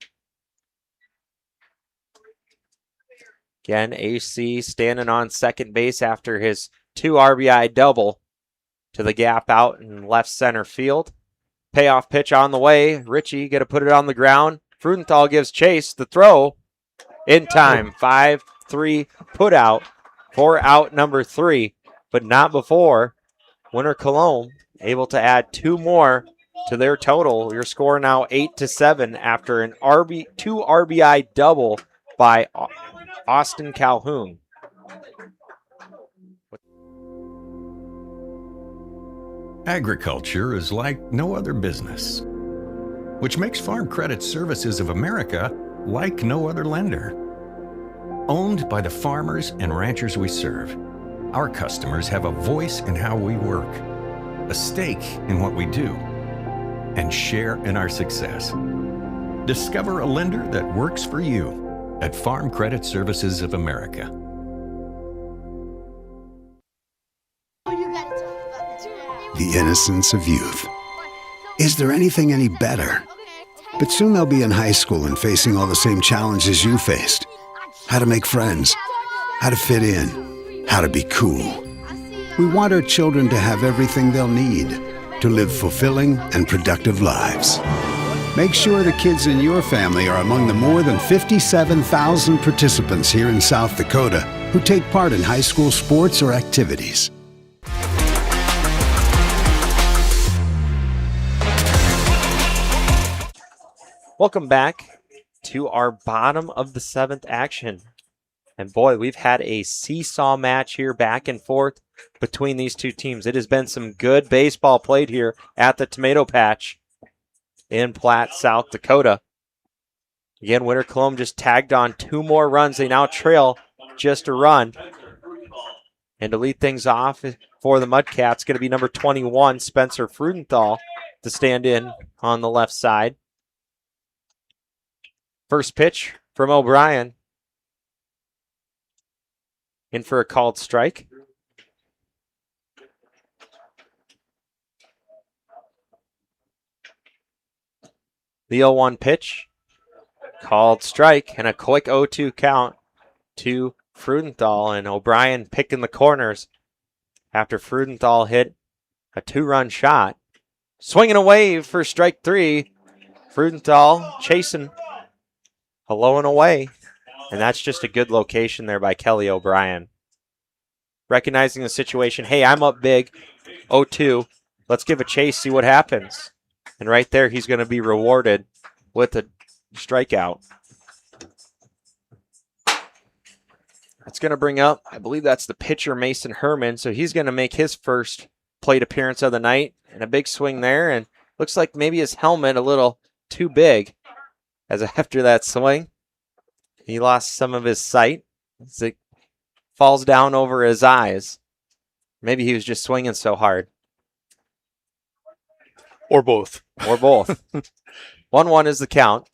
Again, AC standing on second base after his 2 RBI double to the gap out in left center field. Payoff pitch on the way. Ritchie going to put it on the ground. Frudenthal gives chase. The throw in time. 5-3 put out for out number 3, but not before Winter Colome able to add 2 more to their total. Your score now 8-7 after an 2 RBI double by Austin Calhoun. Agriculture is like no other business, which makes Farm Credit Services of America like no other lender. Owned by the farmers and ranchers we serve, our customers have a voice in how we work, a stake in what we do, and share in our success. Discover a lender that works for you at Farm Credit Services of America. The innocence of youth. Is there anything any better? But soon they'll be in high school and facing all the same challenges you faced. How to make friends, how to fit in, how to be cool. We want our children to have everything they'll need to live fulfilling and productive lives. Make sure the kids in your family are among the more than 57,000 participants here in South Dakota who take part in high school sports or activities. Welcome back to our bottom of the seventh action. And boy, we've had a seesaw match here back and forth between these two teams. It has been some good baseball played here at the Tomato Patch in Platte, South Dakota. Again, Winter Colome just tagged on 2 more runs. They now trail just a run. And to lead things off for the Mudcats, going to be number 21, Spencer Freudenthal, to stand in on the left side. First pitch from O'Brien. In for a called strike. The 0-1 pitch. Called strike and a quick 0-2 count to Freudenthal, and O'Brien picking the corners after Freudenthal hit a 2-run shot. Swinging away for strike 3. Freudenthal chasing hello and away. And that's just a good location there by Kelly O'Brien. Recognizing the situation, hey, I'm up big, 0-2. Let's give a chase, see what happens. And right there, he's going to be rewarded with a strikeout. That's going to bring up, I believe that's the pitcher, Mason Herman. So he's going to make his first plate appearance of the night. And a big swing there. And looks like maybe his helmet a little too big. As after that swing, he lost some of his sight as it falls down over his eyes. Maybe he was just swinging so hard. Or both. Or both. 1-1 is the count.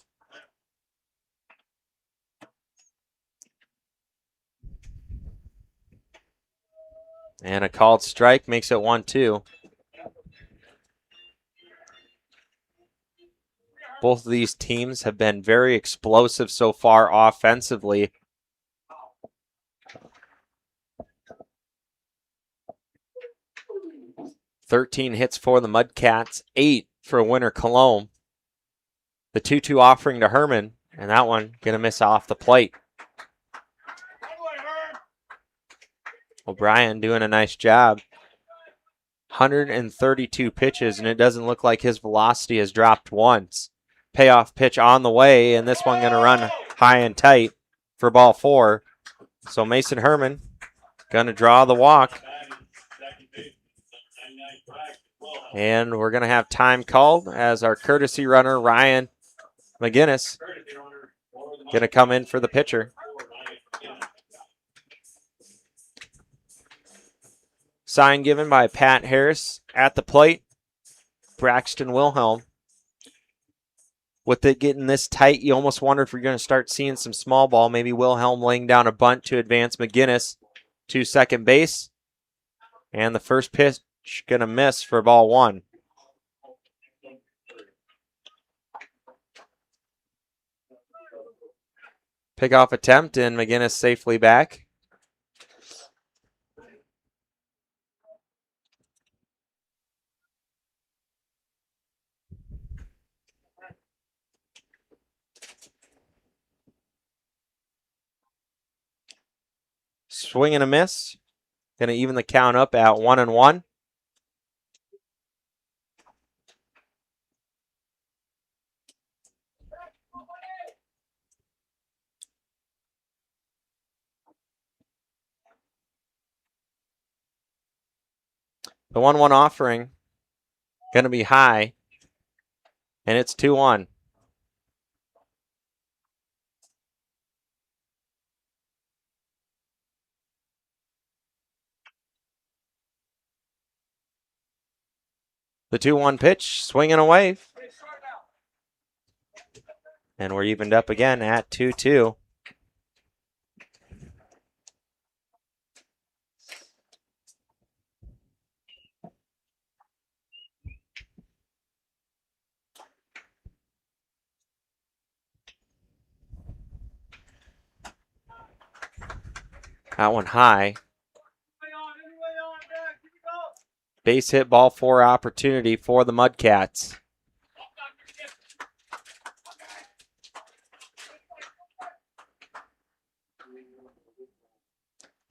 And a called strike makes it 1-2. Both of these teams have been very explosive so far offensively. $13 hits for the Mudcats, 8 for Winter Colome. The 2-2 offering to Herman, and that one going to miss off the plate. O'Brien doing a nice job. 132 pitches, and it doesn't look like his velocity has dropped once. Payoff pitch on the way, and this one going to run high and tight for ball 4. So Mason Herman going to draw the walk. And we're going to have time called as our courtesy runner, Ryan McGinnis, going to come in for the pitcher. Sign given by Pat Harris at the plate. Braxton Wilhelm. With it getting this tight, you almost wonder if you're going to start seeing some small ball. Maybe Wilhelm laying down a bunt to advance McGinnis to second base. And the first pitch going to miss for ball 1. Pickoff attempt, and McGinnis safely back. Swing and a miss. Going to even the count up at 1-1. The 1-1 offering going to be high, and it's 2-1. The 2-1 pitch, swinging away. And we're evened up again at 2-2. That one high. Base hit, ball 4 opportunity for the Mudcats.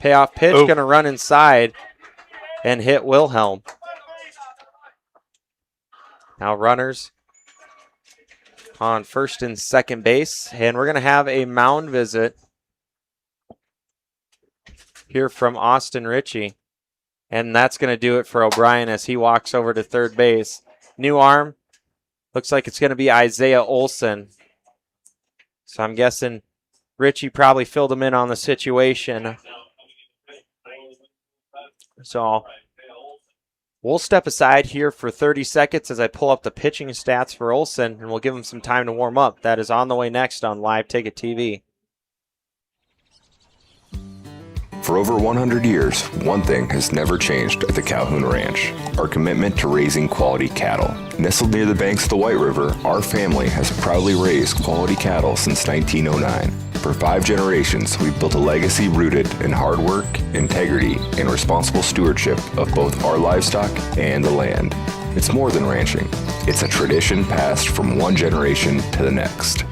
Payoff pitch, going to run inside and hit Wilhelm. Now runners on first and second base, and we're going to have a mound visit here from Austin Ritchie. And that's going to do it for O'Brien as he walks over to third base. New arm. Looks like it's going to be Isaiah Olson. So I'm guessing Ritchie probably filled him in on the situation. So we'll step aside here for 30 seconds as I pull up the pitching stats for Olson, and we'll give him some time to warm up. That is on the way next on Live Ticket TV. For over 100 years, one thing has never changed at the Calhoun Ranch: our commitment to raising quality cattle. Nestled near the banks of the White River, our family has proudly raised quality cattle since 1909. For 5 generations, we've built a legacy rooted in hard work, integrity, and responsible stewardship of both our livestock and the land. It's more than ranching. It's a tradition passed from one generation to the next.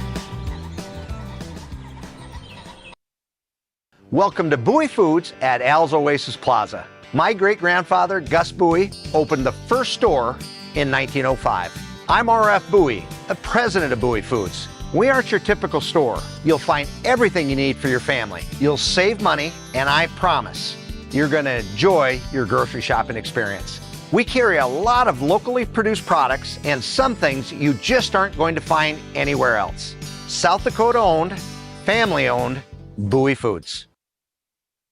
Welcome to Bowie Foods at Al's Oasis Plaza. My great-grandfather, Gus Bowie, opened the first store in 1905. I'm R.F. Bowie, the president of Bowie Foods. We aren't your typical store. You'll find everything you need for your family. You'll save money, and I promise you're going to enjoy your grocery shopping experience. We carry a lot of locally produced products and some things you just aren't going to find anywhere else. South Dakota owned, family owned, Bowie Foods.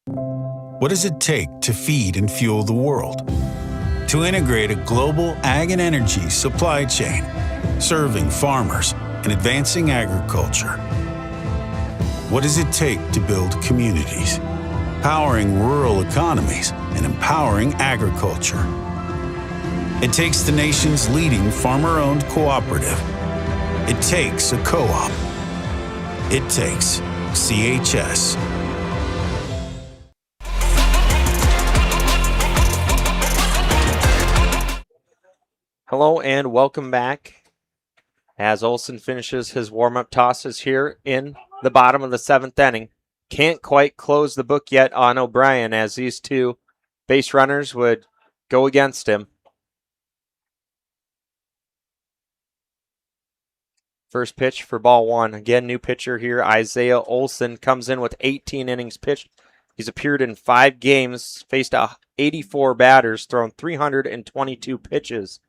What does it take to feed and fuel the world? To integrate a global ag and energy supply chain, serving farmers and advancing agriculture. What does it take to build communities, powering rural economies and empowering agriculture? It takes the nation's leading farmer-owned cooperative. It takes a co-op. It takes CHS. Hello and welcome back as Olson finishes his warm-up tosses here in the bottom of the 7th inning. Can't quite close the book yet on O'Brien as these 2 base runners would go against him. First pitch for ball 1. Again, new pitcher here, Isaiah Olson, comes in with 18 innings pitched. He's appeared in 5 games, faced 84 batters, thrown 322 pitches.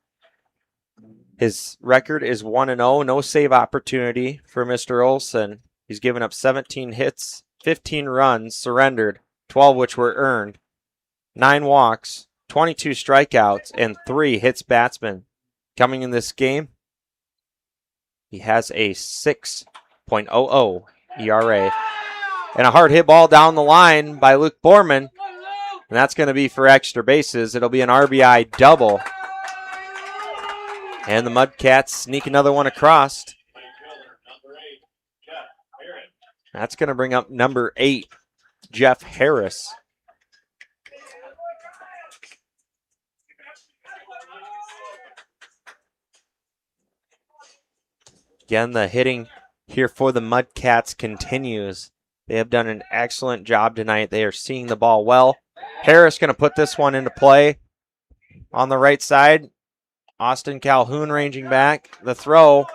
His record is 1-0, no save opportunity for Mr. Olson. He's given up 17 hits, 15 runs, surrendered, 12 which were earned, 9 walks, 22 strikeouts, and 3 hits batsmen. Coming in this game, he has a 6.00 ERA. And a hard hit ball down the line by Luke Borman, and that's going to be for extra bases. It'll be an RBI double. And the Mudcats sneak another one across. That's going to bring up number 8, Jeff Harris. Again, the hitting here for the Mudcats continues. They have done an excellent job tonight. They are seeing the ball well. Harris going to put this one into play on the right side. Austin Calhoun ranging back. The throw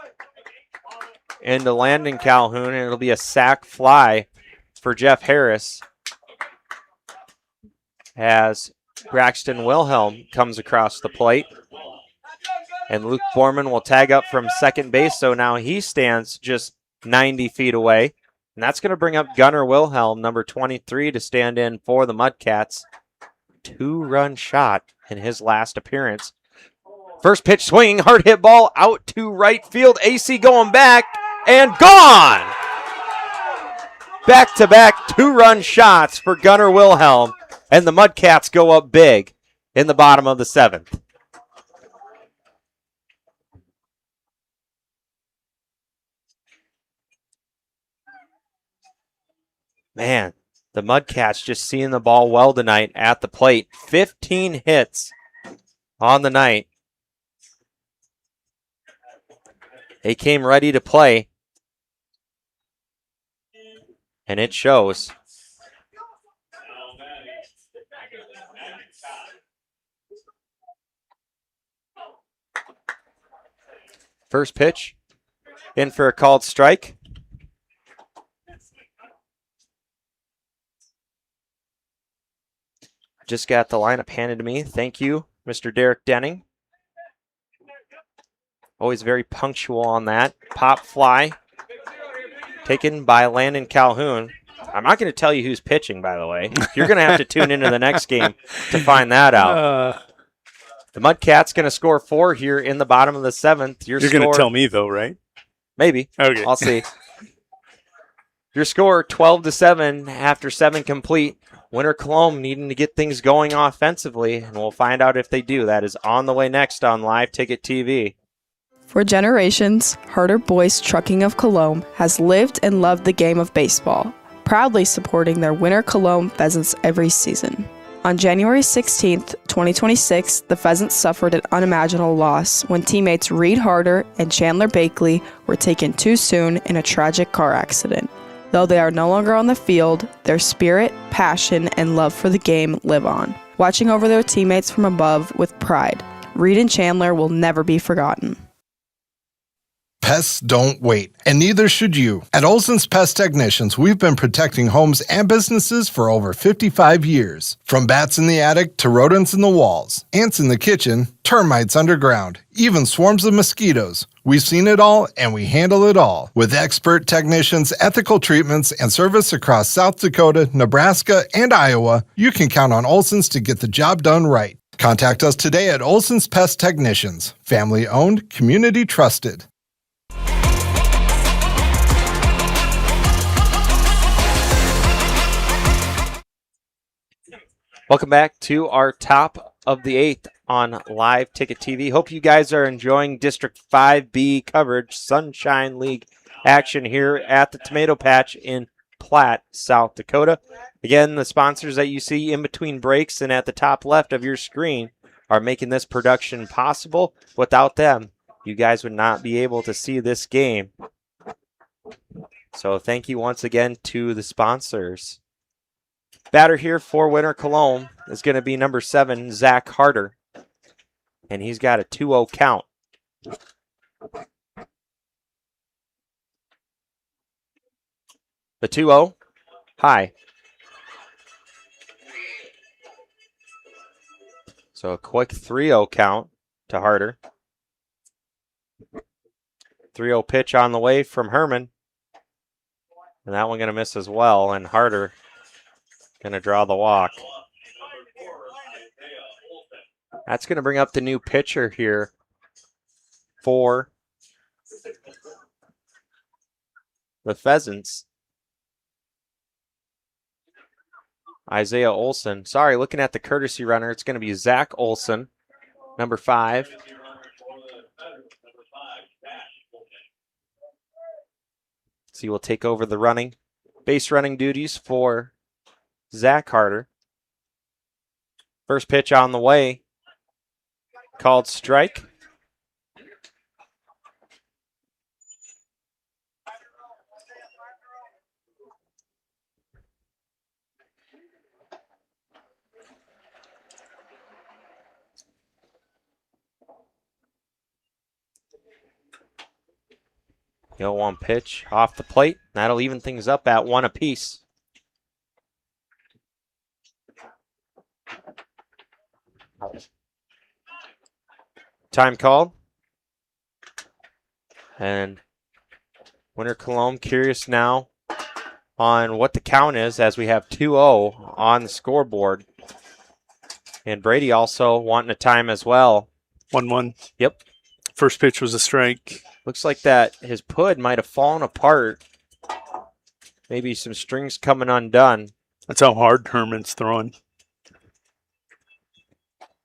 into Landon Calhoun, and it'll be a sac fly for Jeff Harris as Braxton Wilhelm comes across the plate. And Luke Borman will tag up from second base, so now he stands just 90 feet away. And that's going to bring up Gunnar Wilhelm, number 23, to stand in for the Mudcats. 2-run shot in his last appearance. First pitch swinging, hard hit ball out to right field. AC going back and gone. Back-to-back two-run shots for Gunnar Wilhelm, and the Mudcats go up big in the bottom of the seventh. Man, the Mudcats just seeing the ball well tonight at the plate. 15 hits on the night. They came ready to play, and it shows. First pitch, in for a called strike. Just got the lineup handed to me. Thank you, Mr. Derek Denning. Always very punctual on that. Pop fly taken by Landon Calhoun. I'm not going to tell you who's pitching, by the way. You're going to have to tune into the next game to find that out. The Mudcats going to score 4 here in the bottom of the seventh. You're going to tell me, though, right? Maybe. Okay. I'll see. Your score, 12-7 after 7 complete. Winter Colome needing to get things going offensively, and we'll find out if they do. That is on the way next on Live Ticket TV. For generations, Harder Boys Trucking of Colome has lived and loved the game of baseball, proudly supporting their Winter Colome Pheasants every season. On January 16, 2026, the Pheasants suffered an unimaginable loss when teammates Reed Harder and Chandler Bakley were taken too soon in a tragic car accident. Though they are no longer on the field, their spirit, passion, and love for the game live on, watching over their teammates from above with pride. Reed and Chandler will never be forgotten. Pests don't wait, and neither should you. At Olson's Pest Technicians, we've been protecting homes and businesses for over 55 years. From bats in the attic to rodents in the walls, ants in the kitchen, termites underground, even swarms of mosquitoes. We've seen it all, and we handle it all. With expert technicians, ethical treatments, and service across South Dakota, Nebraska, and Iowa, you can count on Olson's to get the job done right. Contact us today at Olson's Pest Technicians. Family-owned, community-trusted. Welcome back to our top of the 8th on Live Ticket TV. Hope you guys are enjoying District 5B coverage, Sunshine League action here at the Tomato Patch in Platte, South Dakota. Again, the sponsors that you see in between breaks and at the top left of your screen are making this production possible. Without them, you guys would not be able to see this game. So thank you once again to the sponsors. Batter here for Winter Colome is going to be number 7, Zach Harder. And he's got a 2-0 count. The 2-0, high. So a quick 3-0 count to Harder. 3-0 pitch on the way from Herman. And that one going to miss as well. And Harder going to draw the walk. That's going to bring up the new pitcher here for the Pheasants. Isaiah Olson. Sorry, looking at the courtesy runner, it's going to be Zach Olson, number 5. So he will take over the base running duties for Zach Harder. First pitch on the way. Called strike. The 0-1 pitch off the plate. That'll even things up at 1 apiece. Time called. And Winter Colome curious now on what the count is as we have 2-0 on the scoreboard. And Brady also wanting a time as well 1-1. Yep. First pitch was a strike. Looks like that his pud might have fallen apart. Maybe some strings coming undone. That's how hard Herman's throwing.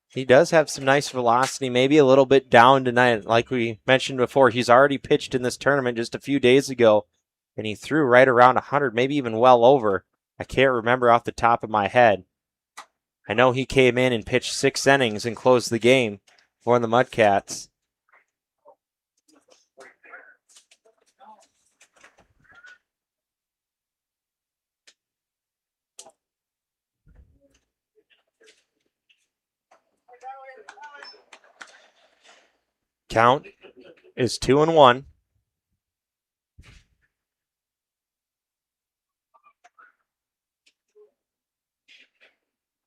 He does have some nice velocity, maybe a little bit down tonight. Like we mentioned before, he's already pitched in this tournament just a few days ago, and he threw right around 100, maybe even well over. I can't remember off the top of my head. I know he came in and pitched 6 innings and closed the game for the Mudcats. Count is 2-1.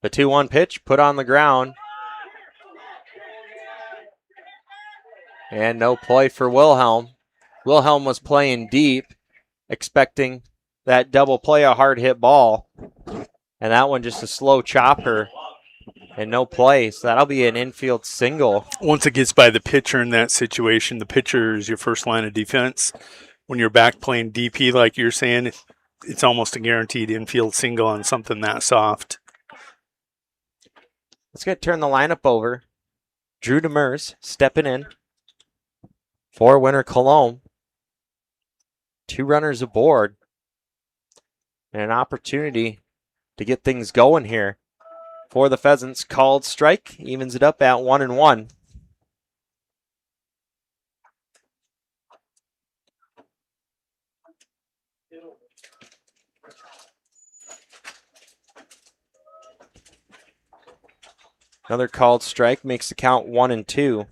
The 2-1 pitch put on the ground. And no play for Wilhelm. Wilhelm was playing deep, expecting that double play, a hard hit ball. And that one just a slow chopper and no play. So that'll be an infield single. Once it gets by the pitcher in that situation, the pitcher is your first line of defense. When you're back playing DP, like you're saying, it's almost a guaranteed infield single on something that soft. Let's get turn the lineup over. Drew Demers stepping in for winner Colome. 2 runners aboard. And an opportunity to get things going here for the Pheasants. Called strike, evens it up at 1-1. Another called strike makes the count 1-2.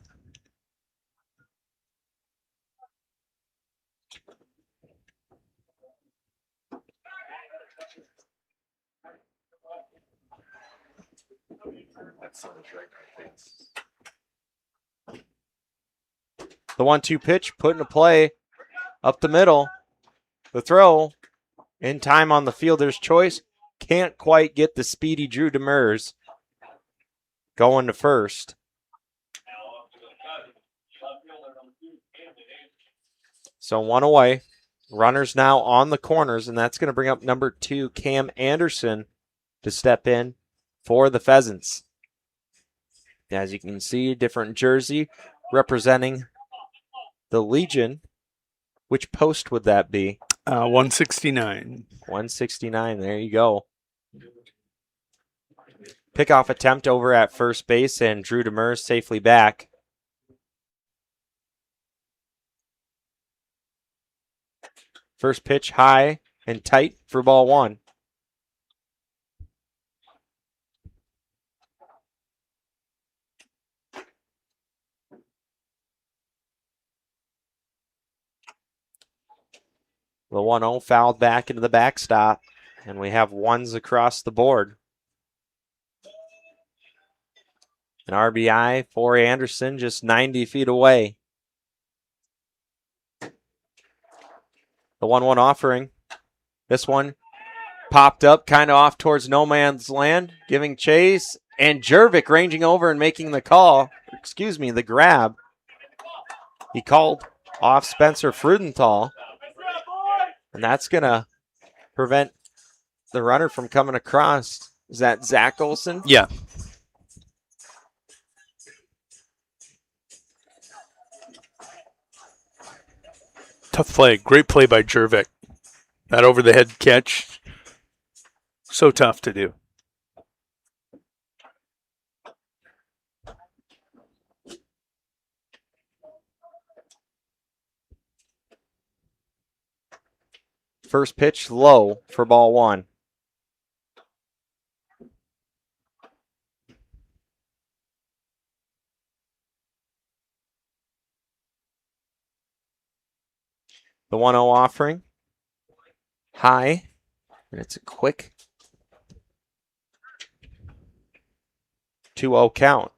The 1-2 pitch put into play up the middle. The throw in time on the fielder's choice. Can't quite get the speedy Drew Demers going to first. So 1 away. Runners now on the corners, and that's going to bring up number 2, Cam Anderson, to step in for the Pheasants. As you can see, different jersey representing the Legion. Which post would that be? 169. 169, there you go. Pickoff attempt over at first base, and Drew Demers safely back. First pitch high and tight for ball 1. The 1-0 fouled back into the backstop, and we have ones across the board. An RBI for Anderson, just 90 feet away. The 1-1 offering. This one popped up kind of off towards no man's land, giving chase, and Jervik ranging over and making the call. Excuse me, the grab. He called off Spencer Frudenthal, and that's going to prevent the runner from coming across. Is that Zach Olson? Yeah. Tough play. Great play by Jervik. That over-the-head catch, so tough to do. First pitch low for ball 1. The 1-0 offering. High. And it's a quick 2-0 count.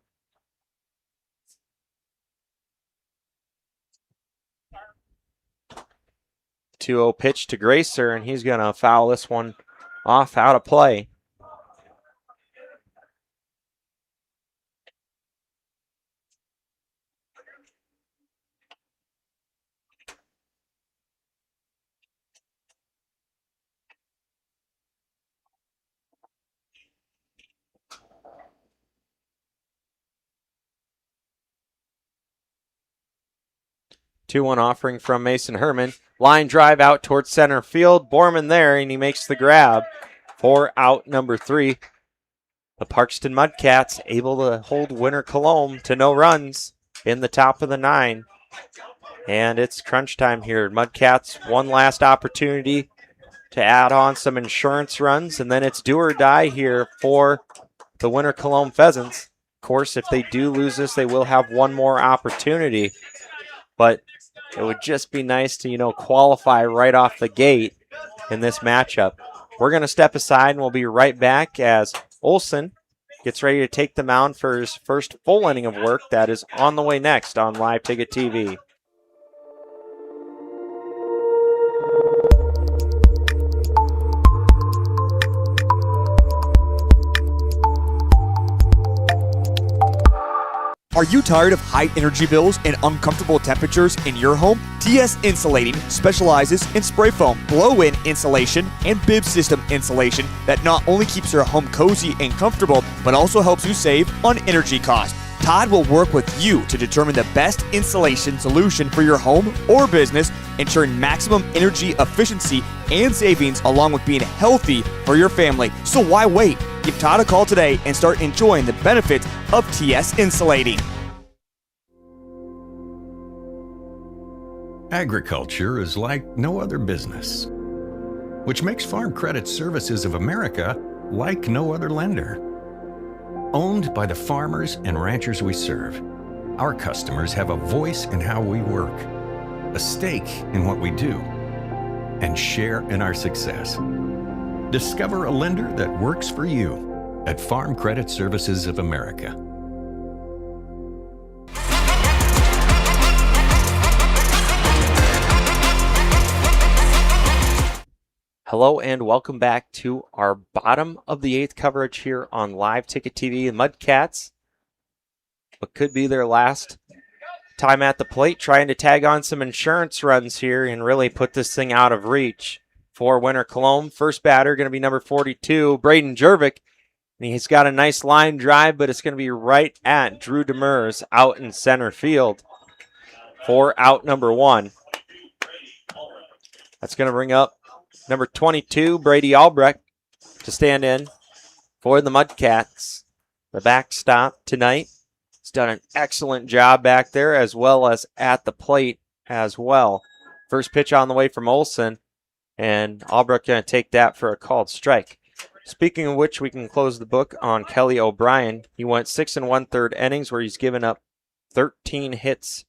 Two-0 pitch to Gracer, and he's going to foul this one off out of play. 2-1 offering from Mason Herman. Line drive out towards center field. Borman there, and he makes the grab for out number 3. The Parkston Mudcats able to hold winner Colome to no runs in the top of the 9. And it's crunch time here. Mudcats, one last opportunity to add on some insurance runs, and then it's do or die here for the winner Colome Pheasants. Of course, if they do lose this, they will have one more opportunity. But it would just be nice to, qualify right off the gate in this matchup. We're going to step aside, and we'll be right back as Olson gets ready to take the mound for his first full inning of work. That is on the way next on Live Ticket TV. Are you tired of high energy bills and uncomfortable temperatures in your home? TS Insulating specializes in spray foam, blow-in insulation, and bib system insulation that not only keeps your home cozy and comfortable, but also helps you save on energy costs. Todd will work with you to determine the best insulation solution for your home or business, ensuring maximum energy efficiency and savings along with being healthy for your family. So why wait? Give Todd a call today and start enjoying the benefits of TS Insulating. Agriculture is like no other business, which makes Farm Credit Services of America like no other lender. Owned by the farmers and ranchers we serve, our customers have a voice in how we work, a stake in what we do, and share in our success. Discover a lender that works for you at Farm Credit Services of America. Hello and welcome back to our bottom of the 8th coverage here on Live Ticket TV. And Mudcats, what could be their last time at the plate, trying to tag on some insurance runs here and really put this thing out of reach for winner Colome. First batter going to be number 42, Braden Jervik. And he's got a nice line drive, but it's going to be right at Drew Demers out in center field for out number 1. That's going to bring up number 22, Brady Albrecht, to stand in for the Mudcats. The backstop tonight. He's done an excellent job back there as well as at the plate as well. First pitch on the way from Olson, and Albrecht going to take that for a called strike. Speaking of which, we can close the book on Kelly O'Brien. He went 6 1/3 innings where he's given up 13 hits,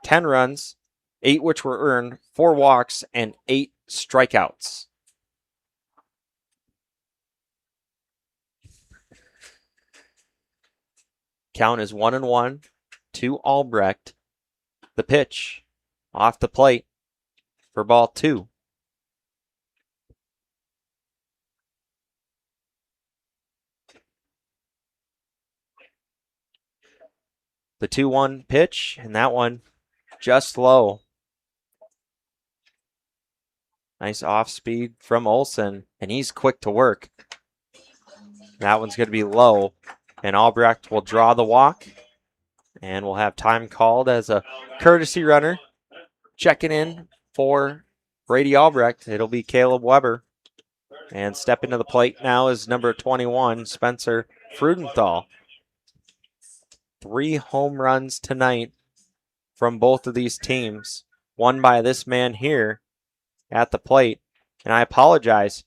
10 runs, 8 which were earned, 4 walks, and 8 strikeouts. Count is 1-1 to Albrecht. The pitch off the plate for ball 2. The 2-1 pitch, and that one just low. Nice off speed from Olson, and he's quick to work. That one's going to be low, and Albrecht will draw the walk, and we'll have time called as a courtesy runner. Checking in for Brady Albrecht, it'll be Caleb Weber. And stepping to the plate now is number 21, Spencer Freudenthal. 3 home runs tonight from both of these teams, one by this man here at the plate. And I apologize,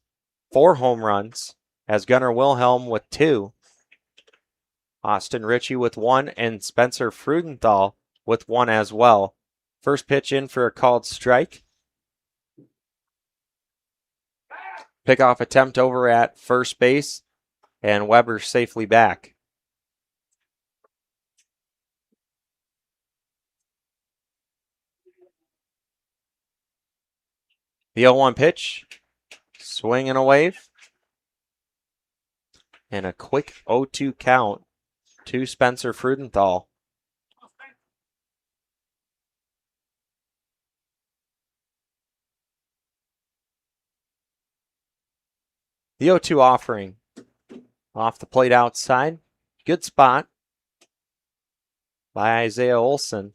4 home runs as Gunnar Wilhelm with 2, Austin Ritchie with 1, and Spencer Freudenthal with 1 as well. First pitch in for a called strike. Pickoff attempt over at first base, and Weber safely back. The 0-1 pitch, swing and a wave, and a quick 0-2 count to Spencer Freudenthal. The 0-2 offering off the plate outside. Good spot by Isaiah Olson.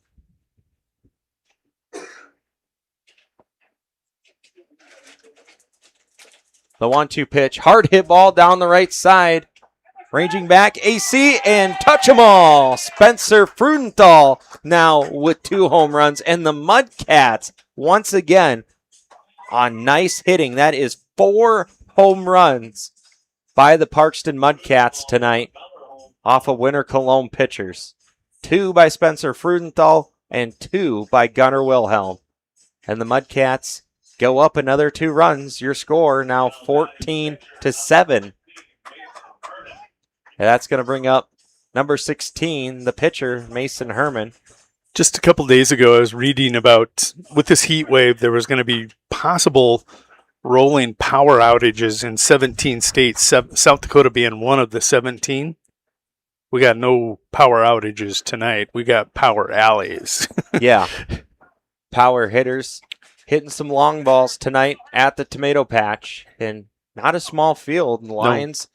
The 1-2 pitch. Hard hit ball down the right side. Ranging back, AC, and touch 'em all. Spencer Frudenthal now with 2 home runs. And the Mudcats, once again, on nice hitting. That is 4 home runs by the Parkston Mudcats tonight off of Winter Colome pitchers. 2 by Spencer Frudenthal and 2 by Gunnar Wilhelm. And the Mudcats go up another 2 runs. Your score now 14-7. And that's going to bring up number 16, the pitcher, Mason Herman. Just a couple days ago, I was reading about with this heat wave, there was going to be possible rolling power outages in 17 states, South Dakota being one of the 17. We got no power outages tonight. We got power alleys. Yeah. Power hitters hitting some long balls tonight at the Tomato Patch. And not a small field. Lions,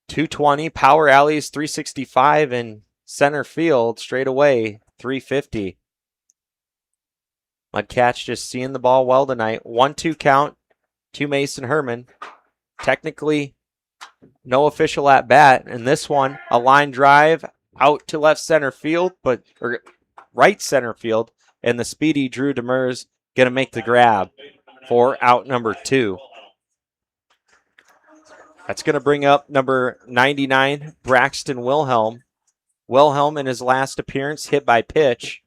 220. Power alleys, 365. And center field, straight away, 350. Mudcats just seeing the ball well tonight. 1-2 count to Mason Herman. Technically, no official at bat. And this one, a line drive out to left center field, or right center field. And the speedy Drew Demers going to make the grab for out number 2. That's going to bring up number 99, Braxton Wilhelm. Wilhelm in his last appearance hit by pitch.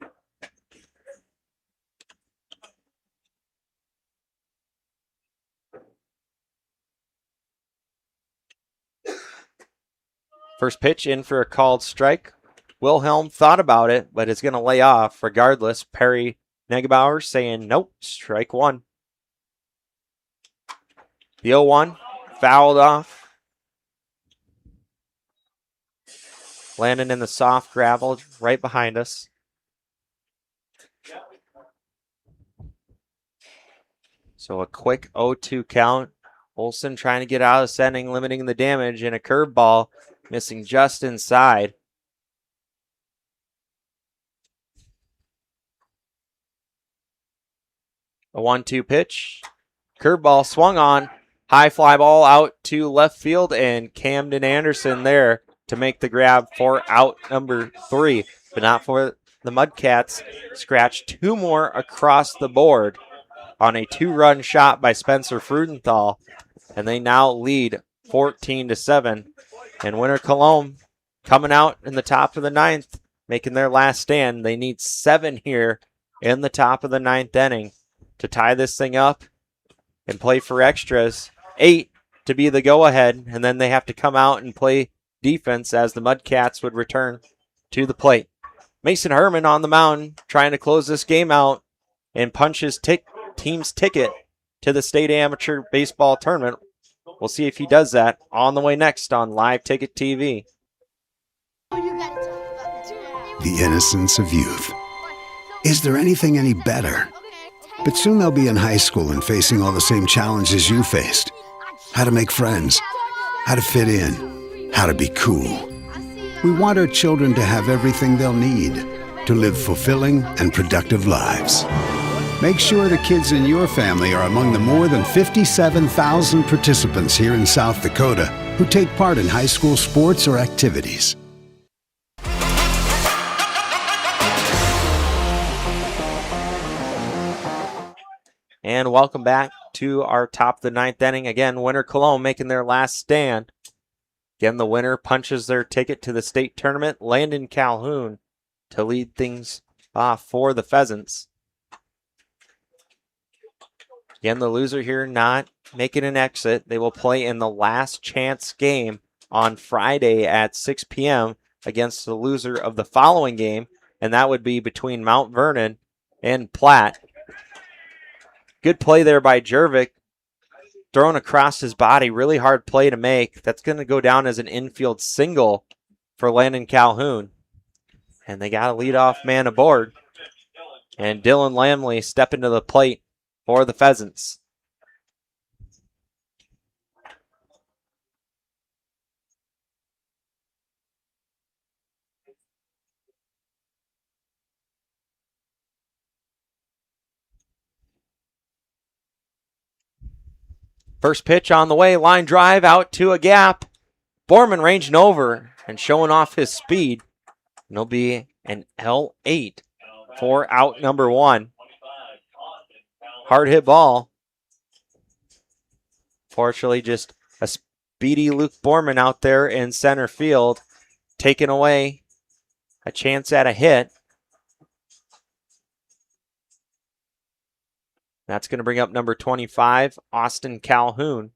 First pitch in for a called strike. Wilhelm thought about it, but is going to lay off regardless. Perry Negebauer saying, nope, strike 1. The 0-1 fouled off. Landing in the soft gravel right behind us. So a quick 0-2 count. Olsen trying to get out of the inning, limiting the damage, and a curveball missing just inside. A 1-2 pitch. Curveball swung on. High fly ball out to left field, and Camden Anderson there to make the grab for out number 3. But not for the Mudcats. Scratched 2 more across the board on a 2-run shot by Spencer Frudenthal. And they now lead 14-7. And Winter Colome coming out in the top of the 9th, making their last stand. They need 7 here in the top of the 9th inning to tie this thing up and play for extras. 8 to be the go-ahead, and then they have to come out and play defense as the Mudcats would return to the plate. Mason Herman on the mound trying to close this game out and punch his team's ticket to the state amateur baseball tournament. We'll see if he does that on the way next on Live Ticket TV. The innocence of youth. Is there anything any better? But soon they'll be in high school and facing all the same challenges you faced. How to make friends, how to fit in, how to be cool. We want our children to have everything they'll need to live fulfilling and productive lives. Make sure the kids in your family are among the more than 57,000 participants here in South Dakota who take part in high school sports or activities. And welcome back to our top of the 9th inning. Again, Winter Colome making their last stand. Again, the winner punches their ticket to the state tournament. Landon Calhoun to lead things off for the Pheasants. Again, the loser here not making an exit. They will play in the last chance game on Friday at 6 p.m. against the loser of the following game, and that would be between Mount Vernon and Platte. Good play there by Jervik. Thrown across his body. Really hard play to make. That's going to go down as an infield single for Landon Calhoun. And they got a leadoff man aboard. And Dylan Lamley stepping to the plate for the Pheasants. First pitch on the way, line drive out to a gap. Borman ranging over and showing off his speed. And it'll be an L8 for out number 1. Hard hit ball. Fortunately, just a speedy Luke Borman out there in center field, taking away a chance at a hit. That's going to bring up number 25, Austin Calhoun,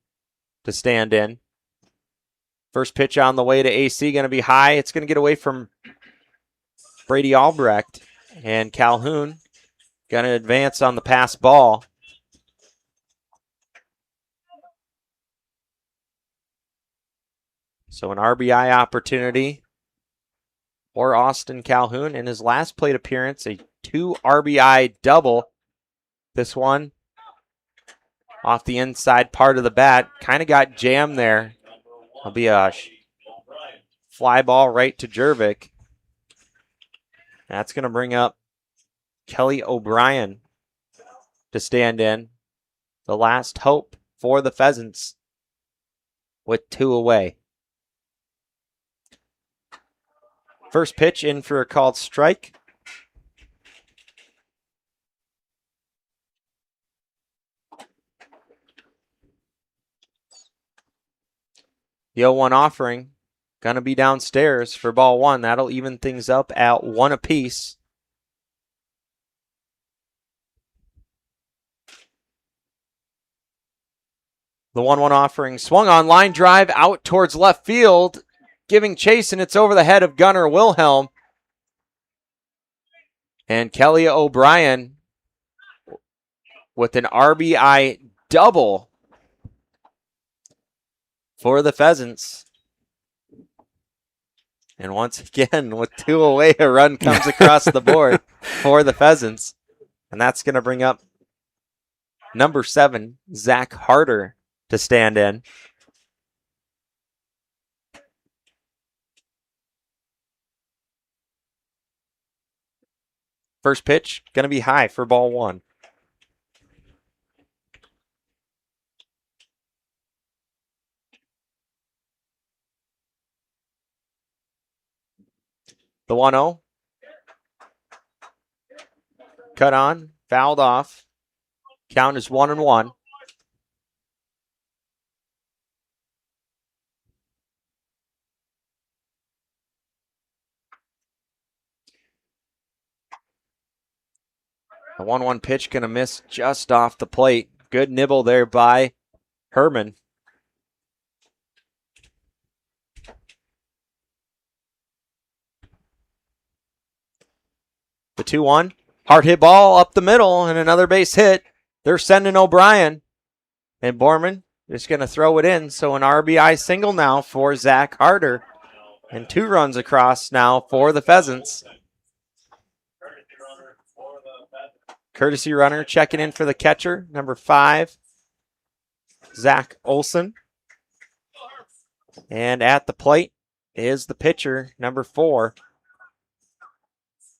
to stand in. First pitch on the way to AC, going to be high. It's going to get away from Brady Albrecht. And Calhoun going to advance on the pass ball. So an RBI opportunity for Austin Calhoun. In his last plate appearance, a 2 RBI double. This one off the inside part of the bat. Kind of got jammed there. It'll be a fly ball right to Jervik. That's going to bring up Kelly O'Brien to stand in. The last hope for the Pheasants with 2 away. First pitch in for a called strike. The 0-1 offering going to be downstairs for ball 1. That'll even things up at 1 apiece. The 1-1 offering swung on, line drive out towards left field, giving chase, and it's over the head of Gunnar Wilhelm. And Kelly O'Brien with an RBI double for the Pheasants. And once again, with 2 away, a run comes across the board for the Pheasants. And that's going to bring up number 7, Zach Harder, to stand in. First pitch, going to be high for ball 1. The 1-0. Cut on, fouled off. Count is 1-1. The 1-1 pitch going to miss just off the plate. Good nibble there by Herman. The 2-1. Hard hit ball up the middle and another base hit. They're sending O'Brien. And Borman just going to throw it in. So an RBI single now for Zach Harder. And 2 runs across now for the Pheasants. Courtesy runner checking in for the catcher, number 5, Zach Olson. And at the plate is the pitcher, number 4,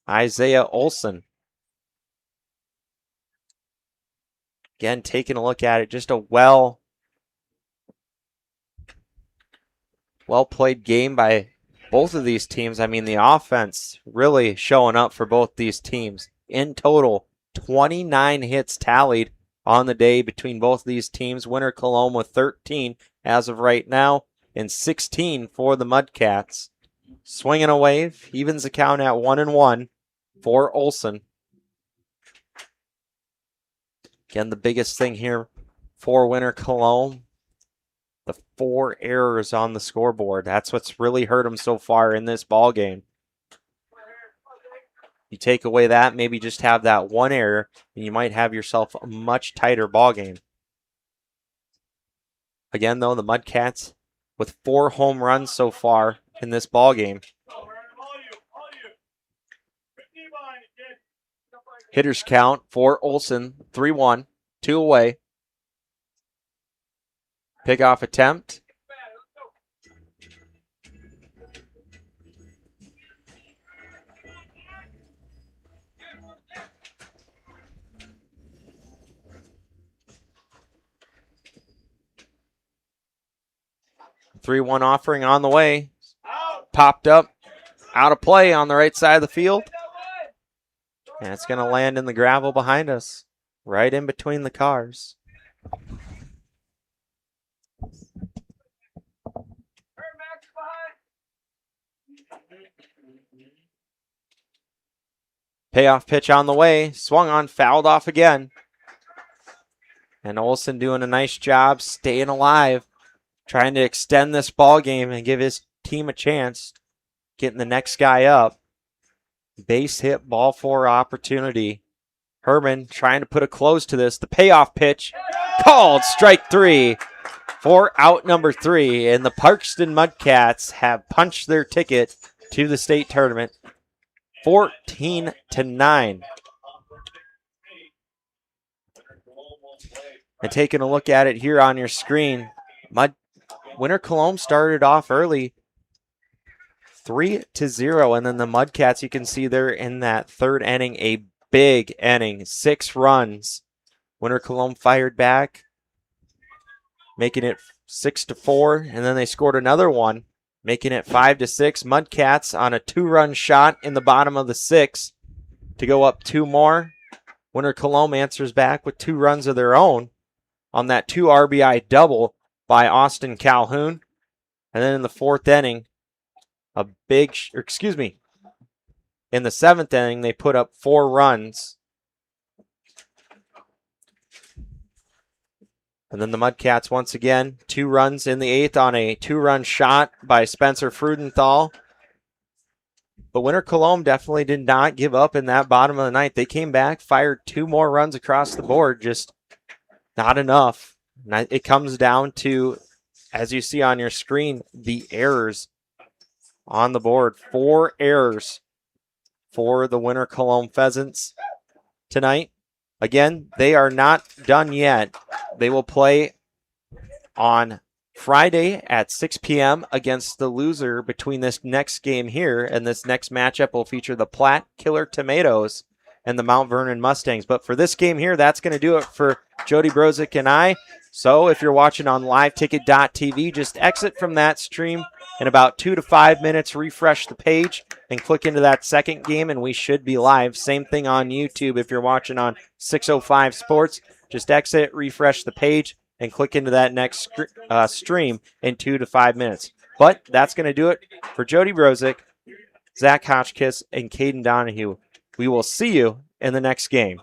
Isaiah Olson. Again, taking a look at it, just a well played game by both of these teams. I mean, the offense really showing up for both these teams. In total, 29 hits tallied on the day between both these teams. Winner Colome with 13 as of right now, and 16 for the Mudcats. Swinging a wave, evens the count at 1-1 for Olson. Again, the biggest thing here for Winner Colome, the 4 errors on the scoreboard. That's what's really hurt them so far in this ball game. You take away that, maybe just have that 1 error, and you might have yourself a much tighter ball game. Again, though, the Mudcats with 4 home runs so far in this ball game. Hitters count for Olson, 3-1, 2 away. Pickoff attempt. 3-1 offering on the way. Popped up, out of play on the right side of the field. And it's going to land in the gravel behind us, right in between the cars. Payoff pitch on the way, swung on, fouled off again. And Olsen doing a nice job staying alive, trying to extend this ball game and give his team a chance, getting the next guy up. Base hit, ball four opportunity. Herman trying to put a close to this. The payoff pitch called strike three for out number 3. And the Parkston Mudcats have punched their ticket to the state tournament 14-9. And taking a look at it here on your screen, Winter Colome started off early 3-0, and then the Mudcats, you can see they're in that third inning, a big inning, 6 runs. Winter Colome fired back, making it 6-4, and then they scored another one, making it 5-6. Mudcats on a 2-run shot in the bottom of the 6th to go up 2 more. Winter Colome answers back with 2 runs of their own on that 2 RBI double by Austin Calhoun. And then in the 4th inning, in the 7th inning, they put up 4 runs. And then the Mudcats once again, 2 runs in the 8th on a 2-run shot by Spencer Frudenthal. But Winter Colome definitely did not give up in that bottom of the 9th. They came back, fired 2 more runs across the board, just not enough. And it comes down to, as you see on your screen, the errors on the board. 4 errors for the Winter Colome Pheasants tonight. Again, they are not done yet. They will play on Friday at 6 p.m. against the loser between this next game here, and this next matchup will feature the Platte Killer Tomatoes and the Mount Vernon Mustangs. But for this game here, that's going to do it for Jody Brozick and I. So if you're watching on liveticket.tv, just exit from that stream in about 2 to 5 minutes, refresh the page, and click into that second game, and we should be live. Same thing on YouTube. If you're watching on 605 Sports, just exit, refresh the page, and click into that next stream in 2 to 5 minutes. But that's going to do it for Jody Brozick, Zach Hotchkiss, and Caden Donahue. We will see you in the next game.